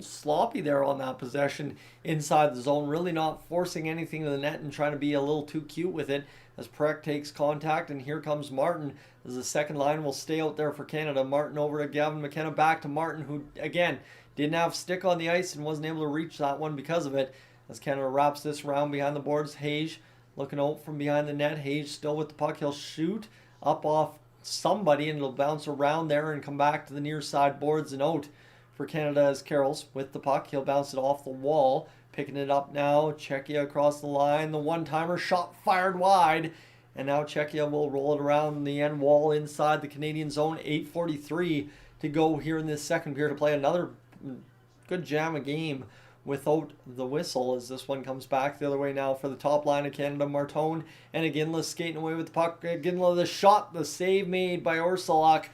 sloppy there on that possession inside the zone, really not forcing anything to the net and trying to be a little too cute with it as Prek takes contact, and here comes Martin as the second line will stay out there for Canada. Martin over to Gavin McKenna, back to Martin, who again didn't have stick on the ice and wasn't able to reach that one because of it, as Canada wraps this around behind the boards. Hayes looking out from behind the net. Hayes still with the puck. He'll shoot up off somebody and it'll bounce around there and come back to the near side boards and out for Canada as Carroll's with the puck. He'll bounce it off the wall. Picking it up now. Czechia across the line. The one-timer shot fired wide. And now Czechia will roll it around the end wall inside the Canadian zone. 8:43 to go here in this second period to play. Another good jam of game without the whistle as this one comes back the other way now for the top line of Canada. Martone and Iginla skating away with the puck. Iginla the shot, the save made by Ursulak.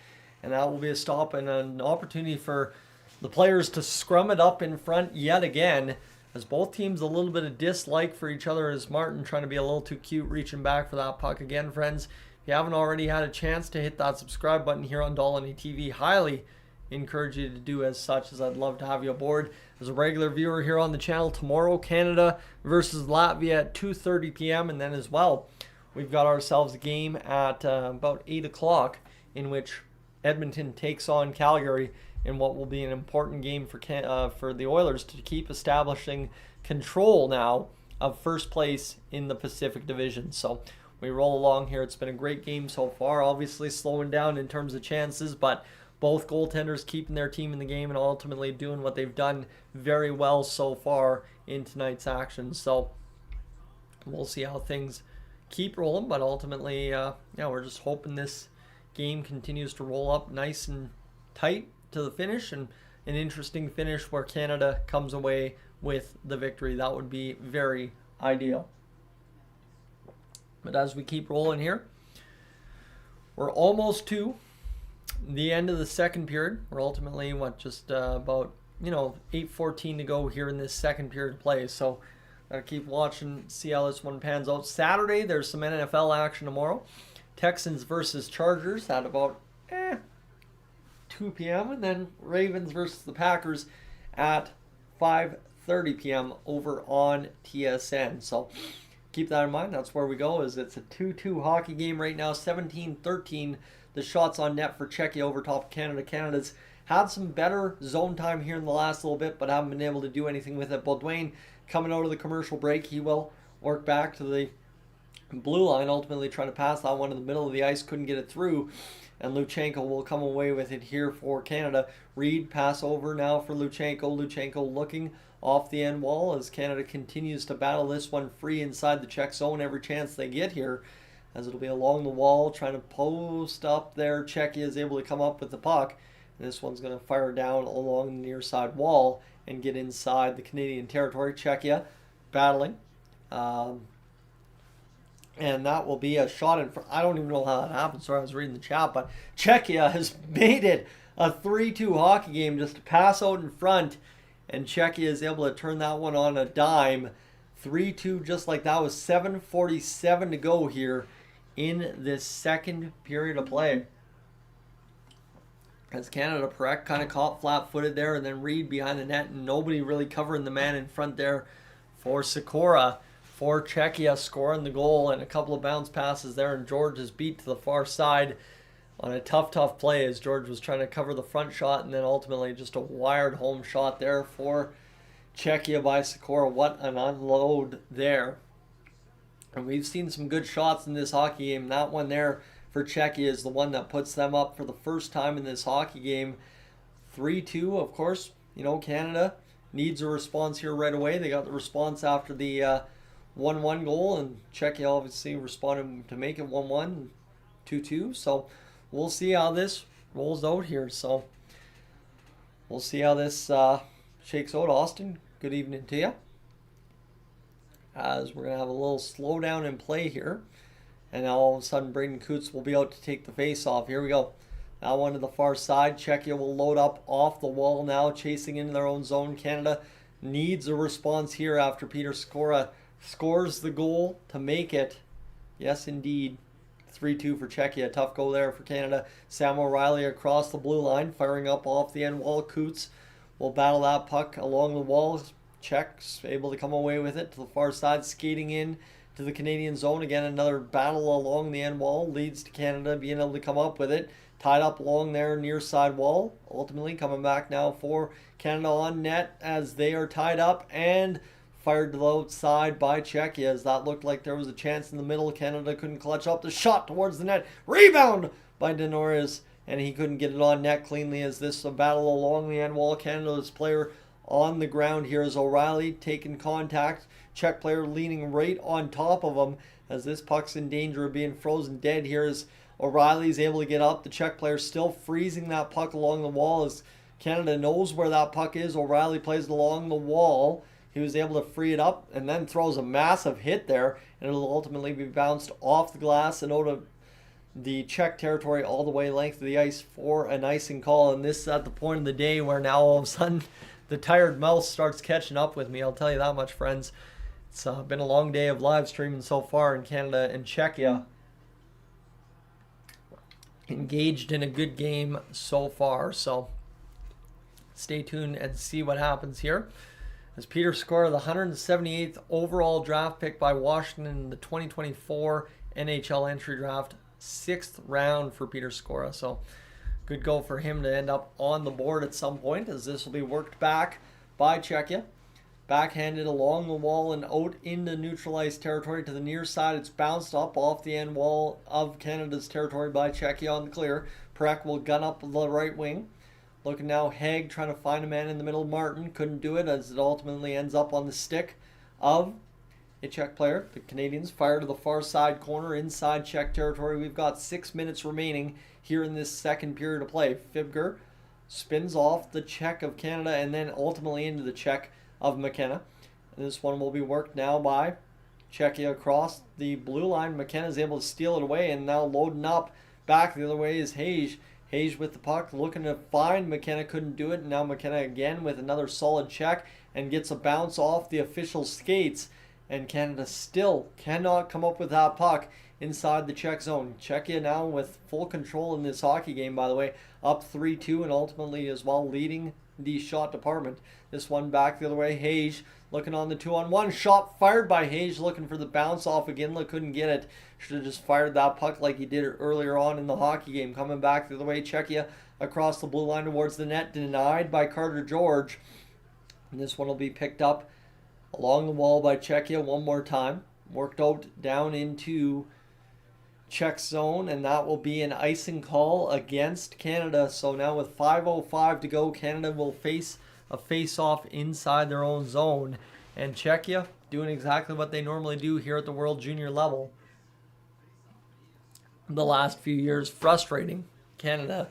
And that will be a stop and an opportunity for the players to scrum it up in front yet again, as both teams a little bit of dislike for each other, as Martin trying to be a little too cute reaching back for that puck again. Friends, if you haven't already had a chance to hit that subscribe button here on Dolany TV, highly encourage you to do as such, as I'd love to have you aboard as a regular viewer here on the channel. Tomorrow, Canada versus Latvia at 2:30 p.m. and then as well we've got ourselves a game at about 8 o'clock in which Edmonton takes on Calgary in what will be an important game for the Oilers to keep establishing control now of first place in the Pacific Division. So we roll along here. It's been a great game so far. Obviously slowing down in terms of chances, but both goaltenders keeping their team in the game and ultimately doing what they've done very well so far in tonight's action. So we'll see how things keep rolling, but ultimately, we're just hoping this game continues to roll up nice and tight to the finish, and an interesting finish where Canada comes away with the victory. That would be very ideal. But as we keep rolling here, we're almost to the end of the second period. We're ultimately just about 8:14 to go here in this second period of play. So gotta keep watching, see how this one pans out. Saturday there's some NFL action tomorrow. Texans versus Chargers at about 2 p.m. and then Ravens versus the Packers at 5:30 p.m. over on TSN. So keep that in mind. That's where we go. It's a 2-2 hockey game right now. 17-13 the shots on net for Czechia over top of Canada. Canada's had some better zone time here in the last little bit, but haven't been able to do anything with it. Baudouin coming out of the commercial break. He will work back to the blue line, ultimately trying to pass that one in the middle of the ice. Couldn't get it through. And Luchenko will come away with it here for Canada. Reed pass over now for Luchenko. Luchenko looking off the end wall as Canada continues to battle this one free inside the Czech zone every chance they get here. as it'll be along the wall, trying to post up there. Czechia is able to come up with the puck. And this one's going to fire down along the near side wall and get inside the Canadian territory. Czechia battling. And that will be a shot in front. I don't even know how that happened. Sorry, I was reading the chat. But Czechia has made it a 3-2 hockey game, just to pass out in front. And Czechia is able to turn that one on a dime. 3-2 just like that, with 7:47 to go here in this second period of play. As Canada, Perek kind of caught flat-footed there, and then Reed behind the net, and nobody really covering the man in front there for Sikora. For Czechia, scoring the goal, and a couple of bounce passes there, and George is beat to the far side on a tough play as George was trying to cover the front shot, and then ultimately just a wired home shot there for Czechia by Sikora. What an unload there. And we've seen some good shots in this hockey game. That one there for Czechia is the one that puts them up for the first time in this hockey game. 3-2, of course. Canada needs a response here right away. They got the response after the 1-1 goal, and Czechia obviously responded to make it 1-1, 2-2. So we'll see how this rolls out here. So we'll see how this shakes out. Austin, good evening to you. As we're going to have a little slowdown in play here. And now all of a sudden Braden Coots will be out to take the face off. Here we go. Now one to the far side. Czechia will load up off the wall now, chasing into their own zone. Canada needs a response here after Peter Sikora scores the goal to make it. Yes, indeed. 3-2 for Czechia. Tough goal there for Canada. Sam O'Reilly across the blue line, firing up off the end wall. Coots will battle that puck along the wall. Czechs able to come away with it to the far side, skating in to the Canadian zone. Again, another battle along the end wall leads to Canada being able to come up with it. Tied up along their near side wall. Ultimately coming back now for Canada on net as they are tied up and fired to the outside by Czechia, as that looked like there was a chance in the middle. Canada couldn't clutch up the shot towards the net. Rebound by Denoris, and he couldn't get it on net cleanly, as this a battle along the end wall. Canada's player on the ground here is O'Reilly taking contact. Czech player leaning right on top of him, as this puck's in danger of being frozen dead here, as O'Reilly's able to get up. The Czech player still freezing that puck along the wall, as Canada knows where that puck is. O'Reilly plays it along the wall. He was able to free it up and then throws a massive hit there, and it'll ultimately be bounced off the glass and out of the Czech territory all the way length of the ice for an icing call. And this is at the point of the day where now all of a sudden the tired mouth starts catching up with me. I'll tell you that much, friends. It's been a long day of live streaming so far in Canada and Czechia. Engaged in a good game so far, so stay tuned and see what happens here. As Peter Sikora, the 178th overall draft pick by Washington in the 2024 NHL entry draft, 6th round for Peter Sikora. So good go for him to end up on the board at some point, as this will be worked back by Czechia. Backhanded along the wall and out into neutral ice territory to the near side. It's bounced up off the end wall of Canada's territory by Czechia on the clear. Perek will gun up the right wing. Looking now, Haig trying to find a man in the middle. Martin couldn't do it, as it ultimately ends up on the stick of a Czech player. The Canadians fire to the far side corner inside Czech territory. We've got 6 minutes remaining here in this second period of play. Fibger spins off the Czech of Canada and then ultimately into the Czech of McKenna. And this one will be worked now by Czechia across the blue line. McKenna is able to steal it away, and now loading up back the other way is Hayes. Hayes with the puck, looking to find McKenna, couldn't do it. And now McKenna again with another solid check and gets a bounce off the official skates. And Canada still cannot come up with that puck inside the Czech zone. Czechia now with full control in this hockey game, by the way, up 3-2 and ultimately as well leading the shot department. This one back the other way. Hayes looking on the 2-on-1. Shot fired by Hayes, looking for the bounce off again. Couldn't get it. Should have just fired that puck like he did earlier on in the hockey game. Coming back the other way. Czechia across the blue line towards the net. Denied by Carter George. And this one will be picked up along the wall by Czechia one more time. Worked out down into Czech zone, and that will be an icing call against Canada. So now with 5:05 to go, Canada will face a face-off inside their own zone. And Czechia doing exactly what they normally do here at the World Junior level. the last few years, frustrating Canada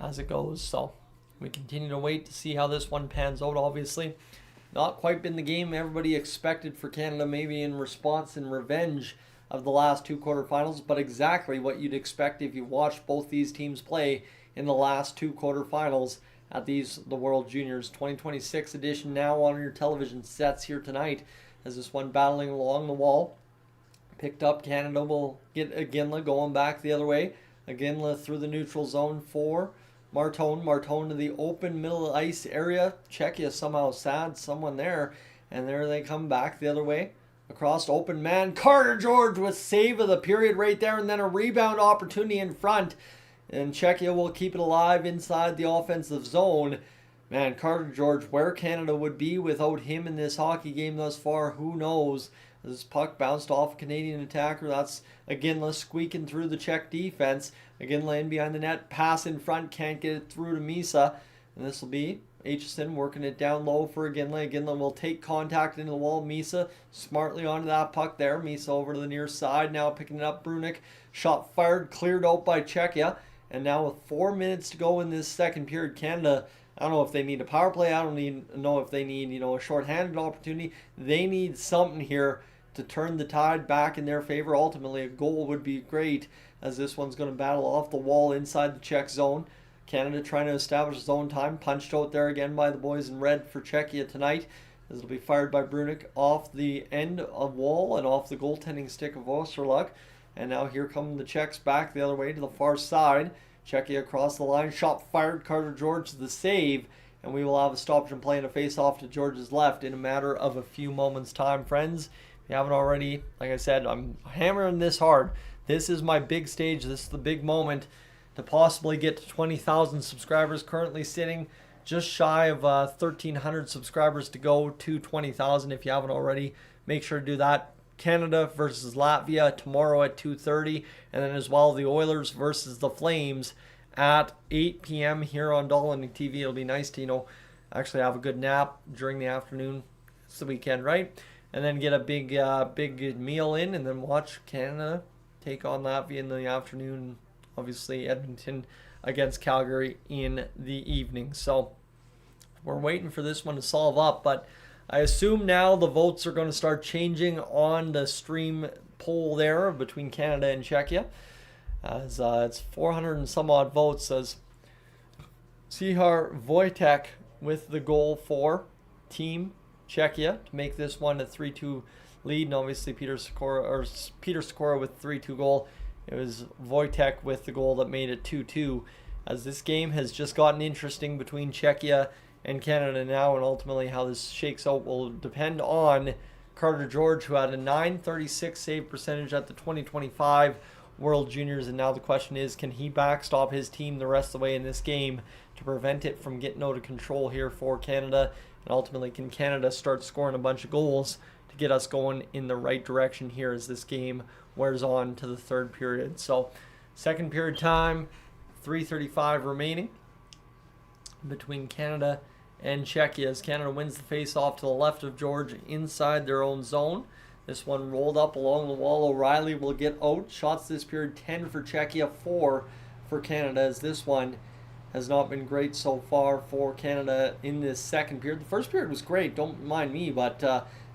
as it goes. So we continue to wait to see how this one pans out. Obviously, not quite been the game everybody expected for Canada, maybe in response and revenge of the last two quarterfinals, but exactly what you'd expect if you watched both these teams play in the last two quarterfinals at the World Juniors 2026 edition now on your television sets here tonight, as this one battling along the wall. Picked up, Canada will get Iginla going back the other way. Iginla through the neutral zone for Martone. Martone to the open middle ice area. Czechia somehow sad someone there. And there they come back the other way. Across open man. Carter George with save of the period right there. And then a rebound opportunity in front. And Czechia will keep it alive inside the offensive zone. Man, Carter George, where Canada would be without him in this hockey game thus far, who knows? This puck bounced off a Canadian attacker. That's Iginla squeaking through the Czech defense. Iginla in behind the net. Pass in front. Can't get it through to Misa. And this will be Aitchison working it down low for Iginla. Iginla will take contact into the wall. Misa smartly onto that puck there. Misa over to the near side. Now picking it up. Brunick. Shot fired. Cleared out by Czechia. And now with 4 minutes to go in this second period, Canada, I don't know if they need a power play. I don't know if they need, a shorthanded opportunity. They need something here to turn the tide back in their favor. Ultimately, a goal would be great, as this one's going to battle off the wall inside the Czech zone. Canada trying to establish zone time. Punched out there again by the boys in red for Czechia tonight. This will be fired by Brunick off the end of wall and off the goaltending stick of Osterluck. And now here come the Czechs back the other way to the far side. Czechia across the line. Shot fired. Carter George the save. And we will have a stoppage and play and a face-off to George's left in a matter of a few moments' time, friends. If you haven't already, like I said, I'm hammering this hard. This is my big stage. This is the big moment to possibly get to 20,000 subscribers. Currently sitting just shy of 1,300 subscribers to go to 20,000. If you haven't already, make sure to do that. Canada versus Latvia tomorrow at 2:30, and then as well the Oilers versus the Flames at 8 p.m. here on Dollar TV. It'll be nice to, actually have a good nap during the afternoon. It's the weekend, right? And then get a big meal in, and then watch Canada take on Latvia in the afternoon. Obviously, Edmonton against Calgary in the evening. So we're waiting for this one to solve up, but I assume now the votes are going to start changing on the stream poll there between Canada and Czechia, as it's 400 and some odd votes, as Cihar Wojtek with the goal for Team Czechia to make this one a 3-2 lead, and obviously Peter Sikora with 3-2 goal. It was Wojtek with the goal that made it 2-2, as this game has just gotten interesting between Czechia and Canada now, and ultimately how this shakes out will depend on Carter George, who had a .936 save percentage at the 2025 World Juniors, and now the question is, can he backstop his team the rest of the way in this game to prevent it from getting out of control here for Canada, and ultimately can Canada start scoring a bunch of goals to get us going in the right direction here as this game wears on to the third period. So second period time, 3:35 remaining between Canada and Czechia, as Canada wins the face-off to the left of George inside their own zone. This one rolled up along the wall. O'Reilly will get out. Shots this period 10 for Czechia, 4 for Canada, as this one has not been great so far for Canada in this second period. The first period was great, don't mind me, but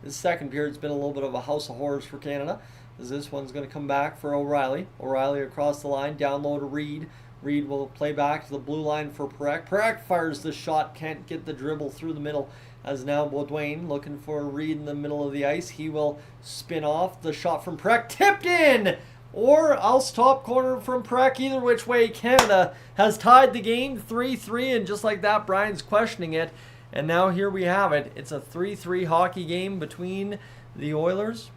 this second period's been a little bit of a house of horrors for Canada, as this one's going to come back for O'Reilly. O'Reilly across the line, down low to Reed. Reed will play back to the blue line for Perek. Perek fires the shot, can't get the dribble through the middle, as now Baudouin looking for Reed in the middle of the ice. He will spin off. The shot from Perek, tipped in! Or else top corner from Perek. Either which way, Canada has tied the game 3-3, and just like that, Brian's questioning it. And now here we have it. It's a 3-3 hockey game between the Oilers.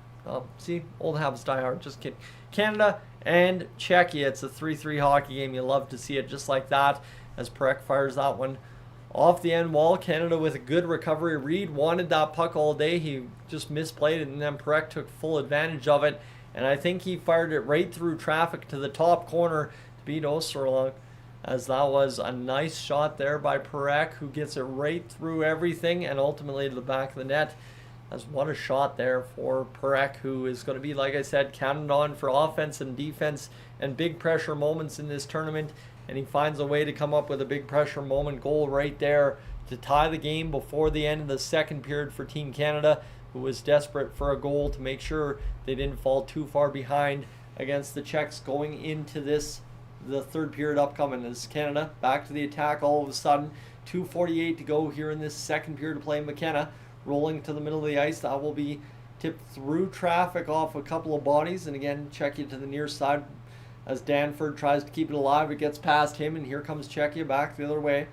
See, old habits die hard, just kidding. Canada and Czechia. It's a 3-3 hockey game. You love to see it just like that, as Perek fires that one off the end wall. Canada with a good recovery. Reed wanted that puck all day. He just misplayed it, and then Perek took full advantage of it. And I think he fired it right through traffic to the top corner to beat Osterlund, as that was a nice shot there by Perek, who gets it right through everything and ultimately to the back of the net As what a shot there for Perek, who is going to be, like I said, counted on for offense and defense and big pressure moments in this tournament. And he finds a way to come up with a big pressure moment goal right there to tie the game before the end of the second period for Team Canada, who was desperate for a goal to make sure they didn't fall too far behind against the Czechs going into the third period upcoming. As Canada back to the attack all of a sudden. 2:48 to go here in this second period of play. McKenna rolling to the middle of the ice. That will be tipped through traffic off a couple of bodies. And again, Czechia to the near side as Danford tries to keep it alive. It gets past him, and here comes Czechia back the other way.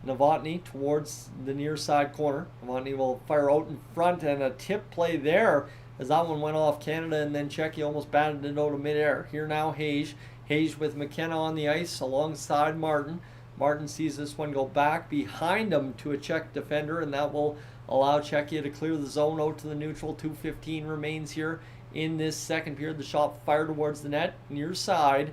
Novotny towards the near side corner. Novotny will fire out in front, and a tip play there as that one went off Canada, and then Czechia almost batted it out of midair. Here now Hayes. Hayes with McKenna on the ice alongside Martin. Martin sees this one go back behind him to a Czech defender, and that will allow Czechia to clear the zone out to the neutral. 2:15 remains here in this second period. The shot fired towards the net, near side.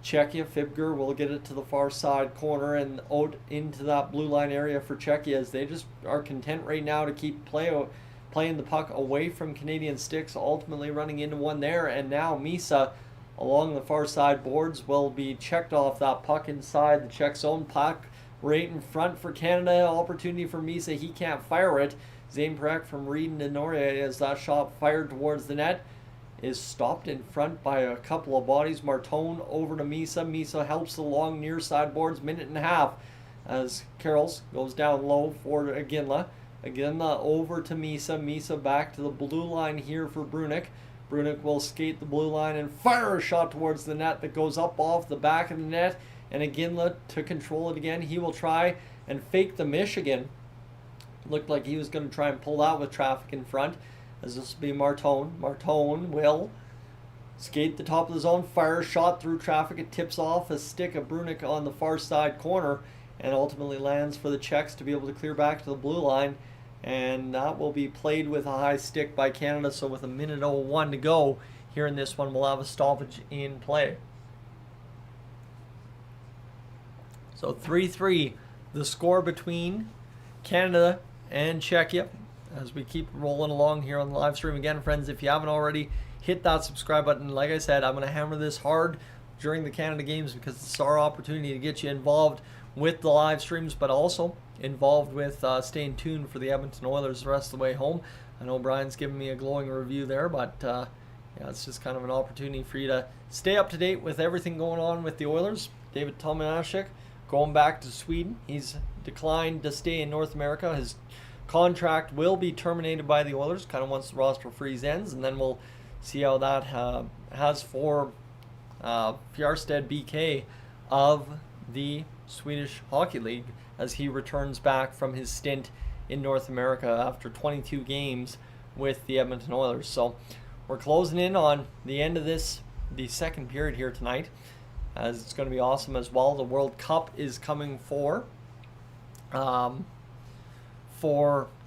Czechia, Fibger will get it to the far side corner and out into that blue line area for Czechia, as they just are content right now to keep playing the puck away from Canadian sticks, ultimately running into one there. And now Misa along the far side boards will be checked off that puck inside the Czech zone. Puck right in front for Canada. Opportunity for Misa. He can't fire it. Zane Perek from Reed and Denoria, as that shot fired towards the net, is stopped in front by a couple of bodies. Martone over to Misa. Misa helps along near side boards. Minute and a half as Carrolls goes down low for Iginla. Iginla over to Misa. Misa back to the blue line here for Brunick. Brunick will skate the blue line and fire a shot towards the net that goes up off the back of the net. And Iginla to control it again. He will try and fake the Michigan. Looked like he was going to try and pull out with traffic in front, as this will be Martone. Martone will skate the top of the zone, fire a shot through traffic. It tips off a stick of Brunick on the far side corner and ultimately lands for the Czechs to be able to clear back to the blue line. And that will be played with a high stick by Canada. So with a minute 01 to go here in this one, we'll have a stoppage in play. So 3-3, the score between Canada and Czechia as we keep rolling along here on the live stream. Again, friends, if you haven't already, hit that subscribe button. Like I said, I'm going to hammer this hard during the Canada games because it's our opportunity to get you involved with the live streams, but also involved with staying tuned for the Edmonton Oilers the rest of the way home. I know Brian's giving me a glowing review there, but yeah, it's just kind of an opportunity for you to stay up to date with everything going on with the Oilers. David Tomanashek going back to Sweden. He's declined to stay in North America. His contract will be terminated by the Oilers kind of once the roster freeze ends, and then we'll see how that has for Fjarstad BK of the Swedish Hockey League as he returns back from his stint in North America after 22 games with the Edmonton Oilers. So we're closing in on the end of the second period here tonight, as it's going to be awesome as well. The World Cup is coming for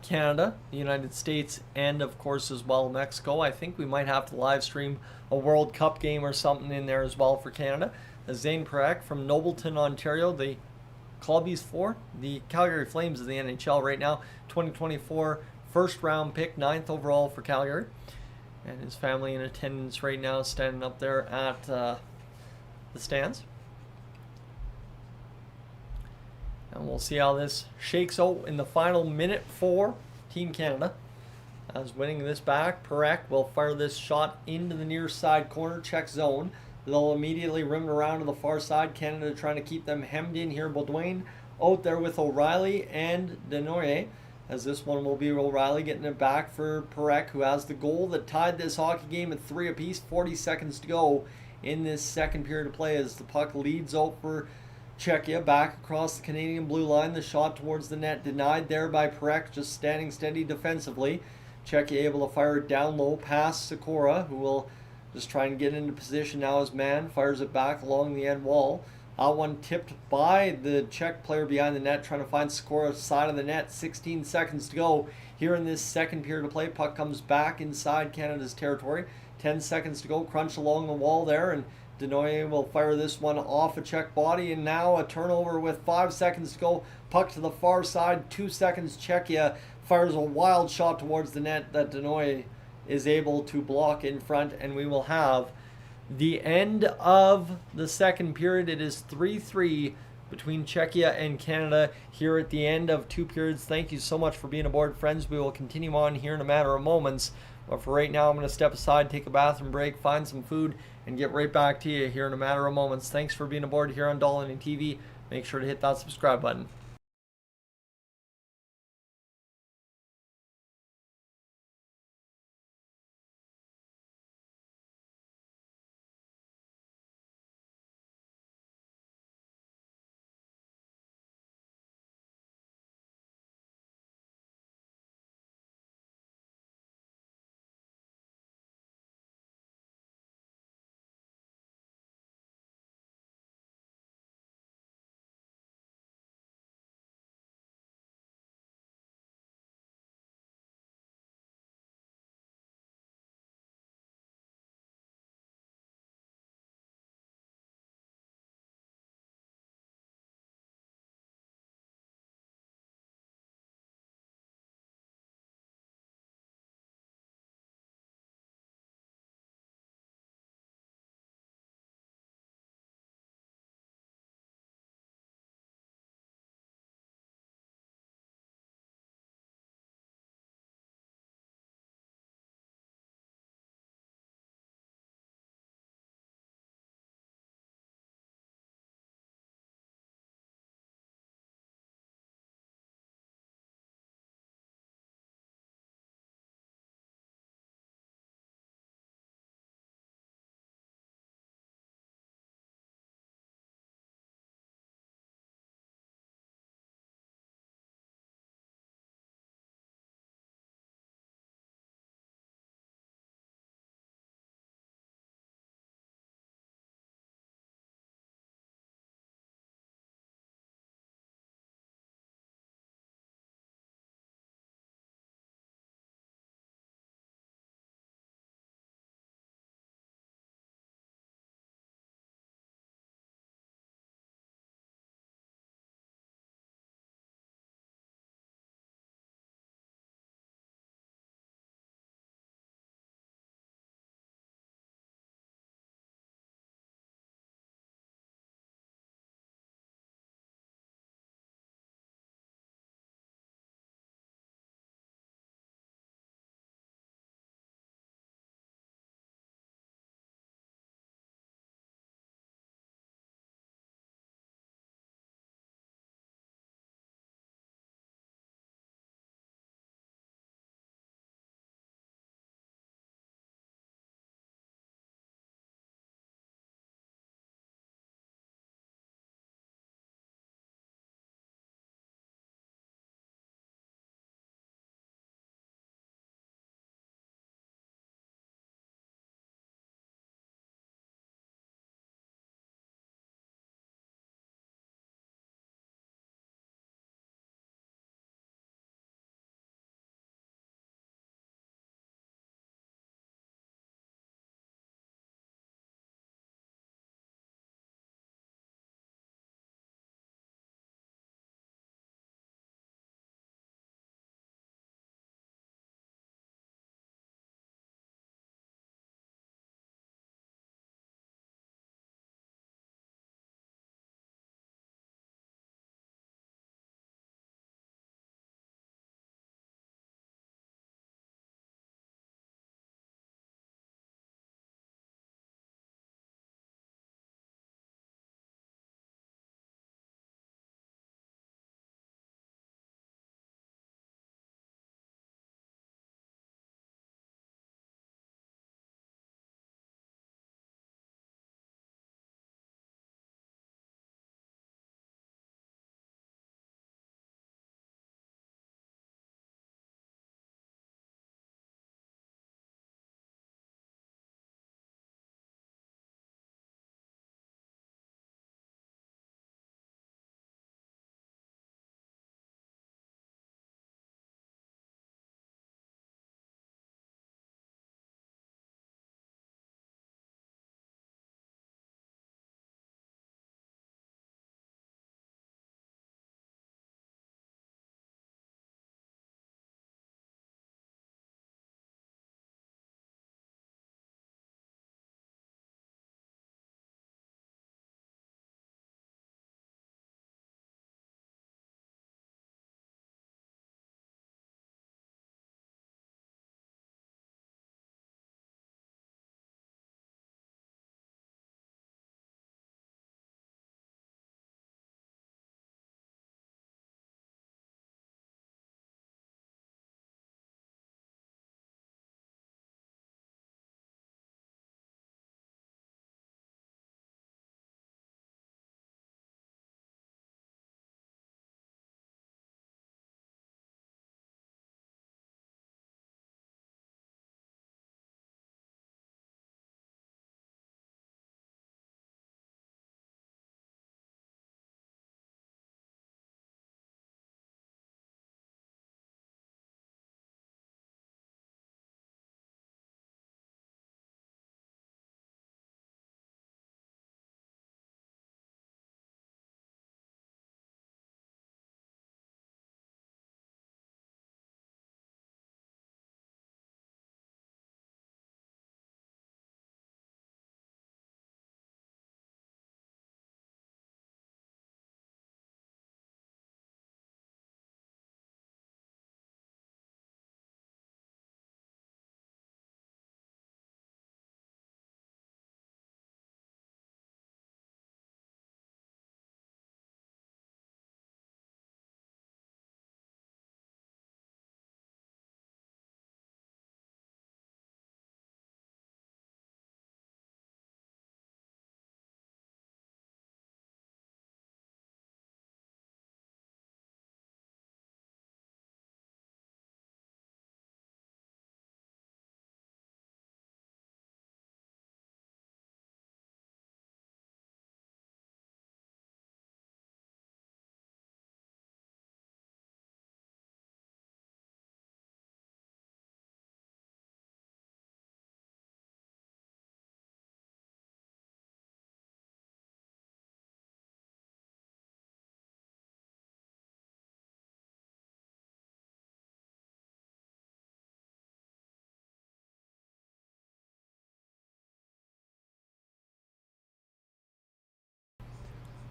Canada, the United States, and of course as well Mexico. I think we might have to live stream a World Cup game or something in there as well for Canada. Zane Perek from Nobleton, Ontario, the club he's for, the Calgary Flames of the NHL right now, 2024 first round pick, 9th overall for Calgary. And his family in attendance right now, standing up there at the stands. And we'll see how this shakes out in the final minute for Team Canada. As winning this back, Perek will fire this shot into the near side corner, Czech zone. They'll immediately rim it around to the far side. Canada trying to keep them hemmed in here. Baudouin out there with O'Reilly and Denoyer, as this one will be O'Reilly getting it back for Perek, who has the goal that tied this hockey game at 3 apiece. 40 seconds to go in this second period of play as the puck leads out for Czechia back across the Canadian blue line. The shot towards the net denied there by Perek, just standing steady defensively. Czechia able to fire it down low past Sikora, who will just try and get into position now as man. Fires it back along the end wall. That one tipped by the Czech player behind the net, trying to find Sikora's side of the net. 16 seconds to go here in this second period of play. Puck comes back inside Canada's territory. 10 seconds to go. Crunch along the wall there, and Denoyer will fire this one off a Czech body, and now a turnover with 5 seconds to go. Puck to the far side, 2 seconds. Czechia fires a wild shot towards the net that Denoy is able to block in front, and we will have the end of the second period. It is 3-3 between Czechia and Canada here at the end of 2 periods. Thank you so much for being aboard, friends. We will continue on here in a matter of moments. But for right now, I'm going to step aside, take a bathroom break, find some food, and get right back to you here in a matter of moments. Thanks for being aboard here on Dolan TV. Make sure to hit that subscribe button.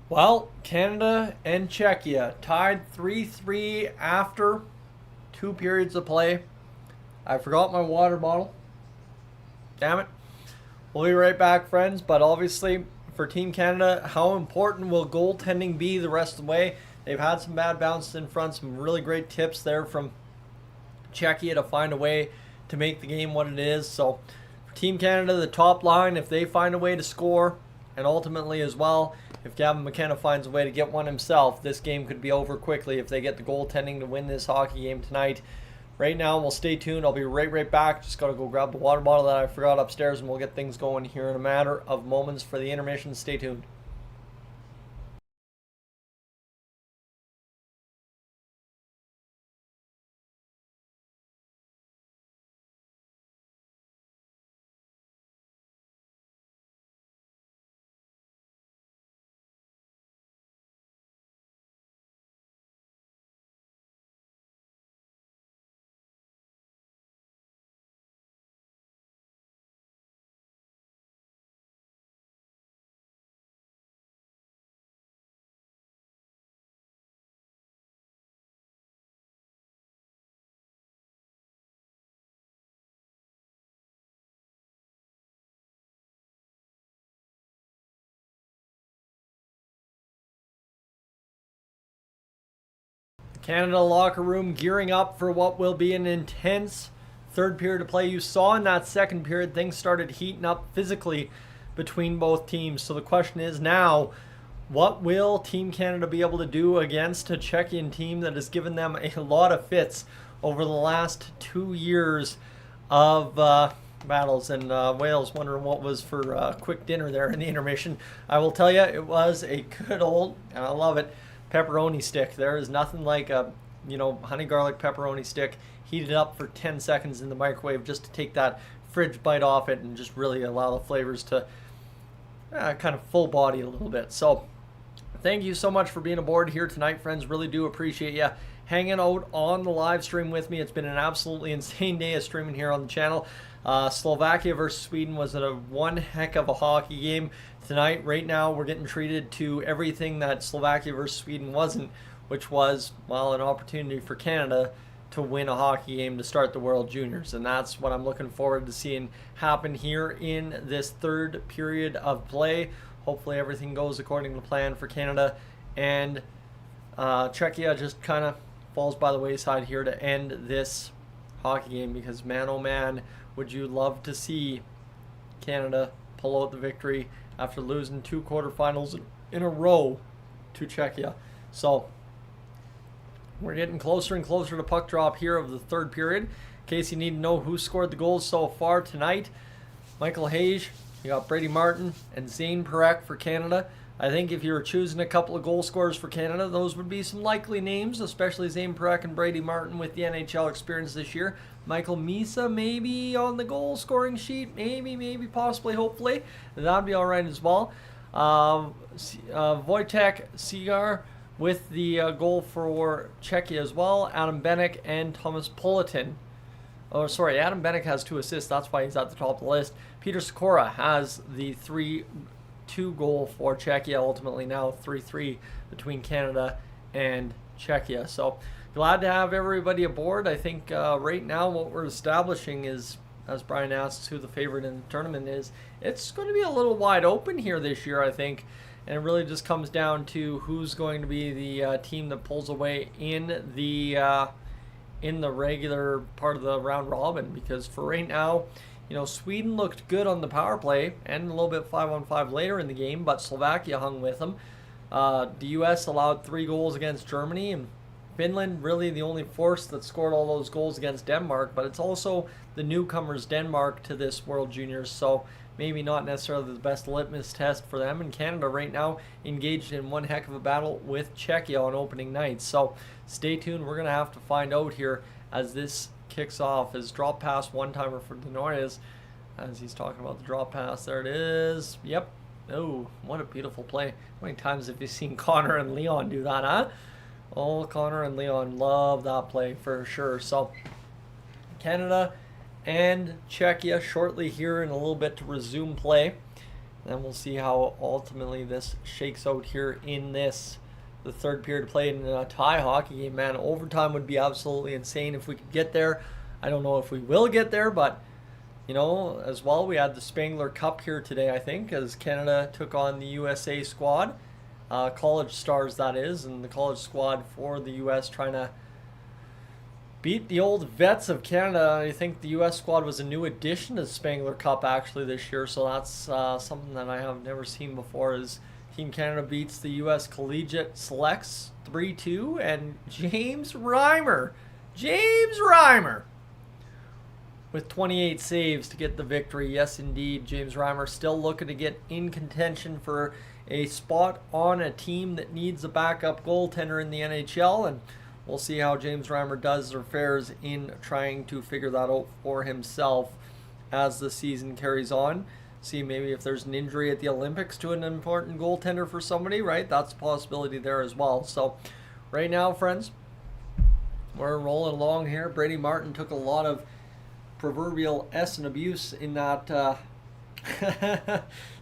Well, Canada and Czechia tied 3-3 after 2 periods of play. I forgot my water bottle. Damn it. We'll be right back, friends. But obviously, for Team Canada, how important will goaltending be the rest of the way? They've had some bad bounces in front, some really great tips there from Czechia to find a way to make the game what it is. So, for Team Canada, the top line, if they find a way to score, and ultimately as well, if Gavin McKenna finds a way to get one himself, this game could be over quickly if they get the goaltending to win this hockey game tonight. Right now, we'll stay tuned. I'll be right back. Just got to go grab the water bottle that I forgot upstairs, and we'll get things going here in a matter of moments for the intermission. Stay tuned. Canada locker room gearing up for what will be an intense third period of play. You saw in that second period things started heating up physically between both teams. So the question is now, what will Team Canada be able to do against a Czechian team that has given them a lot of fits over the last 2 years of battles? And Wales wondering what was for quick dinner there in the intermission. I will tell you, it was a good old, and I love it, pepperoni stick. There is nothing like a honey garlic pepperoni stick heated up for 10 seconds in the microwave just to take that fridge bite off it and just really allow the flavors to kind of full body a little bit. So thank you so much for being aboard here tonight, friends. Really do appreciate you hanging out on the live stream with me. It's been an absolutely insane day of streaming here on the channel. Slovakia versus Sweden was one heck of a hockey game tonight. Right now, we're getting treated to everything that Slovakia versus Sweden wasn't, which was, well, an opportunity for Canada to win a hockey game to start the World Juniors. And that's what I'm looking forward to seeing happen here in this third period of play. Hopefully everything goes according to plan for Canada. And Czechia just kind of falls by the wayside here to end this hockey game, because man, oh man, would you love to see Canada pull out the victory after losing 2 quarterfinals in a row to Czechia. So we're getting closer and closer to puck drop here of the third period. In case you need to know who scored the goals so far tonight, Michael Hayes, you got Brady Martin and Zane Parekh for Canada. I think if you were choosing a couple of goal scorers for Canada, those would be some likely names, especially Zane Parekh and Brady Martin with the NHL experience this year. Michael Misa maybe on the goal scoring sheet, maybe, possibly, hopefully. That'd be all right as well. Wojtek Cigar with the goal for Czechia as well. Adam Benek and Thomas Politin. Oh, sorry, Adam Benek has 2 assists. That's why he's at the top of the list. Peter Sikora has the 3-2 goal for Czechia. Ultimately now 3-3 between Canada and Czechia. So glad to have everybody aboard. I think right now what we're establishing is, as Brian asks who the favorite in the tournament is, it's going to be a little wide open here this year, I think. And it really just comes down to who's going to be the team that pulls away in the regular part of the round robin. Because for right now, Sweden looked good on the power play and a little bit 5-on-5 later in the game, but Slovakia hung with them. The U.S. allowed 3 goals against Germany, and Finland really the only force that scored all those goals against Denmark, but it's also the newcomers Denmark to this World Juniors, so maybe not necessarily the best litmus test for them. And Canada right now engaged in one heck of a battle with Czechia on opening night. So stay tuned. We're going to have to find out here as this kicks off. As drop pass one-timer for Denoyes, as he's talking about the drop pass. There it is. Yep. Oh, what a beautiful play. How many times have you seen Connor and Leon do that, huh? Oh, Connor and Leon love that play for sure. So Canada and Czechia shortly here in a little bit to resume play. And we'll see how ultimately this shakes out here in the third period played in a tie hockey game. Man, overtime would be absolutely insane if we could get there. I don't know if we will get there, but as well, we had the Spangler Cup here today, I think, as Canada took on the USA squad. College stars, that is, and the college squad for the U.S. trying to beat the old vets of Canada. I think the U.S. squad was a new addition to the Spangler Cup, actually, this year, so that's something that I have never seen before, is Team Canada beats the U.S. Collegiate Selects 3-2, and James Reimer with 28 saves to get the victory. Yes, indeed, James Reimer still looking to get in contention for a spot on a team that needs a backup goaltender in the NHL, and we'll see how James Reimer does or fares in trying to figure that out for himself as the season carries on. See maybe if there's an injury at the Olympics to an important goaltender for somebody, right? That's a possibility there as well. So right now, friends, we're rolling along here. Brady Martin took a lot of proverbial S and abuse in that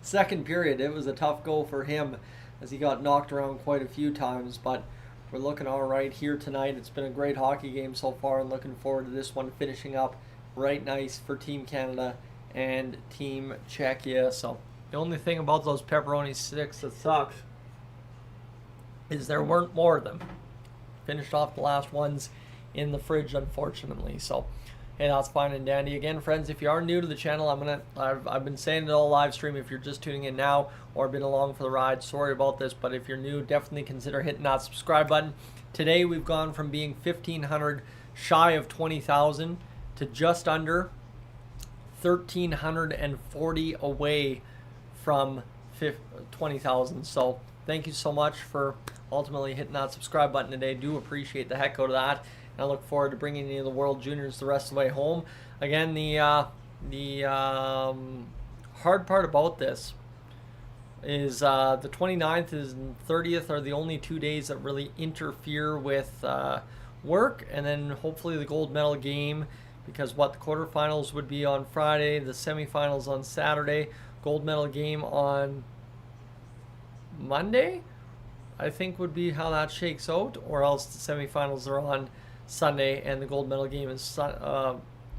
second period. It was a tough go for him as he got knocked around quite a few times, but we're looking all right here tonight. It's been a great hockey game so far, and looking forward to this one finishing up right nice for Team Canada and Team Czechia. So the only thing about those pepperoni sticks that sucks is there weren't more of them. Finished off the last ones in the fridge, unfortunately. So hey, that's fine and dandy. Again, friends, if you are new to the channel, I've been saying it all live stream. If you're just tuning in now or been along for the ride, sorry about this, but if you're new, definitely consider hitting that subscribe button. Today we've gone from being 1,500 shy of 20,000 to just under 1,340 away from 20,000. So thank you so much for ultimately hitting that subscribe button today. Do appreciate the heck out of that. I look forward to bringing you the World Juniors the rest of the way home. Again, the hard part about this is the 29th and 30th are the only 2 days that really interfere with work, and then hopefully the gold medal game, because the quarterfinals would be on Friday, the semifinals on Saturday, gold medal game on Monday, I think would be how that shakes out, or else the semifinals are on Sunday and the gold medal game is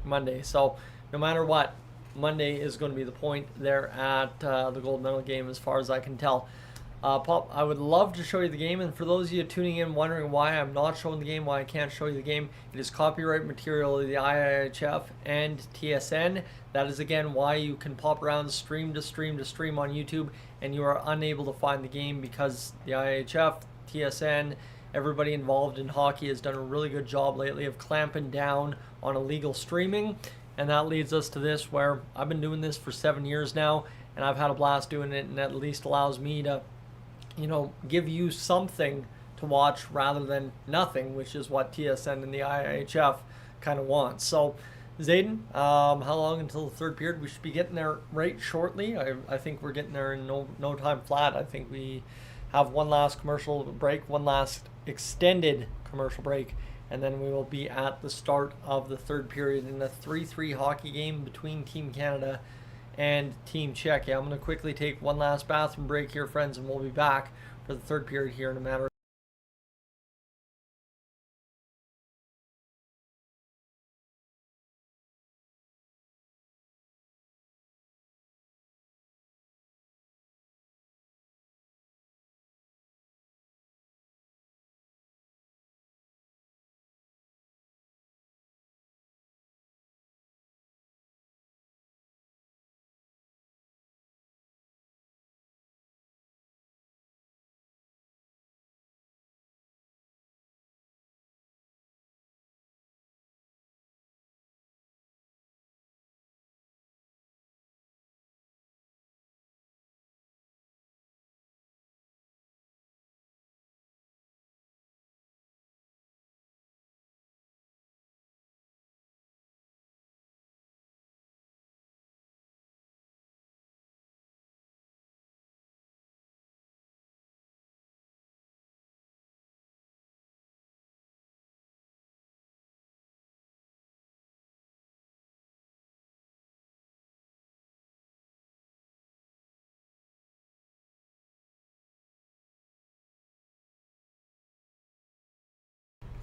Monday. So no matter what, Monday is going to be the point there at the gold medal game as far as I can tell. Pop, I would love to show you the game, and for those of you tuning in wondering why I'm not showing the game, why I can't show you the game, it is copyright material of the IIHF and TSN. That is again why you can pop around stream to stream to stream on YouTube and you are unable to find the game, because the IIHF, TSN, everybody involved in hockey has done a really good job lately of clamping down on illegal streaming. And that leads us to this, where I've been doing this for 7 years now, and I've had a blast doing it, and that at least allows me to, give you something to watch rather than nothing, which is what TSN and the IIHF kind of want. So, Zayden, how long until the third period? We should be getting there right shortly. I think we're getting there in no time flat. I think we have one last commercial break, one last extended commercial break, and then we will be at the start of the third period in a 3-3 hockey game between Team Canada and Team Czechia. I'm going to quickly take one last bathroom break here, friends, and we'll be back for the third period here in a matter of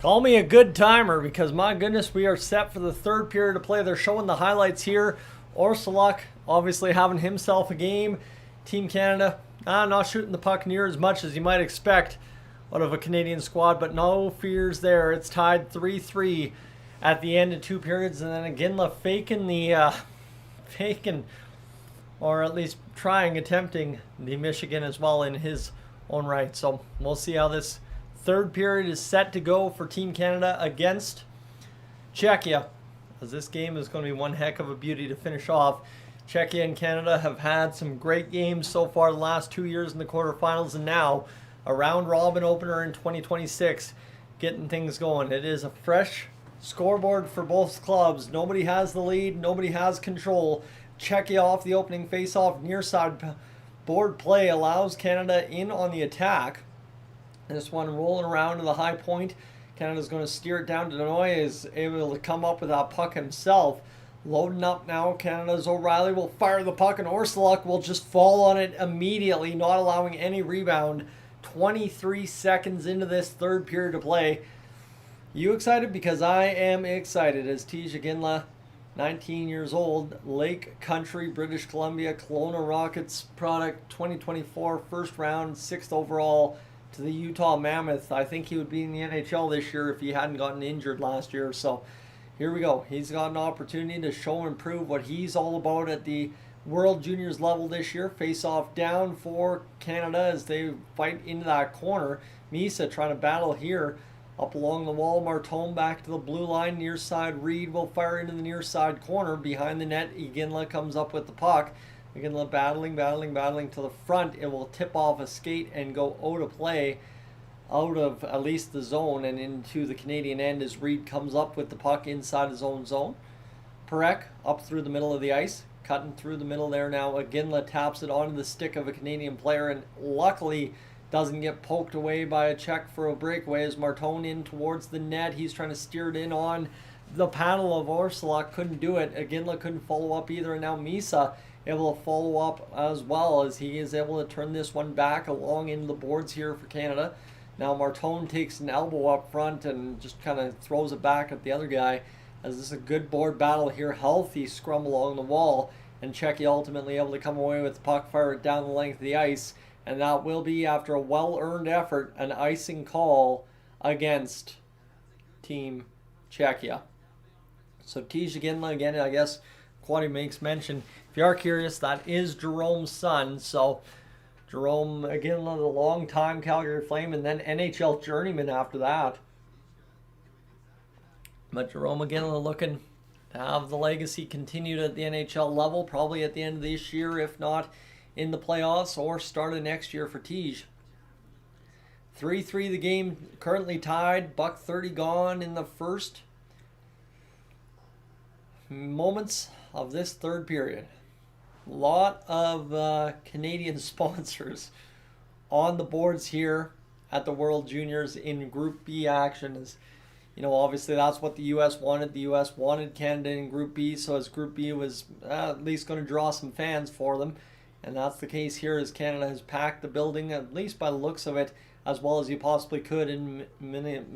Call me a good timer because my goodness, we are set for the third period of play. They're showing the highlights here. Orsuluk obviously having himself a game. Team Canada not shooting the puck near as much as you might expect out of a Canadian squad, but no fears there. It's tied 3-3 at the end of two periods, and then Iginla faking, or at least attempting the Michigan as well in his own right. So we'll see how this third period is set to go for Team Canada against Czechia, as this game is going to be one heck of a beauty to finish off. Czechia and Canada have had some great games so far the last 2 years in the quarterfinals, and now a round robin opener in 2026 getting things going. It is a fresh scoreboard for both clubs. Nobody has the lead, nobody has control. Czechia off the opening face-off near side board play allows Canada in on the attack. This one rolling around to the high point. Canada's going to steer it down to Denoy, is able to come up with that puck himself. Loading up now, Canada's O'Reilly will fire the puck, and Orsuluk will just fall on it immediately, not allowing any rebound. 23 seconds into this third period of play. You excited? Because I am excited, as Tej Iginla, 19 years old, Lake Country, British Columbia, Kelowna Rockets product, 2024 first round, 6th overall to the Utah Mammoth. I think he would be in the NHL this year if he hadn't gotten injured last year. So here we go. He's got an opportunity to show and prove what he's all about at the World Juniors level this year. Face off down for Canada as they fight into that corner. Misa trying to battle here. Up along the wall, Martone back to the blue line. Near side, Reed will fire into the near side corner. Behind the net, Iginla comes up with the puck. Iginla battling to the front. It will tip off a skate and go out of play, out of at least the zone and into the Canadian end as Reed comes up with the puck inside his own zone. Perek up through the middle of the ice, cutting through the middle there now. Iginla taps it onto the stick of a Canadian player and luckily doesn't get poked away by a check for a breakaway as Martone in towards the net. He's trying to steer it in on the paddle of Orsuluk. Couldn't do it. Iginla couldn't follow up either, and now Misa able to follow up as well as he is able to turn this one back along into the boards here for Canada. Now Martone takes an elbow up front and just kind of throws it back at the other guy, as this is a good board battle here. Healthy scrum along the wall, and Czechia ultimately able to come away with the puck, fire it down the length of the ice, and that will be, after a well-earned effort, an icing call against Team Czechia. So Tej Iginla, again, I guess Quaddy makes mention, if you are curious, that is Jerome's son. So Jerome Iginla, the long-time Calgary Flame, and then NHL journeyman after that. But Jerome Iginla looking to have the legacy continued at the NHL level, probably at the end of this year, if not in the playoffs, or start of next year for Tej. 3-3 the game, currently tied. $1.30 gone in the first moments of this third period. A lot of Canadian sponsors on the boards here at the World Juniors in Group B action. As you know, obviously that's what the U.S. wanted. The U.S. wanted Canada in Group B, so as Group B was at least going to draw some fans for them. And that's the case here, as Canada has packed the building, at least by the looks of it, as well as you possibly could in Minneapolis,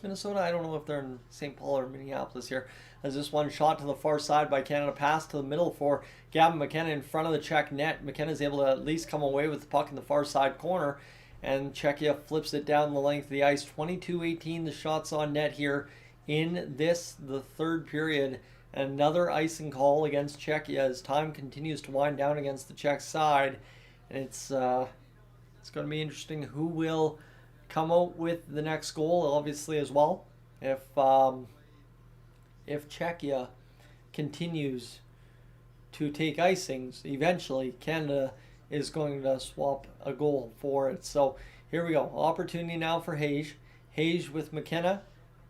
Minnesota. I don't know if they're in St. Paul or Minneapolis here. As this one shot to the far side by Canada, pass to the middle for Gavin McKenna in front of the Czech net. McKenna's able to at least come away with the puck in the far side corner, and Czechia flips it down the length of the ice. 22-18 the shots on net here in this, the third period. Another icing call against Czechia as time continues to wind down against the Czech side. And it's going to be interesting who will come out with the next goal, obviously, as well. If Czechia continues to take icings, eventually Canada is going to swap a goal for it. So here we go. Opportunity now for Hage. Hage with McKenna.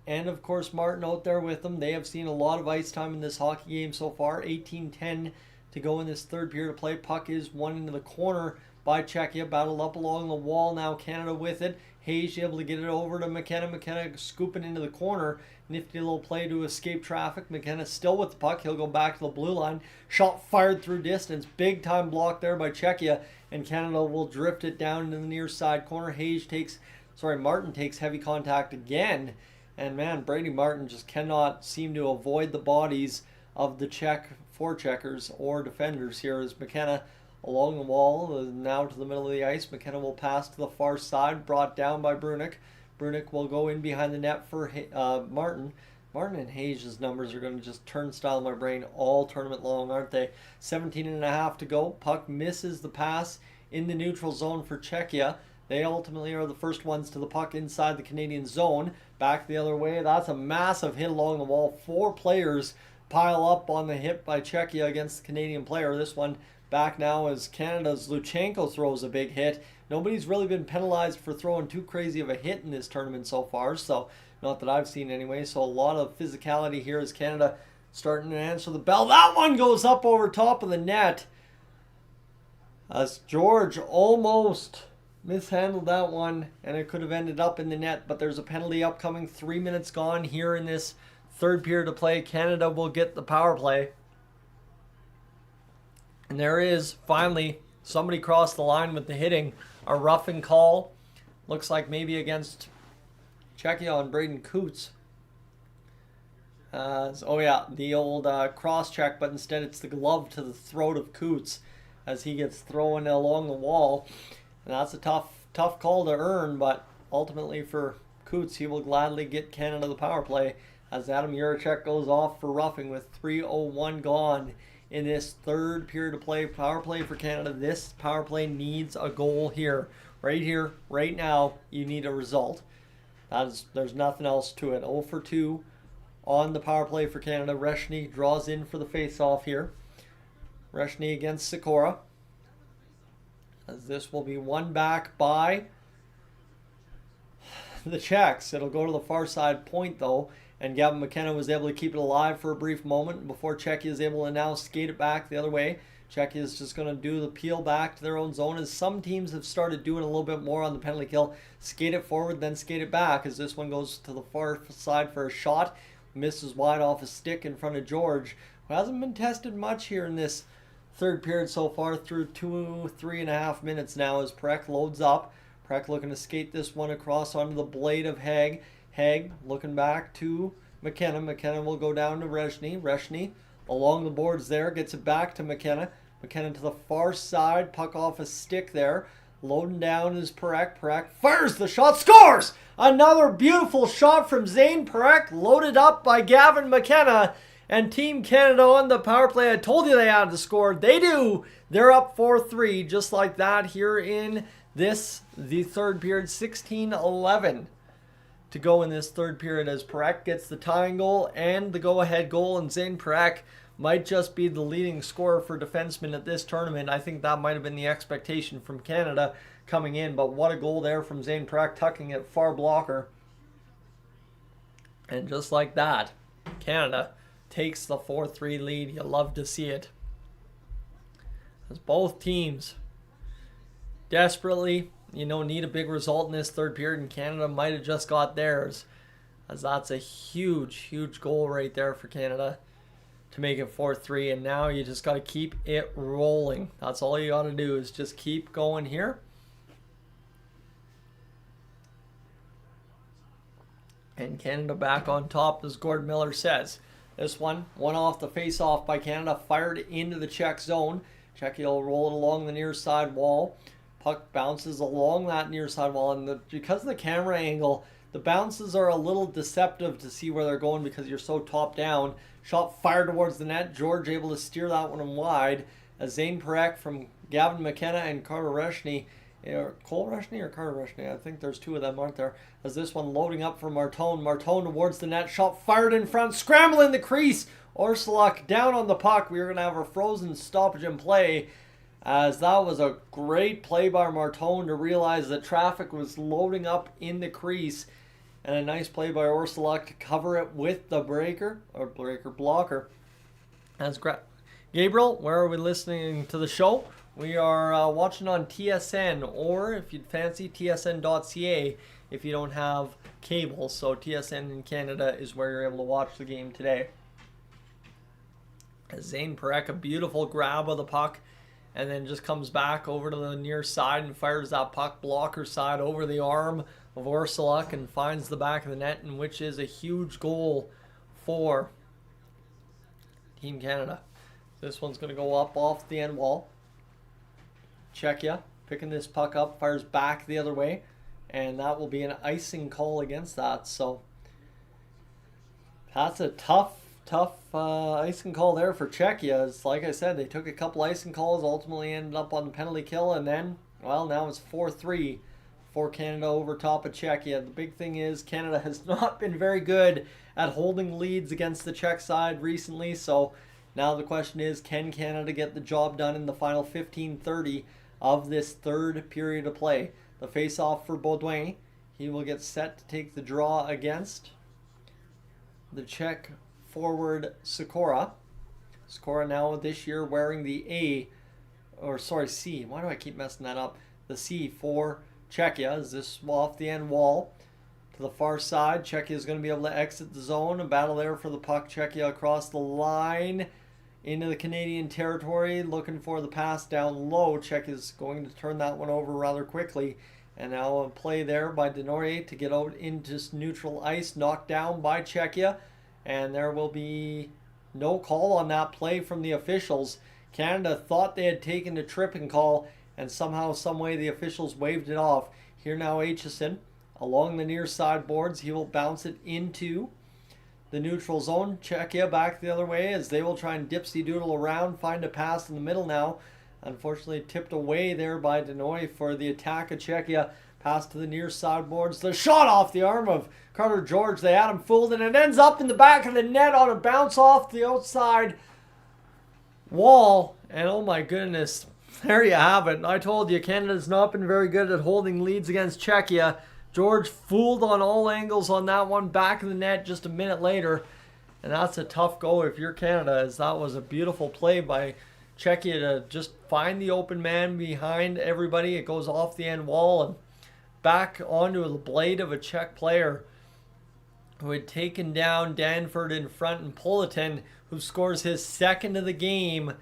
And, of course, Martin out there with them. They have seen a lot of ice time in this hockey game so far. 18-10 to go in this third period of play. Puck is won into the corner by Czechia. Battled up along the wall now. Canada with it. Hayes able to get it over to McKenna. McKenna scooping into the corner. Nifty little play to escape traffic. McKenna still with the puck. He'll go back to the blue line. Shot fired through distance. Big time block there by Czechia. And Canada will drift it down into the near side corner. Hayes takes Martin takes heavy contact again. And man, Brady Martin just cannot seem to avoid the bodies of the Czech forecheckers or defenders here as McKenna along the wall, now to the middle of the ice. McKenna will pass to the far side, brought down by Brunick. Brunick will go in behind the net for Martin. Martin and Hayes' numbers are going to just turnstile my brain all tournament long, aren't they? 17.5 to go. Puck misses the pass in the neutral zone for Czechia. They ultimately are the first ones to the puck inside the Canadian zone. Back the other way. That's a massive hit along the wall. 4 players pile up on the hit by Czechia against the Canadian player. This one back now as Canada's Luchenko throws a big hit. Nobody's really been penalized for throwing too crazy of a hit in this tournament so far, so not that I've seen anyway. So a lot of physicality here as Canada starting to answer the bell. That one goes up over top of the net as George almost mishandled that one, and it could have ended up in the net, but there's a penalty upcoming. 3 minutes gone here in this third period of play. Canada will get the power play. And there is finally somebody crossed the line with the hitting. A roughing call. Looks like maybe against Czechia on Braden Coots. The old cross check, but instead it's the glove to the throat of Coots as he gets thrown along the wall. And that's a tough call to earn, but ultimately for Coots, he will gladly get Canada the power play as Adam Juracek goes off for roughing with 3:01 gone in this third period of play. Power play for Canada. This power play needs a goal here, right now. You need a result. There's nothing else to it. 0 for 2 on the power play for Canada. Reshny draws in for the face-off here. Reshny against Sikora. As this will be won back by the Czechs. It'll go to the far side point though, and Gavin McKenna was able to keep it alive for a brief moment before Czechia is able to now skate it back the other way. Czechia is just going to do the peel back to their own zone, as some teams have started doing a little bit more on the penalty kill. Skate it forward, then skate it back, as this one goes to the far side for a shot. Misses wide off a stick in front of George, who hasn't been tested much here in this third period so far, through 3.5 minutes now as Prek loads up. Prek looking to skate this one across onto the blade of Haig. Haig looking back to McKenna. McKenna will go down to Reshny. Reshny along the boards there, gets it back to McKenna. McKenna to the far side, puck off a stick there. Loading down is Perek. Perek fires the shot, scores! Another beautiful shot from Zane Perek, loaded up by Gavin McKenna. And Team Canada on the power play. I told you they had to score. They do. They're up 4-3 just like that here in the third period. 16-11 to go in this third period as Perek gets the tying goal and the go-ahead goal. And Zane Perek might just be the leading scorer for defensemen at this tournament. I think that might have been the expectation from Canada coming in. But what a goal there from Zane Perek, tucking it far blocker. And just like that, Canada takes the 4-3 lead. You love to see it. As both teams desperately, need a big result in this third period, and Canada might have just got theirs, as that's a huge goal right there for Canada to make it 4-3. And now you just got to keep it rolling. That's all you got to do, is just keep going here. And Canada back on top, as Gord Miller says. This one off the face-off by Canada, fired into the Czech zone. Czechia will roll it along the near side wall. Puck bounces along that near side wall, and because of the camera angle, the bounces are a little deceptive to see where they're going because you're so top down. Shot fired towards the net. George able to steer that one wide. As Zane Perek from Gavin McKenna and Carter Reshny, Cole Reshny or Carter Reshny? I think there's two of them, aren't there? As this one loading up for Martone. Martone towards the net. Shot fired in front. Scramble in the crease. Orsulak down on the puck. We are going to have a frozen stoppage in play, as that was a great play by Martone to realize that traffic was loading up in the crease. And a nice play by Orsulak to cover it with the blocker. As Gabriel, where are we listening to the show? We are watching on TSN, or if you'd fancy, tsn.ca if you don't have cable. So TSN in Canada is where you're able to watch the game today. As Zane Perek, a beautiful grab of the puck, and then just comes back over to the near side and fires that puck blocker side over the arm of Orsuluk and finds the back of the net, and which is a huge goal for Team Canada. This one's going to go up off the end wall. Czechia picking this puck up, fires back the other way, and that will be an icing call against that. So that's a tough icing call there for Czechia. It's like I said, they took a couple icing calls, ultimately ended up on the penalty kill, and then, well, now it's 4-3 for Canada over top of Czechia. The big thing is Canada has not been very good at holding leads against the Czech side recently, so now the question is, can Canada get the job done in the final 15:30 of this third period of play? The face-off for Baudouin. He will get set to take the draw against the Czech forward Sikora. Sikora now this year wearing the C. Why do I keep messing that up? The C for Czechia. Is this off the end wall to the far side? Czechia is going to be able to exit the zone. A battle there for the puck. Czechia across the line into the Canadian territory, looking for the pass down low. Czech is going to turn that one over rather quickly. And now a play there by Denoyer to get out into neutral ice, knocked down by Czechia. And there will be no call on that play from the officials. Canada thought they had taken a tripping call, and somehow, someway, the officials waved it off. Here now Aitchison along the near side boards. He will bounce it into the neutral zone. Czechia back the other way as they will try and dipsy doodle around, find a pass in the middle now. Unfortunately tipped away there by Denoy for the attack of Czechia. Pass to the near side boards. The shot off the arm of Carter George. They had him fooled, and it ends up in the back of the net on a bounce off the outside wall. And oh my goodness, there you have it. I told you, Canada's not been very good at holding leads against Czechia. George fooled on all angles on that one, back of the net just a minute later. And that's a tough go if you're Canada, as that was a beautiful play by Czechia to just find the open man behind everybody. It goes off the end wall and back onto the blade of a Czech player who had taken down Danford in front, and Politin, who scores his second of the game,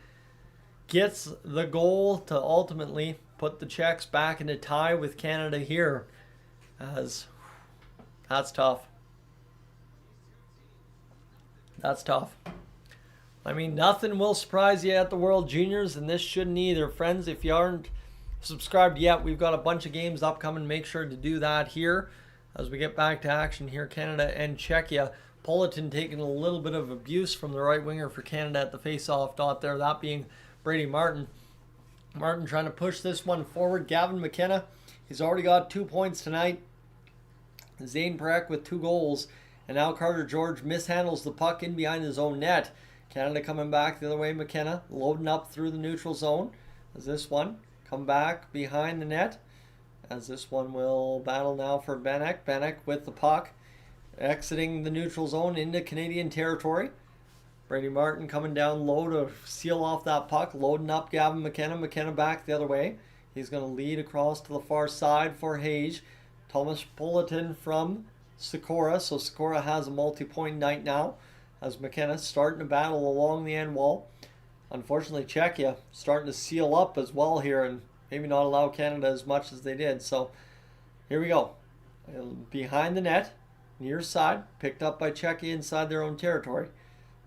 gets the goal to ultimately put the Czechs back in a tie with Canada here. As that's tough. That's tough. I mean, nothing will surprise you at the World Juniors, and this shouldn't either. Friends, if you aren't subscribed yet, we've got a bunch of games upcoming. Make sure to do that here as we get back to action here. Canada and Czechia. Politin taking a little bit of abuse from the right winger for Canada at the face-off dot there, that being Brady Martin. Martin trying to push this one forward. Gavin McKenna, he's already got 2 points tonight. Zane Parekh with 2 goals. And now Carter George mishandles the puck in behind his own net. Canada coming back the other way. McKenna loading up through the neutral zone. As this one come back behind the net. As this one will battle now for Benek. Benek with the puck. Exiting the neutral zone into Canadian territory. Brady Martin coming down low to seal off that puck. Loading up Gavin McKenna. McKenna back the other way. He's going to lead across to the far side for Hage. Thomas Politin from Sikora. So Sikora has a multi-point night now. As McKenna starting to battle along the end wall. Unfortunately, Czechia starting to seal up as well here and maybe not allow Canada as much as they did. So here we go. Behind the net, near side, picked up by Czechia inside their own territory.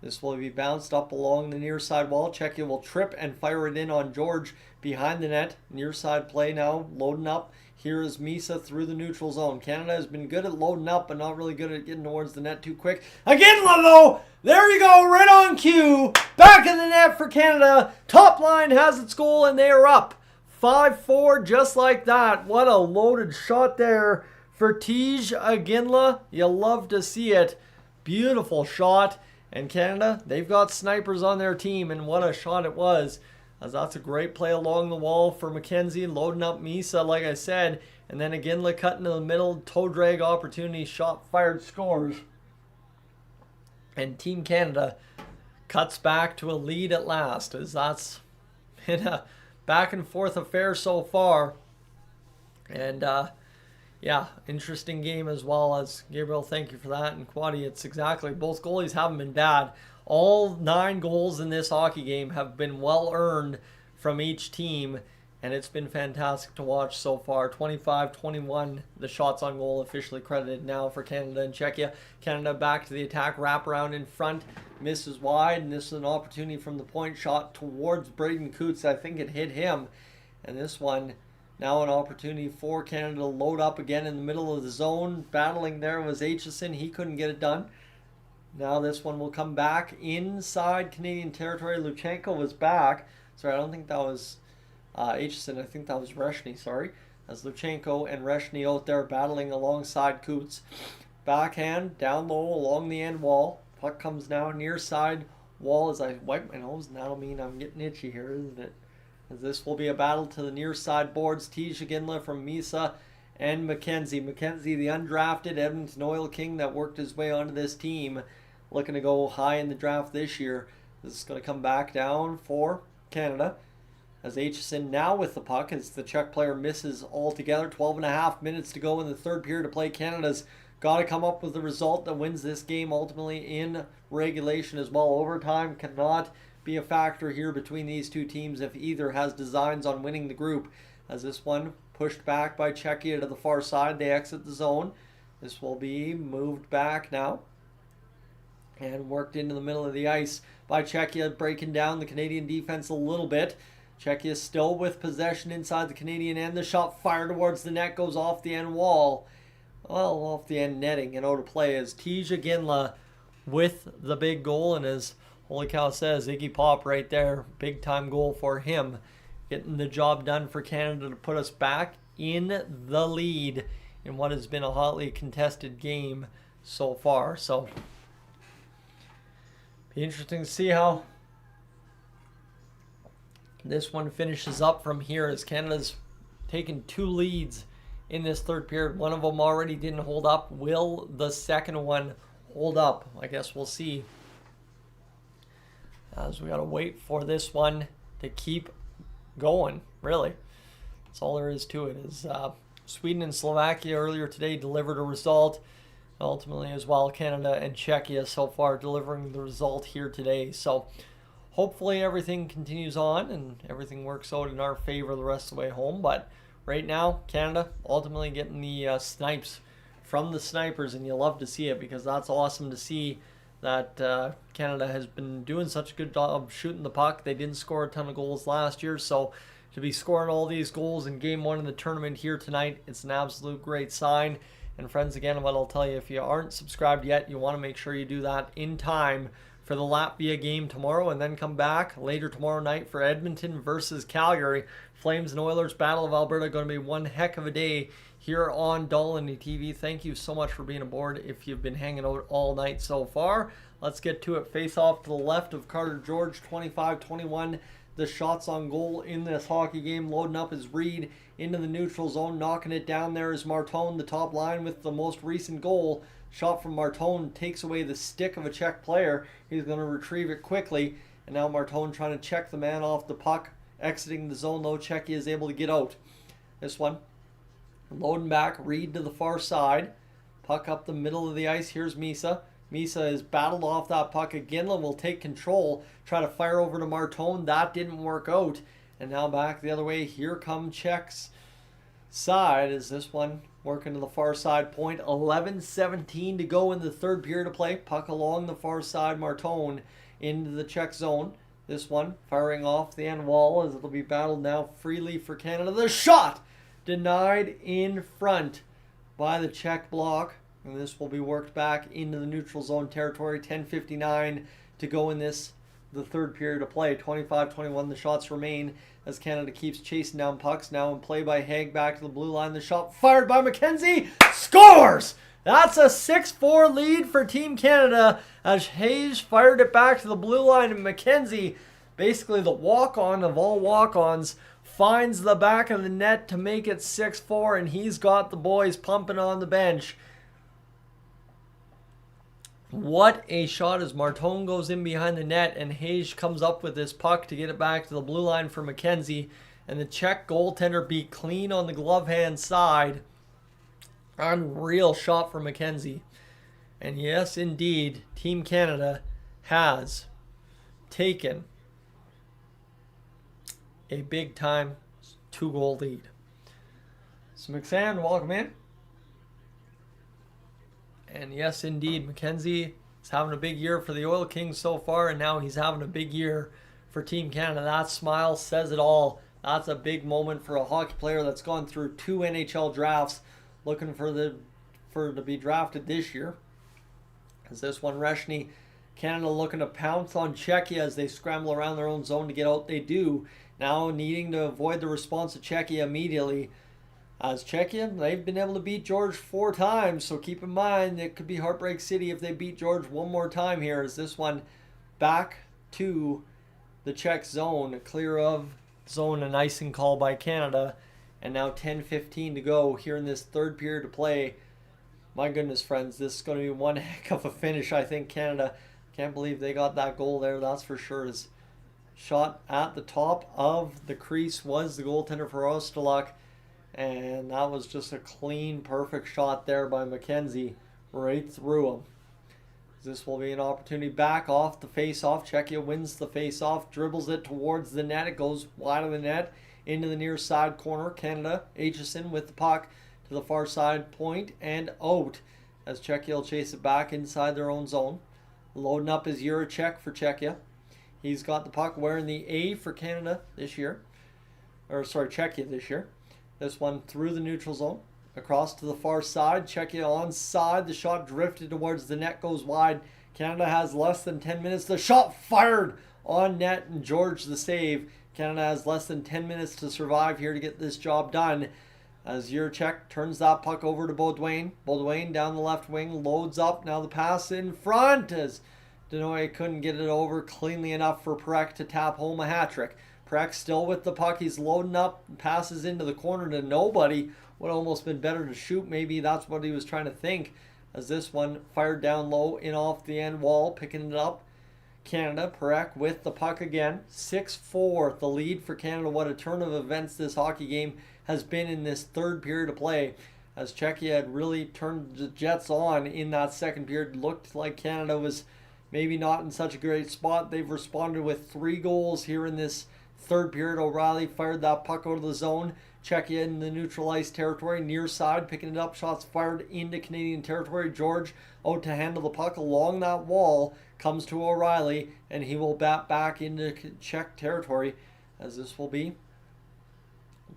This will be bounced up along the near side wall. Czechia will trip and fire it in on George behind the net. Near side play now, loading up. Here is Misa through the neutral zone. Canada has been good at loading up, but not really good at getting towards the net too quick. Again, though, there you go, right on cue. Back in the net for Canada. Top line has its goal, and they are up 5-4 just like that. What a loaded shot there for Tej Aginla. You love to see it. Beautiful shot. And Canada, they've got snipers on their team, and what a shot it was. As that's a great play along the wall for McKenzie, loading up Misa, like I said. And then Aginla cutting to the middle, toe drag opportunity, shot fired, scores. And Team Canada cuts back to a lead at last, as that's been a back and forth affair so far. And yeah, interesting game as well. As Gabriel, thank you for that. And Quaddy, it's exactly, both goalies haven't been bad. All 9 goals in this hockey game have been well earned from each team. and it's been fantastic to watch so far. 25-21, the shots on goal officially credited now for Canada and Czechia. Canada back to the attack, wrap around in front, misses wide, and this is an opportunity from the point shot towards Braden Coots. I think it hit him, and this one now an opportunity for Canada to load up again in the middle of the zone. Battling there was Aitchison. He couldn't get it done. Now this one will come back inside Canadian territory. Luchenko was back. Sorry, I don't think that was Aitchison. I think that was Reshny, sorry. As Luchenko and Reshny out there battling alongside Coots. Backhand, down low along the end wall. Puck comes now near side wall as I wipe my nose, and that'll mean I'm getting itchy here, isn't it? As this will be a battle to the near side boards. Tisha Ginla from Misa and McKenzie. McKenzie, the undrafted Edmonton Oil King that worked his way onto this team, looking to go high in the draft this year. This is going to come back down for Canada. As Aitchison now with the puck as the Czech player misses altogether. 12.5 minutes to go in the third period to play. Canada's got to come up with a result that wins this game ultimately in regulation as well. Overtime cannot be a factor here between these two teams if either has designs on winning the group. As this one pushed back by Czechia to the far side, they exit the zone. This will be moved back now and worked into the middle of the ice by Czechia, breaking down the Canadian defense a little bit. Czechia still with possession inside the Canadian end. The shot fired towards the net goes off the end wall. Well, off the end netting and out of play as Tisha Ginla with the big goal. And as Holy Cow says, Iggy Pop right there, big time goal for him. Getting the job done for Canada to put us back in the lead in what has been a hotly contested game so far. So, be interesting to see how this one finishes up from here as Canada's taken 2 leads in this third period. One of them already didn't hold up. Will the second one hold up? I guess we'll see. As we got to wait for this one to keep going, really. That's all there is to it. Is Sweden and Slovakia earlier today delivered a result. Ultimately as well, Canada and Czechia so far delivering the result here today. So hopefully everything continues on and everything works out in our favor the rest of the way home. But right now, Canada ultimately getting the snipes from the snipers, and you love to see it because that's awesome to see that Canada has been doing such a good job shooting the puck. They didn't score a ton of goals last year, so to be scoring all these goals in game 1 of the tournament here tonight, it's an absolute great sign. And friends, again, what I'll tell you, if you aren't subscribed yet, you want to make sure you do that in time for the Latvia game tomorrow, and then come back later tomorrow night for Edmonton versus Calgary. Flames and Oilers Battle of Alberta, going to be one heck of a day here on Dolly TV. Thank you so much for being aboard if you've been hanging out all night so far. Let's get to it. Face off to the left of Carter George, 25-21. The shots on goal in this hockey game. Loading up is Reed into the neutral zone. Knocking it down there is Martone, the top line with the most recent goal. Shot from Martone takes away the stick of a Czech player. He's going to retrieve it quickly. And now Martone trying to check the man off the puck. Exiting the zone though, Czechia is able to get out. This one. Loading back, Reed to the far side. Puck up the middle of the ice. Here's Misa. Misa is battled off that puck. Ginla will take control. Try to fire over to Martone. That didn't work out. And now back the other way. Here come Czech's side. Is this one working to the far side point. 11:17 to go in the third period of play. Puck along the far side. Martone into the Czech zone. This one firing off the end wall as it'll be battled now freely for Canada. The shot denied in front by the Czech block. And this will be worked back into the neutral zone territory. 10:59 to go in the third period of play. 25-21 the shots remain as Canada keeps chasing down pucks. Now in play by Haig back to the blue line. The shot fired by McKenzie. Scores! That's a 6-4 lead for Team Canada as Hayes fired it back to the blue line, and McKenzie, basically the walk-on of all walk-ons, finds the back of the net to make it 6-4, and he's got the boys pumping on the bench. What a shot as Martone goes in behind the net and Hayes comes up with this puck to get it back to the blue line for McKenzie. And the Czech goaltender beat clean on the glove hand side. Unreal shot for McKenzie. And yes, indeed, Team Canada has taken a big time 2-goal lead. So McSand, welcome in. And yes, indeed, Mackenzie is having a big year for the Oil Kings so far, and now he's having a big year for Team Canada. That smile says it all. That's a big moment for a hockey player that's gone through 2 NHL drafts, looking for to be drafted this year. As this one, Reshny, Canada looking to pounce on Czechia as they scramble around their own zone to get out. They do. Now needing to avoid the response of Czechia immediately. As Czechia, they've been able to beat George 4 times, so keep in mind it could be Heartbreak City if they beat George one more time here. As this one back to the Czech zone, clear of zone, an icing call by Canada, and now 10:15 to go here in this third period to play. My goodness, friends, this is going to be one heck of a finish. I think Canada, can't believe they got that goal there, that's for sure. His shot at the top of the crease was the goaltender for Ostaluk, and that was just a clean, perfect shot there by Mackenzie right through him. This will be an opportunity back off the face-off. Czechia wins the face-off, dribbles it towards the net. It goes wide of the net into the near side corner. Canada, Aitchison with the puck to the far side point and out as Czechia will chase it back inside their own zone. Loading up is Juracek for Czechia. He's got the puck wearing the A for Canada this year. Czechia this year. This one through the neutral zone. Across to the far side. Czechia onside. The shot drifted towards the net. Goes wide. Canada has less than 10 minutes. The shot fired on net and George the save. Canada has less than 10 minutes to survive here to get this job done. As Juracek turns that puck over to Beaudoin. Beaudoin down the left wing. Loads up. Now the pass in front as Denoy couldn't get it over cleanly enough for Prek to tap home a hat trick. Prek still with the puck. He's loading up. Passes into the corner to nobody. Would almost been better to shoot. Maybe that's what he was trying to think. As this one fired down low in off the end wall. Picking it up. Canada. Prek with the puck again. 6-4. The lead for Canada. What a turn of events this hockey game has been in this third period of play. As Czechia had really turned the Jets on in that second period. Looked like Canada was maybe not in such a great spot. They've responded with 3 goals here in this third period. O'Reilly fired that puck out of the zone. Czechia in the neutral ice territory, near side, picking it up. Shots fired into Canadian territory. George out to handle the puck along that wall. Comes to O'Reilly, and he will bat back into Czech territory. As this will be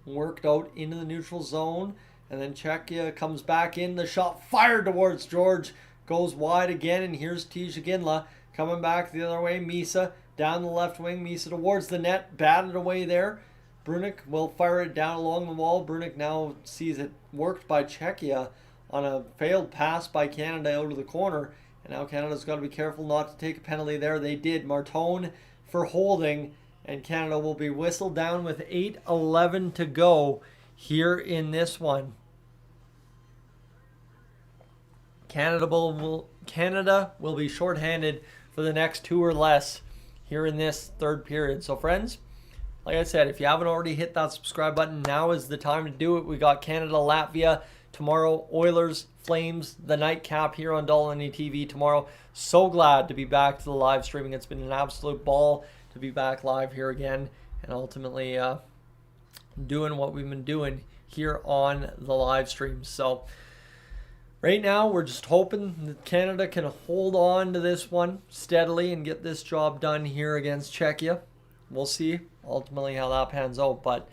worked out into the neutral zone. And then Czechia comes back in. The shot fired towards George. Goes wide again, and here's Tijagindla coming back the other way. Misa down the left wing. Misa towards the net. Batted away there. Brunick will fire it down along the wall. Brunick now sees it worked by Czechia on a failed pass by Canada out of the corner. And now Canada's got to be careful not to take a penalty there. They did. Martone for holding. And Canada will be whistled down with 8:11 to go here in this one. Canada will be shorthanded for the next 2 or less here in this third period. So friends, like I said, if you haven't already hit that subscribe button, now is the time to do it. We got Canada, Latvia tomorrow, Oilers, Flames, the nightcap here on Dolany TV tomorrow. So glad to be back to the live streaming. It's been an absolute ball to be back live here again and ultimately doing what we've been doing here on the live stream. So right now, we're just hoping that Canada can hold on to this one steadily and get this job done here against Czechia. We'll see ultimately how that pans out, but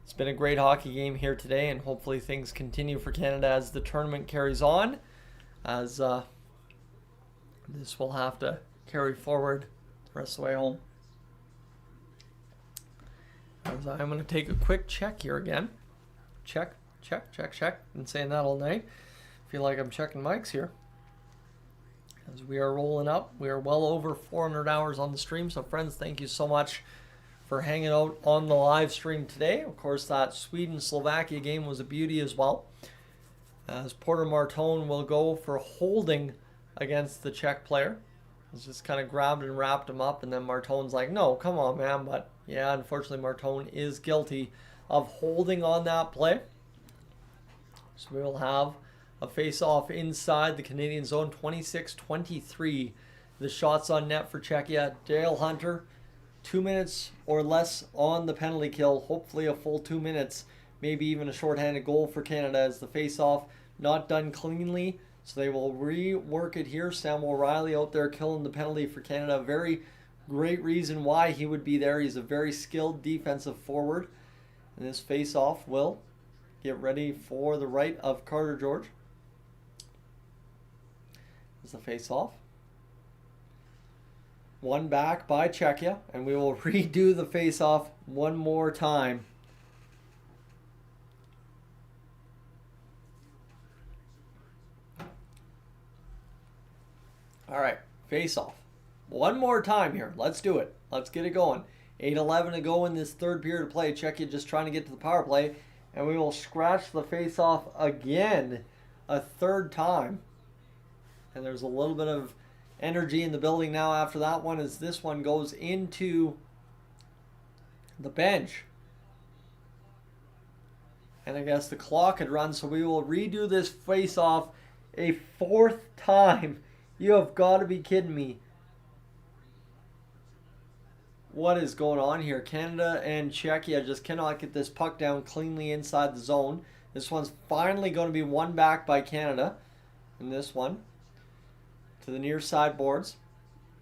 it's been a great hockey game here today, and hopefully things continue for Canada as the tournament carries on, as this will have to carry forward the rest of the way home. As I'm going to take a quick check here again. Check. Been saying that all night. Feel like I'm checking mics here. As we are rolling up, we are well over 400 hours on the stream. So friends, thank you so much for hanging out on the live stream today. Of course, that Sweden-Slovakia game was a beauty as well. As Porter Martone will go for holding against the Czech player. He's just kind of grabbed and wrapped him up, and then Martone's like, no, come on, man. But yeah, unfortunately, Martone is guilty of holding on that play. So we will have a face-off inside the Canadian zone, 26-23. The shots on net for Czechia. Dale Hunter 2 minutes or less on the penalty kill. Hopefully a full 2 minutes, maybe even a shorthanded goal for Canada, as the face-off not done cleanly. So they will rework it here. Sam O'Reilly out there killing the penalty for Canada. Very great reason why he would be there. He's a very skilled defensive forward. And this face-off will get ready for the right of Carter George. This is the face-off. One back by Czechia, and we will redo the face-off one more time. All right, face-off. One more time here. Let's do it. Let's get it going. 8:11 to go in this third period of play. Czechia just trying to get to the power play, and we will scratch the face-off again a third time. And there's a little bit of energy in the building now after that one, as this one goes into the bench. And I guess the clock had run, so we will redo this face-off a fourth time. You have got to be kidding me. What is going on here? Canada and Czechia just cannot get this puck down cleanly inside the zone. This one's finally going to be won back by Canada. And this one to the near side boards.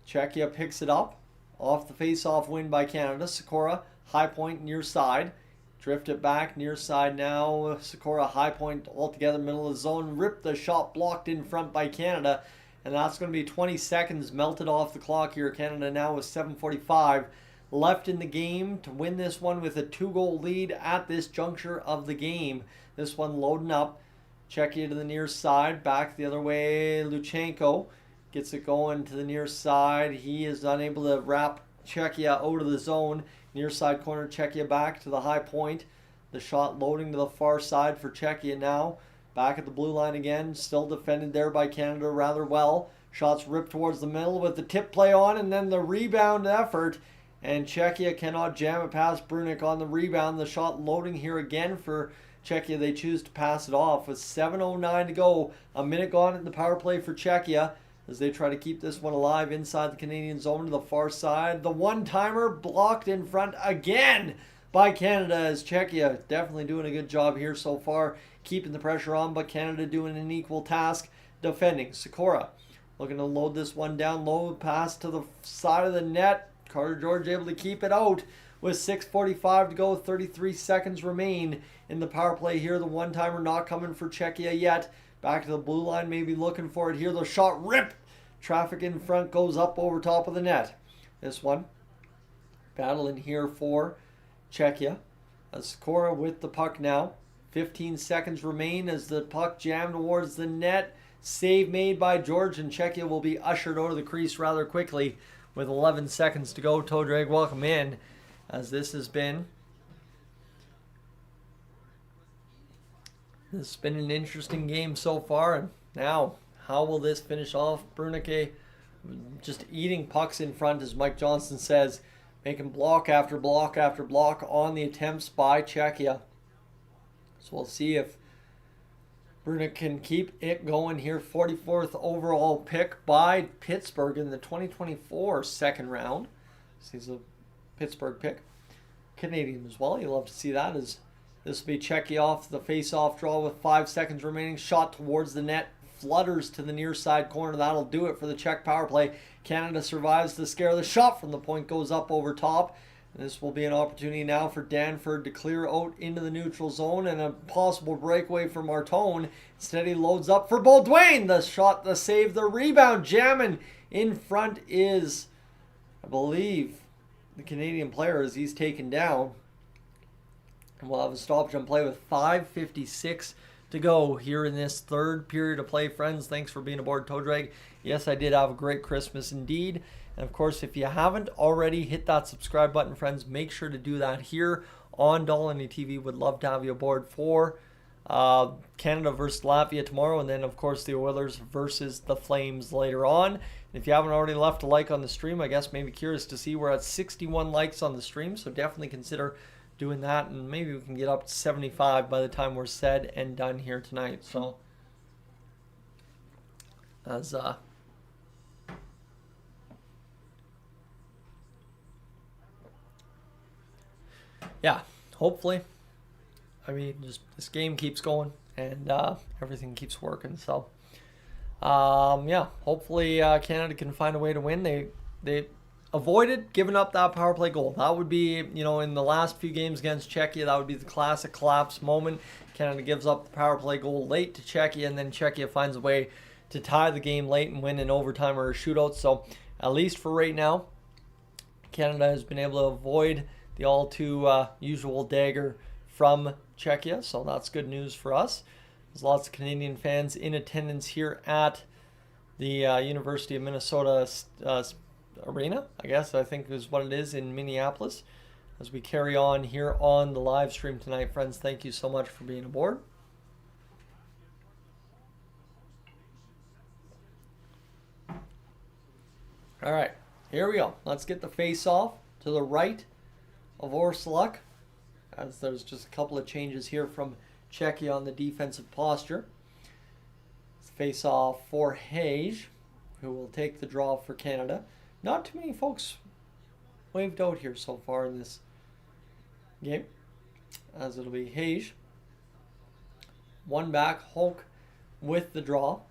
Czechia picks it up off the face-off win by Canada. Sikora, high point near side. Drift it back near side now. Sikora, high point altogether, middle of the zone. Rip the shot, blocked in front by Canada. And that's going to be 20 seconds melted off the clock here. Canada now with 7:45 left in the game to win this one with a 2-goal lead at this juncture of the game. This one loading up. Czechia to the near side. Back the other way. Luchenko gets it going to the near side. He is unable to wrap Czechia out of the zone. Near side corner, Czechia back to the high point. The shot loading to the far side for Czechia now. Back at the blue line again. Still defended there by Canada rather well. Shots ripped towards the middle with the tip play on, and then the rebound effort. And Czechia cannot jam it past Brunic on the rebound. The shot loading here again for Czechia. They choose to pass it off with 7:09 to go. A minute gone in the power play for Czechia as they try to keep this one alive inside the Canadian zone to the far side. The one-timer blocked in front again by Canada, as Czechia definitely doing a good job here so far, keeping the pressure on, but Canada doing an equal task defending. Sikora looking to load this one down low, pass to the side of the net. Carter George able to keep it out with 6:45 to go. 33 seconds remain in the power play here. The one-timer not coming for Czechia yet. Back to the blue line, maybe looking for it here. The shot ripped. Traffic in front goes up over top of the net. This one battling here for Czechia. Sikora with the puck now. 15 seconds remain as the puck jammed towards the net. Save made by George, and Czechia will be ushered out of the crease rather quickly with 11 seconds to go. Toe drag, welcome in, as this has been an interesting game so far. And now, how will this finish off? Brunic just eating pucks in front, as Mike Johnson says, making block after block after block on the attempts by Czechia. So we'll see if Brunic can keep it going here. 44th overall pick by Pittsburgh in the 2024 second round. So he's a Pittsburgh pick. Canadian as well. You'll love to see that, as this will be Czechia off the face-off draw with 5 seconds remaining. Shot towards the net. Flutters to the near side corner. That'll do it for the Czech power play. Canada survives the scare. The shot from the point goes up over top. And this will be an opportunity now for Danford to clear out into the neutral zone, and a possible breakaway for Martone. Instead, he loads up for Baudouin. The shot, the save, the rebound, jamming in front is, I believe, the Canadian player as he's taken down. And we'll have a stoppage on play with 5:56 to go here in this third period of play. Friends, thanks for being aboard Toe Drag. Yes, I did have a great Christmas indeed. And of course, if you haven't already, hit that subscribe button, friends. Make sure to do that here on Dolany TV. Would love to have you aboard for Canada versus Latvia tomorrow. And then, of course, the Oilers versus the Flames later on. And if you haven't already left a like on the stream, I guess maybe curious to see, we're at 61 likes on the stream. So definitely consider doing that. And maybe we can get up to 75 by the time we're said and done here tonight. So as yeah, hopefully. I mean, just this game keeps going and everything keeps working. So, yeah, hopefully Canada can find a way to win. They avoided giving up that power play goal. That would be, in the last few games against Czechia, that would be the classic collapse moment. Canada gives up the power play goal late to Czechia, and then Czechia finds a way to tie the game late and win in overtime or a shootout. So, at least for right now, Canada has been able to avoid the all too usual dagger from Czechia, so that's good news for us. There's lots of Canadian fans in attendance here at the University of Minnesota Arena, I think is what it is in Minneapolis. As we carry on here on the live stream tonight, friends, thank you so much for being aboard. All right, here we go. Let's get the face-off to the right of Orsuluk, as there's just a couple of changes here from Czechia on the defensive posture. Face-off for Hage, who will take the draw for Canada. Not too many folks waved out here so far in this game, as it'll be Hage. One back, Hulk with the draw.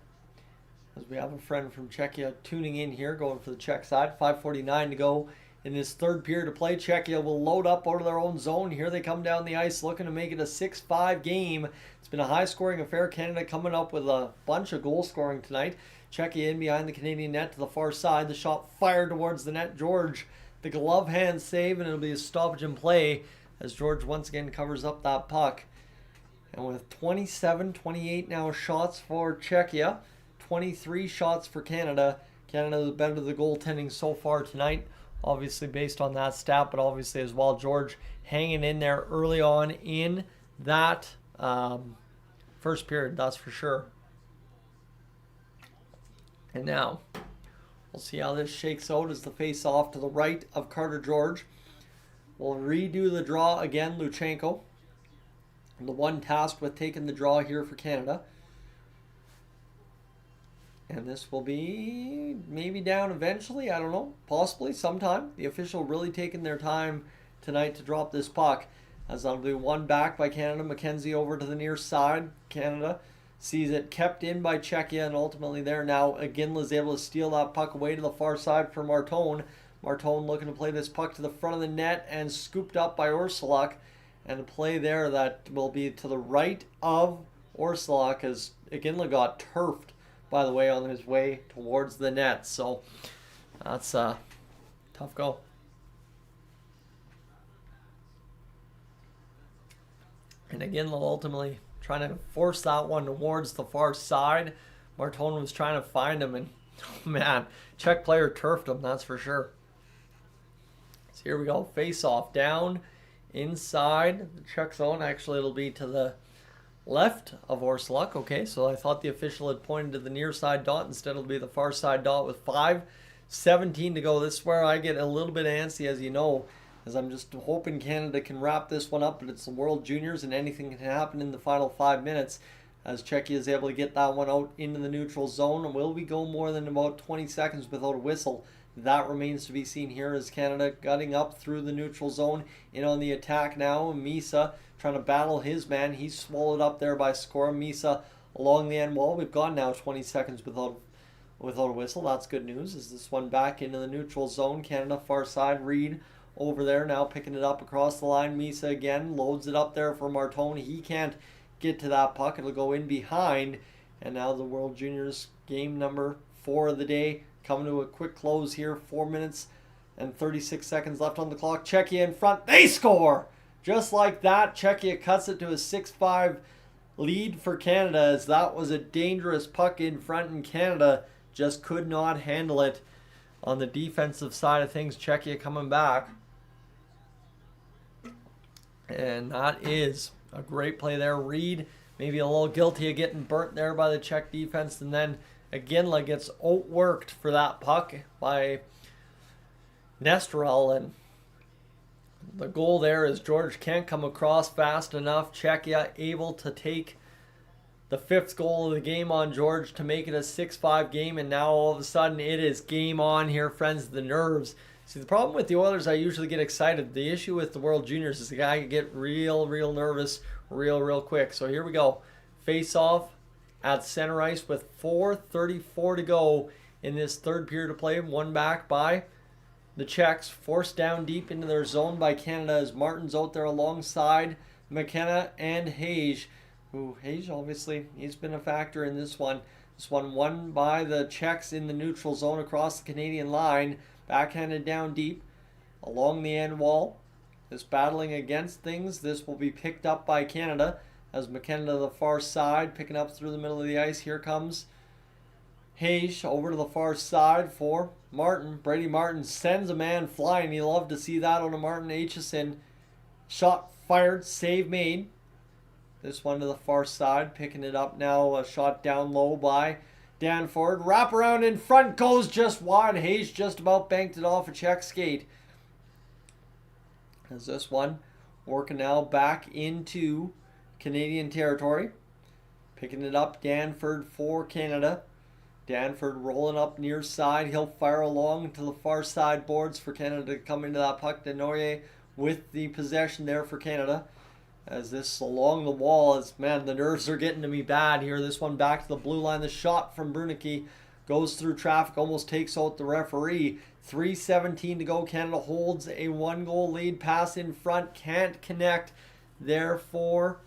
As we have a friend from Czechia tuning in here, going for the Czech side. 5:49 to go in this third period of play. Czechia will load up out of their own zone. Here they come down the ice looking to make it a 6-5 game. It's been a high-scoring affair. Canada coming up with a bunch of goal scoring tonight. Czechia in behind the Canadian net to the far side. The shot fired towards the net. George, the glove hand save, and it'll be a stoppage in play as George once again covers up that puck. And with 27-28 now shots for Czechia, 23 shots for Canada. Canada the better the goaltending so far tonight, obviously based on that stat, but obviously as well George hanging in there early on in that first period, that's for sure. And now we'll see how this shakes out as the face off to the right of Carter George. We'll redo the draw again, Luchenko, the one tasked with taking the draw here for Canada. And this will be maybe down eventually. I don't know. Possibly sometime. The official really taking their time tonight to drop this puck. As that'll be one back by Canada. McKenzie over to the near side. Canada sees it kept in by Czechia. And ultimately there now. Iginla is able to steal that puck away to the far side for Martone. Martone looking to play this puck to the front of the net. And scooped up by Orsuluk. And a play there that will be to the right of Orsuluk as Iginla got turfed, by the way, on his way towards the net. So that's a tough go. And again, ultimately trying to force that one towards the far side. Martone was trying to find him, and oh man, Czech player turfed him, that's for sure. So here we go, face off down inside the Czech zone. Actually, it'll be to the left of Orsuluk. Okay, so I thought the official had pointed to the near side dot. Instead, it'll be the far side dot with 5:17 to go. This is where I get a little bit antsy, as you know, as I'm just hoping Canada can wrap this one up, but it's the World Juniors and anything can happen in the final 5 minutes as Czechia is able to get that one out into the neutral zone. And will we go more than about 20 seconds without a whistle? That remains to be seen here as Canada gutting up through the neutral zone. In on the attack now, Misa trying to battle his man. He's swallowed up there by Skora. Misa along the end wall. We've gone now 20 seconds without a whistle. That's good news. Is this one back into the neutral zone? Canada far side. Reed over there now picking it up across the line. Misa again loads it up there for Martone. He can't get to that puck. It'll go in behind. And now the World Juniors game number 4 of the day coming to a quick close here. 4 minutes and 36 seconds left on the clock. Czechia in front. They score! Just like that, Czechia cuts it to a 6-5 lead for Canada, as that was a dangerous puck in front, and Canada just could not handle it on the defensive side of things. Czechia coming back. And that is a great play there. Reed maybe a little guilty of getting burnt there by the Czech defense, and then Iginla gets outworked for that puck by Nesterel, and the goal there is George can't come across fast enough. Czechia able to take the 5th goal of the game on George to make it a 6-5 game, and now all of a sudden it is game on here, friends. The nerves See, the problem with the Oilers, I usually get excited. The issue with the World Juniors is the guy can get real nervous real quick. So here we go. Face off at center ice with 4:34 to go in this third period of play. One back by the Czechs, forced down deep into their zone by Canada as Martin's out there alongside McKenna and Hayes. Ooh, Hayes, obviously, he's been a factor in this one. This one won by the Czechs in the neutral zone across the Canadian line. Backhanded down deep along the end wall. Is battling against things. This will be picked up by Canada as McKenna to the far side, picking up through the middle of the ice. Here comes Hayes over to the far side for Martin. Brady Martin sends a man flying. You love to see that on a Martin Aitchison. Shot fired, save made. This one to the far side, picking it up now. A shot down low by Danford. Wrap around in front, goes just wide. Hayes just about banked it off a Czech skate. As this one working now back into Canadian territory. Picking it up, Danford for Canada. Danford rolling up near side. He'll fire along to the far side boards for Canada to come into that puck. Denoyer with the possession there for Canada. As this along the wall, as man, the nerves are getting to me bad here. This one back to the blue line. The shot from Brunicky goes through traffic, almost takes out the referee. 3:17 to go. Canada holds a 1-goal lead. Pass in front, can't connect. Therefore,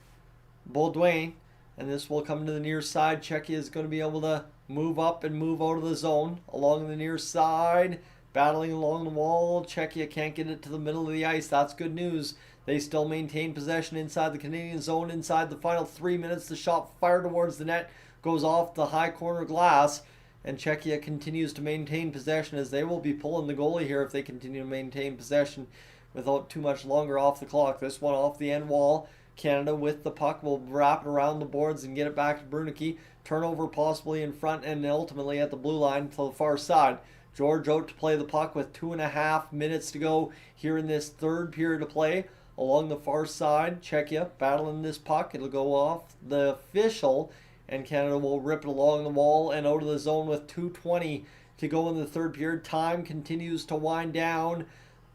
Baudouin. And this will come to the near side. Czechia is going to be able to move up and move out of the zone along the near side. Battling along the wall. Czechia can't get it to the middle of the ice. That's good news. They still maintain possession inside the Canadian zone. Inside the final 3 minutes, the shot fired towards the net goes off the high corner glass. And Czechia continues to maintain possession as they will be pulling the goalie here if they continue to maintain possession without too much longer off the clock. This one off the end wall. Canada with the puck will wrap it around the boards and get it back to Brunicky. Turnover possibly in front and ultimately at the blue line to the far side. George out to play the puck with 2.5 minutes to go here in this third period of play. Along the far side, Czechia battling this puck. It'll go off the official, and Canada will rip it along the wall and out of the zone with 2:20 to go in the third period. Time continues to wind down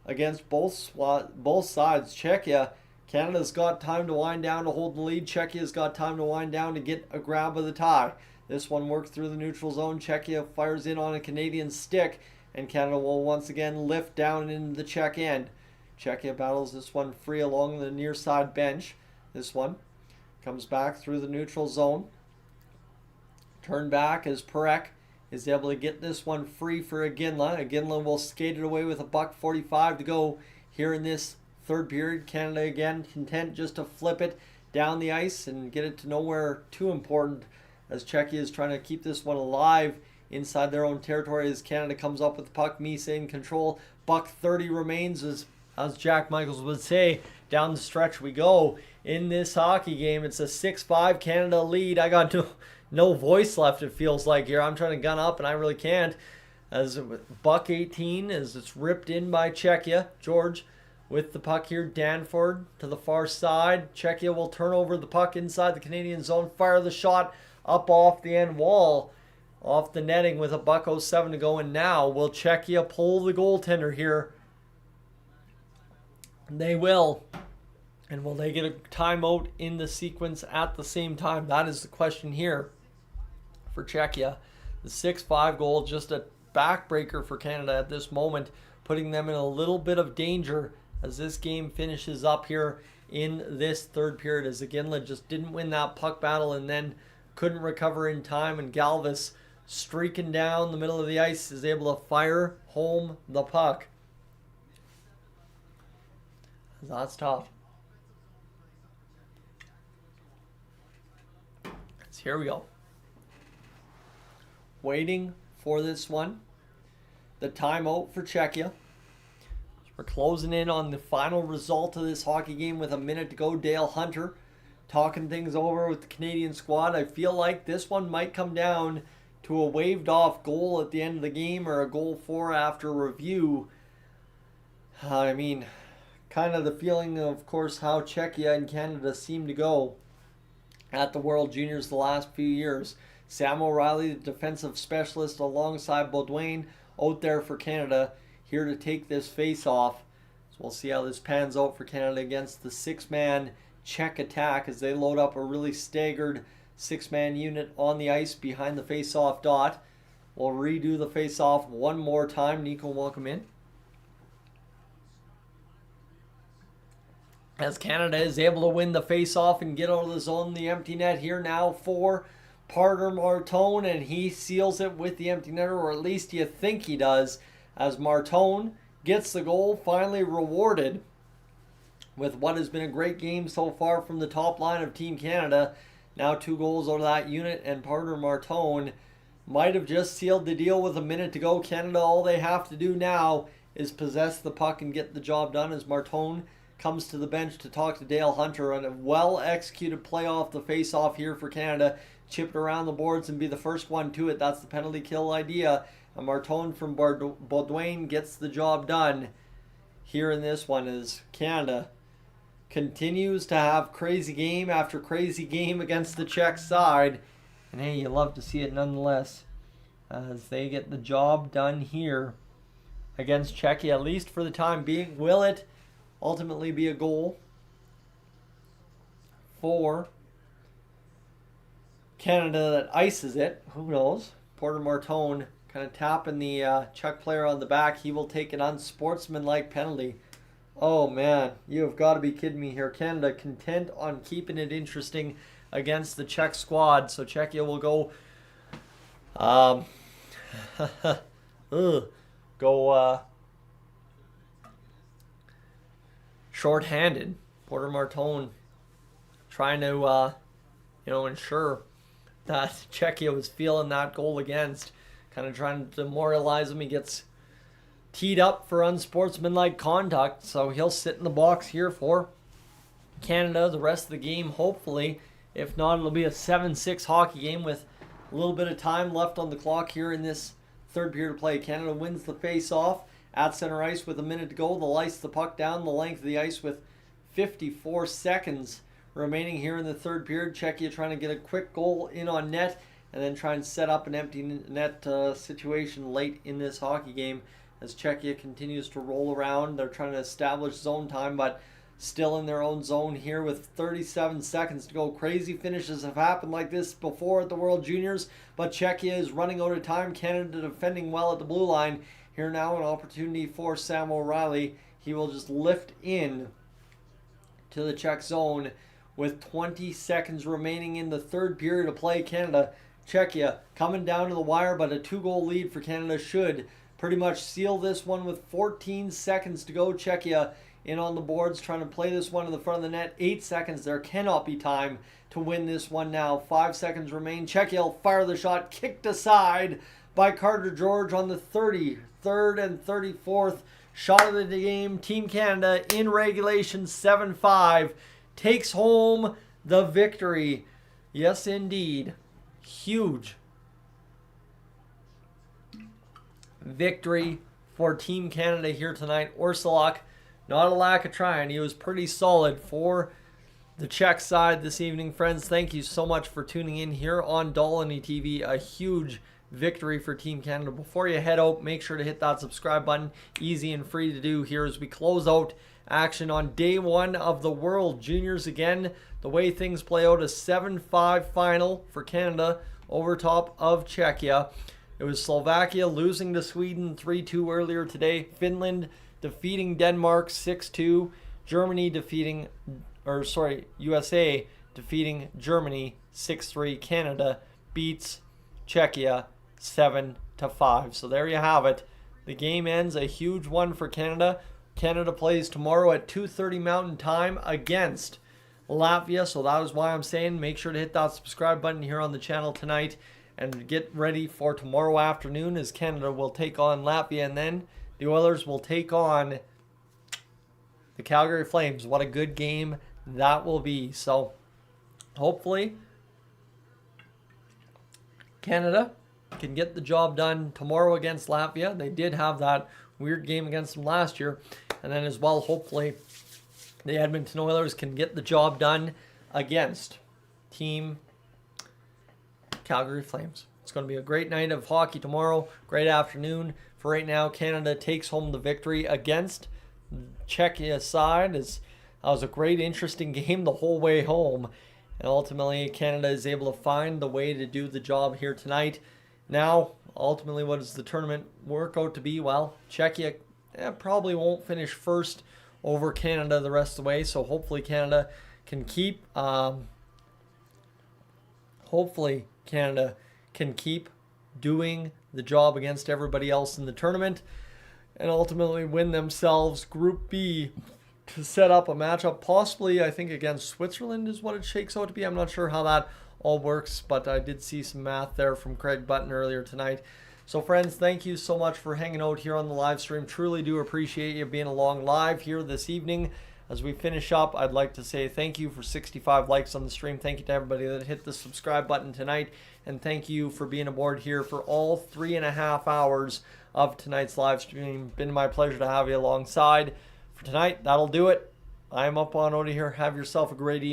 against both sides. Czechia, Canada's got time to wind down to hold the lead. Czechia's got time to wind down to get a grab of the tie. This one works through the neutral zone. Czechia fires in on a Canadian stick, and Canada will once again lift down into the Czech end. Czechia battles this one free along the near side bench. This one comes back through the neutral zone. Turn back as Perek is able to get this one free for Iginla. Iginla will skate it away with a $1:45 to go here in this third period. Canada again content just to flip it down the ice and get it to nowhere too important as Czechia is trying to keep this one alive inside their own territory as Canada comes up with the puck. Misa in control. $1:30 remains as Jack Michaels would say, down the stretch we go. In this hockey game, it's a 6-5 Canada lead. I got no voice left, it feels like here. I'm trying to gun up, and I really can't. As $1:18 as it's ripped in by Czechia. George with the puck here. Danford to the far side. Czechia will turn over the puck inside the Canadian zone. Fire the shot up off the end wall. Off the netting with a $1:07 to go. And now will Czechia pull the goaltender here? They will. And will they get a timeout in the sequence at the same time? That is the question here for Czechia. The 6-5 goal, just a backbreaker for Canada at this moment, putting them in a little bit of danger as this game finishes up here in this third period. As Iginla just didn't win that puck battle and then couldn't recover in time. And Galvis, streaking down the middle of the ice, is able to fire home the puck. That's tough. So here we go. Waiting for this one. The timeout for Czechia. We're closing in on the final result of this hockey game with a minute to go. Dale Hunter talking things over with the Canadian squad. I feel like this one might come down to a waved off goal at the end of the game or a goal for after review. I mean, kind of the feeling, of course, how Czechia and Canada seem to go at the World Juniors the last few years. Sam O'Reilly, the defensive specialist, alongside Baudouin, out there for Canada. here to take this face-off. So we'll see how this pans out for Canada against the 6-man Czech attack as they load up a really staggered 6-man unit on the ice behind the face-off dot. We'll redo the face-off one more time. Nico, welcome in. As Canada is able to win the face-off and get out of the zone, the empty net here now for Parker Martone, and he seals it with the empty netter, or at least you think he does, as Martone gets the goal, finally rewarded with what has been a great game so far from the top line of Team Canada. Now 2 goals out of that unit, and Parker Martone might have just sealed the deal with a minute to go. Canada, all they have to do now is possess the puck and get the job done, as Martone comes to the bench to talk to Dale Hunter on a well-executed play off the face-off here for Canada. Chip it around the boards and be the first one to it. That's the penalty kill idea. And Martone from Baudouin gets the job done here in this one as Canada continues to have crazy game after crazy game against the Czech side. And hey, you love to see it nonetheless as they get the job done here against Czechia, at least for the time being. Will it ultimately be a goal for Canada that ices it? Who knows? Porter Martone kind of tapping the Czech player on the back. He will take an unsportsmanlike penalty. Oh man, you have got to be kidding me here. Canada content on keeping it interesting against the Czech squad. So Czechia will go short-handed. Porter Martone trying to ensure that Czechia was feeling that goal against, kind of trying to demoralize him. He gets teed up for unsportsmanlike conduct, so he'll sit in the box here for Canada the rest of the game, hopefully. If not, it'll be a 7-6 hockey game with a little bit of time left on the clock here in this third period of play. Canada wins the face-off at center ice with a minute to go. They'll ice the puck down the length of the ice with 54 seconds remaining here in the third period. Czechia trying to get a quick goal in on net and then try and set up an empty net situation late in this hockey game as Czechia continues to roll around. They're trying to establish zone time, but still in their own zone here with 37 seconds to go. Crazy finishes have happened like this before at the World Juniors, but Czechia is running out of time. Canada defending well at the blue line. Here now an opportunity for Sam O'Reilly. He will just lift in to the Czech zone with 20 seconds remaining in the third period of play. Canada, Czechia coming down to the wire, but a 2-goal lead for Canada should pretty much seal this one with 14 seconds to go. Czechia in on the boards, trying to play this one in the front of the net. 8 seconds. There cannot be time to win this one now. 5 seconds remain. Czechia will fire the shot, kicked aside by Carter George on the 33rd and 34th shot of the game. Team Canada in regulation 7-5 takes home the victory. Yes, indeed. Huge victory for Team Canada here tonight. Orsolak, not a lack of trying. He was pretty solid for the Czech side this evening. Friends, thank you so much for tuning in here on Dolany TV. A huge victory for Team Canada. Before you head out, make sure to hit that subscribe button. Easy and free to do here as we close out action on day 1 of the World Juniors. Again, the way things play out, a 7-5 final for Canada over top of Czechia. It was Slovakia losing to Sweden 3-2 earlier today. Finland defeating Denmark 6-2. USA defeating Germany 6-3. Canada beats Czechia 7-5. So there you have it. The game ends, a huge one for Canada. Canada plays tomorrow at 2:30 Mountain Time against Latvia. So that is why I'm saying make sure to hit that subscribe button here on the channel tonight and get ready for tomorrow afternoon as Canada will take on Latvia, and then the Oilers will take on the Calgary Flames. What a good game that will be. So hopefully Canada can get the job done tomorrow against Latvia. They did have that weird game against them last year. And then as well, hopefully, the Edmonton Oilers can get the job done against Team Calgary Flames. It's going to be a great night of hockey tomorrow. Great afternoon for right now, Canada takes home the victory against Czechia side. That was a great, interesting game the whole way home. And ultimately, Canada is able to find the way to do the job here tonight. Now, ultimately, what does the tournament work out to be? Well, Czechia probably won't finish first over Canada the rest of the way. So hopefully Canada can keep doing the job against everybody else in the tournament and ultimately win themselves Group B to set up a matchup, possibly, I think, against Switzerland is what it shakes out to be. I'm not sure how that all works, but I did see some math there from Craig Button earlier tonight. So, friends, thank you so much for hanging out here on the live stream. Truly do appreciate you being along live here this evening. As we finish up, I'd like to say thank you for 65 likes on the stream. Thank you to everybody that hit the subscribe button tonight. And thank you for being aboard here for all 3.5 hours of tonight's live stream. Been my pleasure to have you alongside. For tonight, that'll do it. I'm up on out of here. Have yourself a great evening.